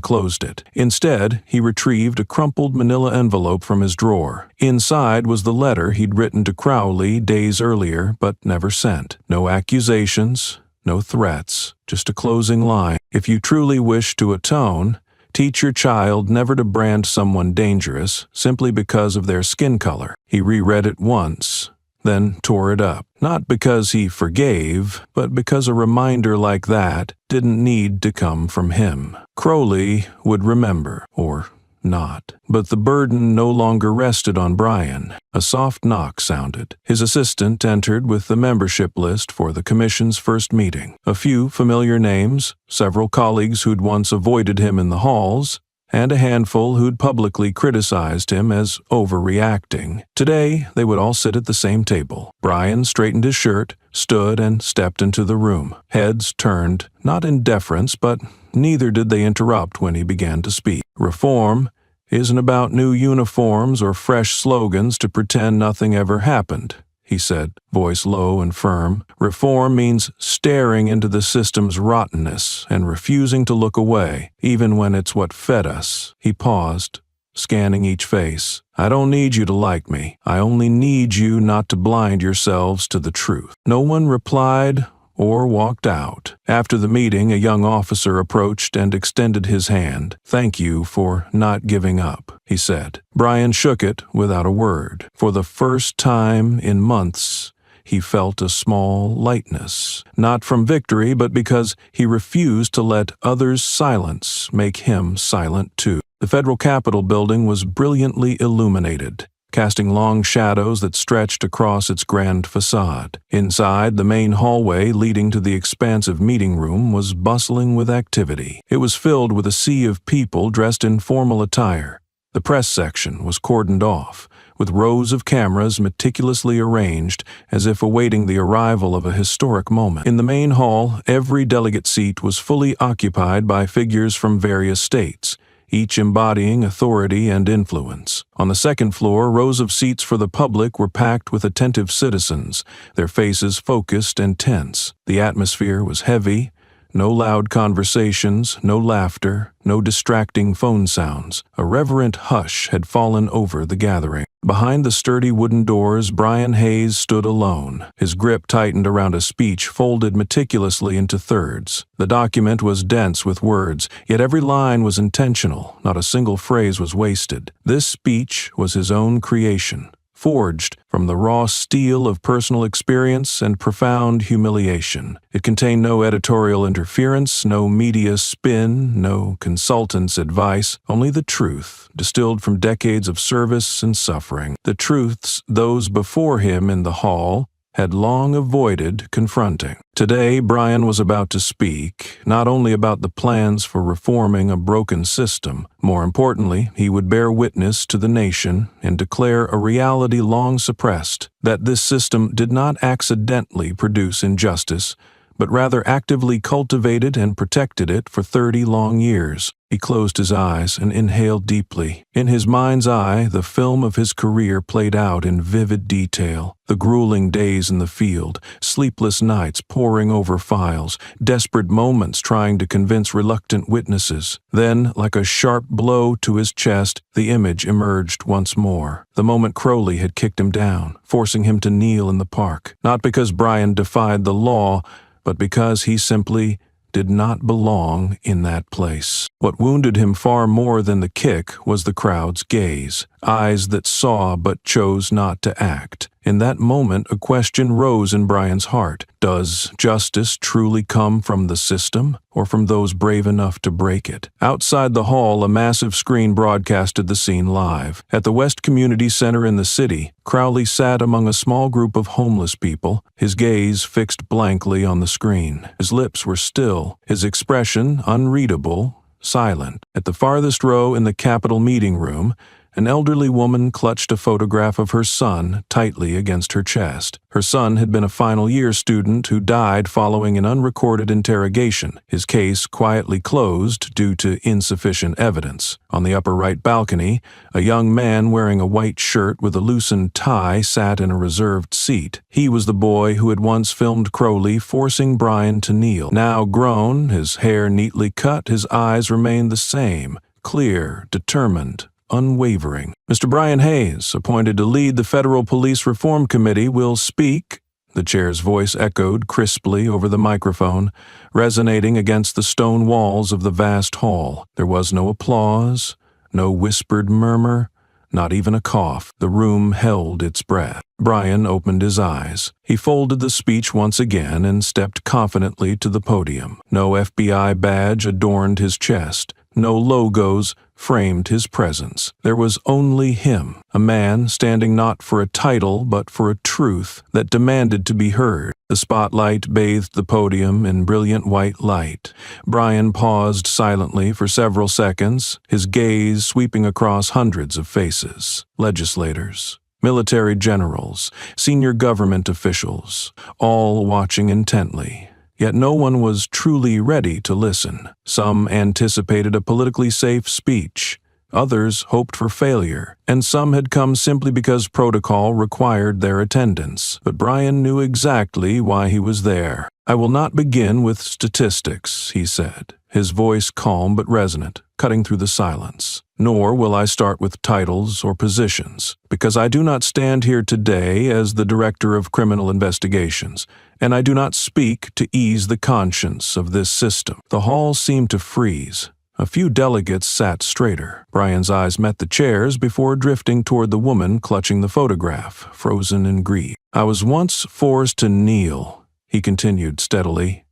closed it. Instead, he retrieved a crumpled manila envelope from his drawer. Inside was the letter he'd written to Crowley days earlier but never sent. No accusations, no threats, just a closing line. "If you truly wish to atone, teach your child never to brand someone dangerous simply because of their skin color." He reread it once, then tore it up. Not because he forgave, but because a reminder like that didn't need to come from him. Crowley would remember, or not. But the burden no longer rested on Brian. A soft knock sounded. His assistant entered with the membership list for the commission's first meeting. A few familiar names, several colleagues who'd once avoided him in the halls, and a handful who'd publicly criticized him as overreacting. Today, they would all sit at the same table. Brian straightened his shirt, stood, and stepped into the room. Heads turned, not in deference, but neither did they interrupt when he began to speak. Reform isn't about new uniforms or fresh slogans to pretend nothing ever happened, he said, voice low and firm. Reform means staring into the system's rottenness and refusing to look away, even when it's what fed us. He paused, scanning each face. I don't need you to like me. I only need you not to blind yourselves to the truth. No one replied or walked out. After the meeting, a young officer approached and extended his hand. Thank you for not giving up, he said. Brian shook it without a word. For the first time in months, he felt a small lightness, not from victory, but because he refused to let others' silence make him silent too. The federal Capitol building was brilliantly illuminated, casting long shadows that stretched across its grand facade. Inside, the main hallway leading to the expansive meeting room was bustling with activity. It was filled with a sea of people dressed in formal attire. The press section was cordoned off, with rows of cameras meticulously arranged as if awaiting the arrival of a historic moment. In the main hall, every delegate seat was fully occupied by figures from various states, each embodying authority and influence. On the second floor, rows of seats for the public were packed with attentive citizens, their faces focused and tense. The atmosphere was heavy. No loud conversations, no laughter, no distracting phone sounds. A reverent hush had fallen over the gathering. Behind the sturdy wooden doors, Brian Hayes stood alone, his grip tightened around a speech folded meticulously into thirds. The document was dense with words, yet every line was intentional, not a single phrase was wasted. This speech was his own creation, forged from the raw steel of personal experience and profound humiliation. It contained no editorial interference, no media spin, no consultant's advice, only the truth, distilled from decades of service and suffering. The truths those before him in the hall had long avoided confronting. Today, Brian was about to speak, not only about the plans for reforming a broken system. More importantly, he would bear witness to the nation and declare a reality long suppressed, that this system did not accidentally produce injustice, but rather actively cultivated and protected it for 30 long years. He closed his eyes and inhaled deeply. In his mind's eye, the film of his career played out in vivid detail. The grueling days in the field, sleepless nights poring over files, desperate moments trying to convince reluctant witnesses. Then, like a sharp blow to his chest, the image emerged once more. The moment Crowley had kicked him down, forcing him to kneel in the park. Not because Brian defied the law, but because he simply did not belong in that place. What wounded him far more than the kick was the crowd's gaze, eyes that saw but chose not to act. In that moment, a question rose in Brian's heart. Does justice truly come from the system, or from those brave enough to break it? Outside the hall, a massive screen broadcasted the scene live. At the West Community Center in the city, Crowley sat among a small group of homeless people, his gaze fixed blankly on the screen. His lips were still, his expression unreadable, silent. At the farthest row in the Capitol meeting room, an elderly woman clutched a photograph of her son tightly against her chest. Her son had been a final-year student who died following an unrecorded interrogation, his case quietly closed due to insufficient evidence. On the upper right balcony, a young man wearing a white shirt with a loosened tie sat in a reserved seat. He was the boy who had once filmed Crowley forcing Brian to kneel. Now grown, his hair neatly cut, his eyes remained the same, clear, determined, unwavering. Mr. Brian Hayes, appointed to lead the Federal Police Reform Committee, will speak. The chair's voice echoed crisply over the microphone, resonating against the stone walls of the vast hall. There was no applause, no whispered murmur, not even a cough. The room held its breath. Brian opened his eyes. He folded the speech once again and stepped confidently to the podium. No FBI badge adorned his chest. no logos framed his presence. There was only him, a man standing not for a title but for a truth that demanded to be heard. The spotlight bathed the podium in brilliant white light. Brian paused silently for several seconds, his gaze sweeping across hundreds of faces. Legislators, military generals, senior government officials, all watching intently. Yet no one was truly ready to listen. Some anticipated a politically safe speech. Others hoped for failure, and some had come simply because protocol required their attendance. But Brian knew exactly why he was there. "I will not begin with statistics," he said, his voice calm but resonant, cutting through the silence. "Nor will I start with titles or positions, because I do not stand here today as the Director of Criminal Investigations, and I do not speak to ease the conscience of this system." The hall seemed to freeze. A few delegates sat straighter. Brian's eyes met the chairs before drifting toward the woman clutching the photograph, frozen in grief. "I was once forced to kneel," he continued steadily,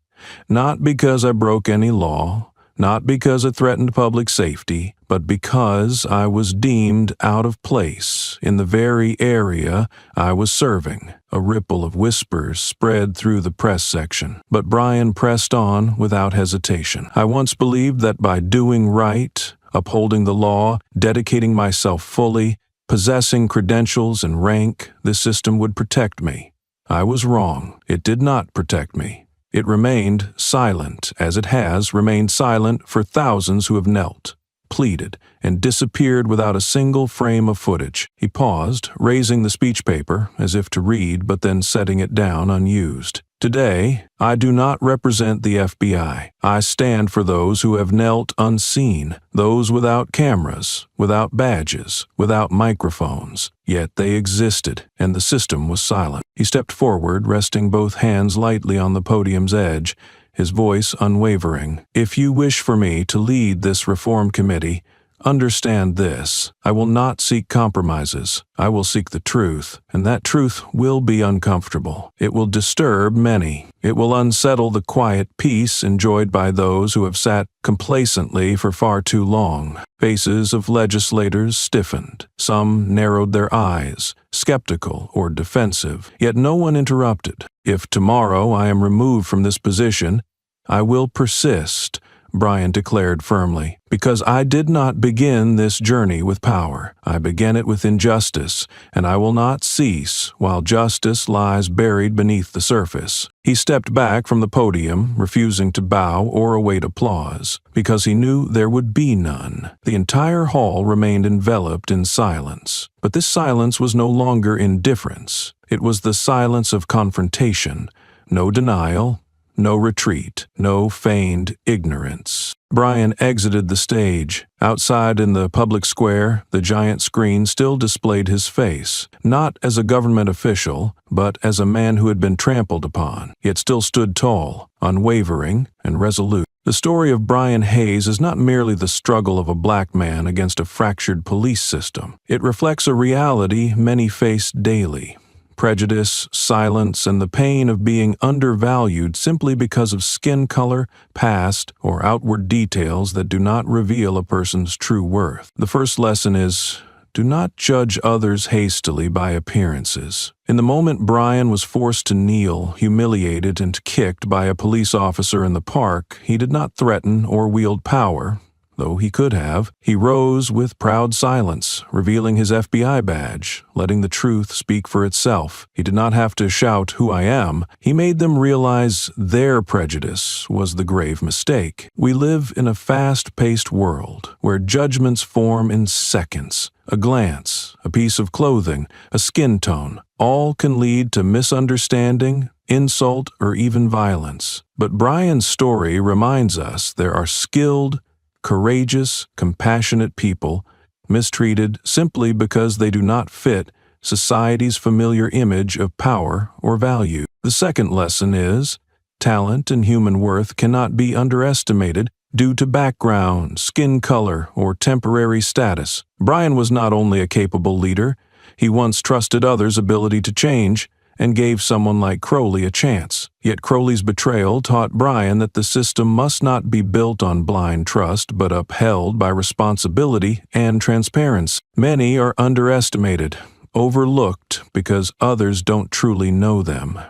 "not because I broke any law, not because it threatened public safety, but because I was deemed out of place in the very area I was serving." A ripple of whispers spread through the press section, but Brian pressed on without hesitation. "I once believed that by doing right, upholding the law, dedicating myself fully, possessing credentials and rank, this system would protect me. I was wrong. It did not protect me. It remained silent, as it has remained silent for thousands who have knelt, pleaded, and disappeared without a single frame of footage." He paused, raising the speech paper as if to read, but then setting it down unused. "Today, I do not represent the FBI. I stand for those who have knelt unseen, those without cameras, without badges, without microphones. Yet they existed, and the system was silent." He stepped forward, resting both hands lightly on the podium's edge, his voice unwavering. "If you wish for me to lead this reform committee, understand this: I will not seek compromises. I will seek the truth, and that truth will be uncomfortable. It will disturb many. It will unsettle the quiet peace enjoyed by those who have sat complacently for far too long." Faces of legislators stiffened. Some narrowed their eyes, skeptical or defensive, yet no one interrupted. "If tomorrow I am removed from this position, I will persist," Brian declared firmly, "because I did not begin this journey with power. I began it with injustice, and I will not cease while justice lies buried beneath the surface." He stepped back from the podium, refusing to bow or await applause, because he knew there would be none. The entire hall remained enveloped in silence. But this silence was no longer indifference. It was the silence of confrontation. No denial, no retreat, no feigned ignorance. Brian exited the stage. Outside in the public square, the giant screen still displayed his face, not as a government official, but as a man who had been trampled upon, yet still stood tall, unwavering, and resolute. The story of Brian Hayes is not merely the struggle of a black man against a fractured police system. It reflects a reality many face daily: prejudice, silence, and the pain of being undervalued simply because of skin color, past, or outward details that do not reveal a person's true worth. The first lesson is, do not judge others hastily by appearances. In the moment Brian was forced to kneel, humiliated and kicked by a police officer in the park, he did not threaten or wield power, though he could have. He rose with proud silence, revealing his FBI badge, letting the truth speak for itself. He did not have to shout, "Who I am." He made them realize their prejudice was the grave mistake. We live in a fast-paced world where judgments form in seconds. A glance, a piece of clothing, a skin tone, all can lead to misunderstanding, insult, or even violence. But Brian's story reminds us there are skilled, courageous, compassionate people mistreated simply because they do not fit society's familiar image of power or value. The second lesson is, talent and human worth cannot be underestimated due to background, skin color, or temporary status. Brian was not only a capable leader, he once trusted others' ability to change, and gave someone like Crowley a chance. Yet Crowley's betrayal taught Brian that the system must not be built on blind trust but upheld by responsibility and transparency. Many are underestimated, overlooked because others don't truly know them.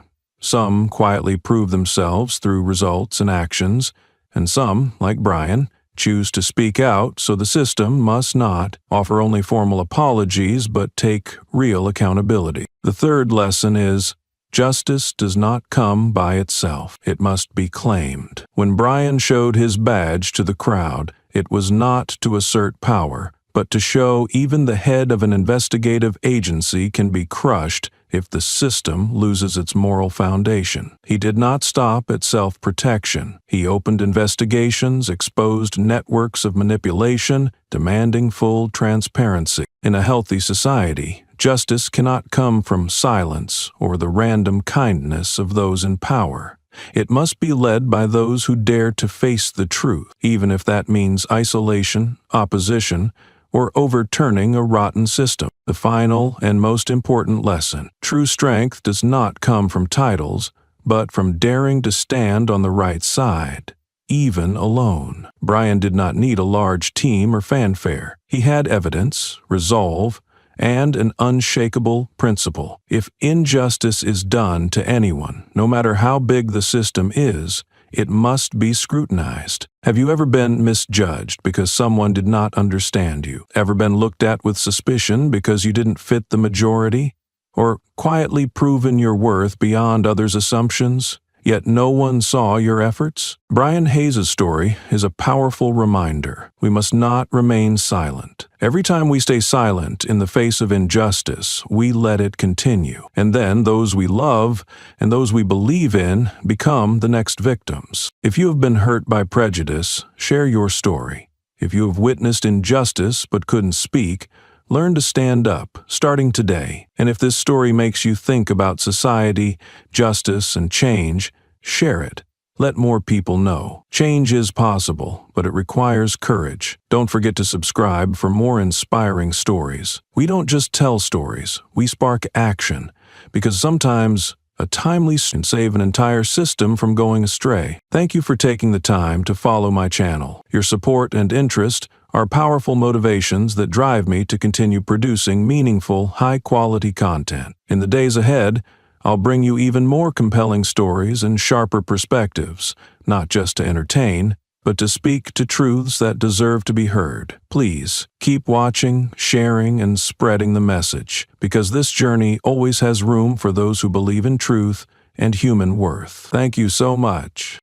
Some quietly prove themselves through results and actions, and some, like Brian, choose to speak out, so the system must not offer only formal apologies but take real accountability. The third lesson is, justice does not come by itself. It must be claimed. When Brian showed his badge to the crowd, it was not to assert power, but to show even the head of an investigative agency can be crushed if the system loses its moral foundation. He did not stop at self-protection. He opened investigations, exposed networks of manipulation, demanding full transparency. In a healthy society, justice cannot come from silence or the random kindness of those in power. It must be led by those who dare to face the truth, even if that means isolation, opposition, or overturning a rotten system. The final and most important lesson: true strength does not come from titles, but from daring to stand on the right side, even alone. Brian did not need a large team or fanfare. He had evidence, resolve, and an unshakable principle. If injustice is done to anyone, no matter how big the system is, it must be scrutinized. Have you ever been misjudged because someone did not understand you? Ever been looked at with suspicion because you didn't fit the majority? Or quietly proven your worth beyond others' assumptions, yet no one saw your efforts? Brian Hayes' story is a powerful reminder. We must not remain silent. Every time we stay silent in the face of injustice, we let it continue. And then those we love and those we believe in become the next victims. If you have been hurt by prejudice, share your story. If you have witnessed injustice but couldn't speak, learn to stand up, starting today. And if this story makes you think about society, justice, and change, share it. Let more people know. Change is possible, but it requires courage. Don't forget to subscribe for more inspiring stories. We don't just tell stories, we spark action, because sometimes a timely can save an entire system from going astray. Thank you for taking the time to follow my channel. Your support and interest are powerful motivations that drive me to continue producing meaningful, high-quality content. In the days ahead, I'll bring you even more compelling stories and sharper perspectives, not just to entertain, but to speak to truths that deserve to be heard. Please keep watching, sharing, and spreading the message, because this journey always has room for those who believe in truth and human worth. Thank you so much.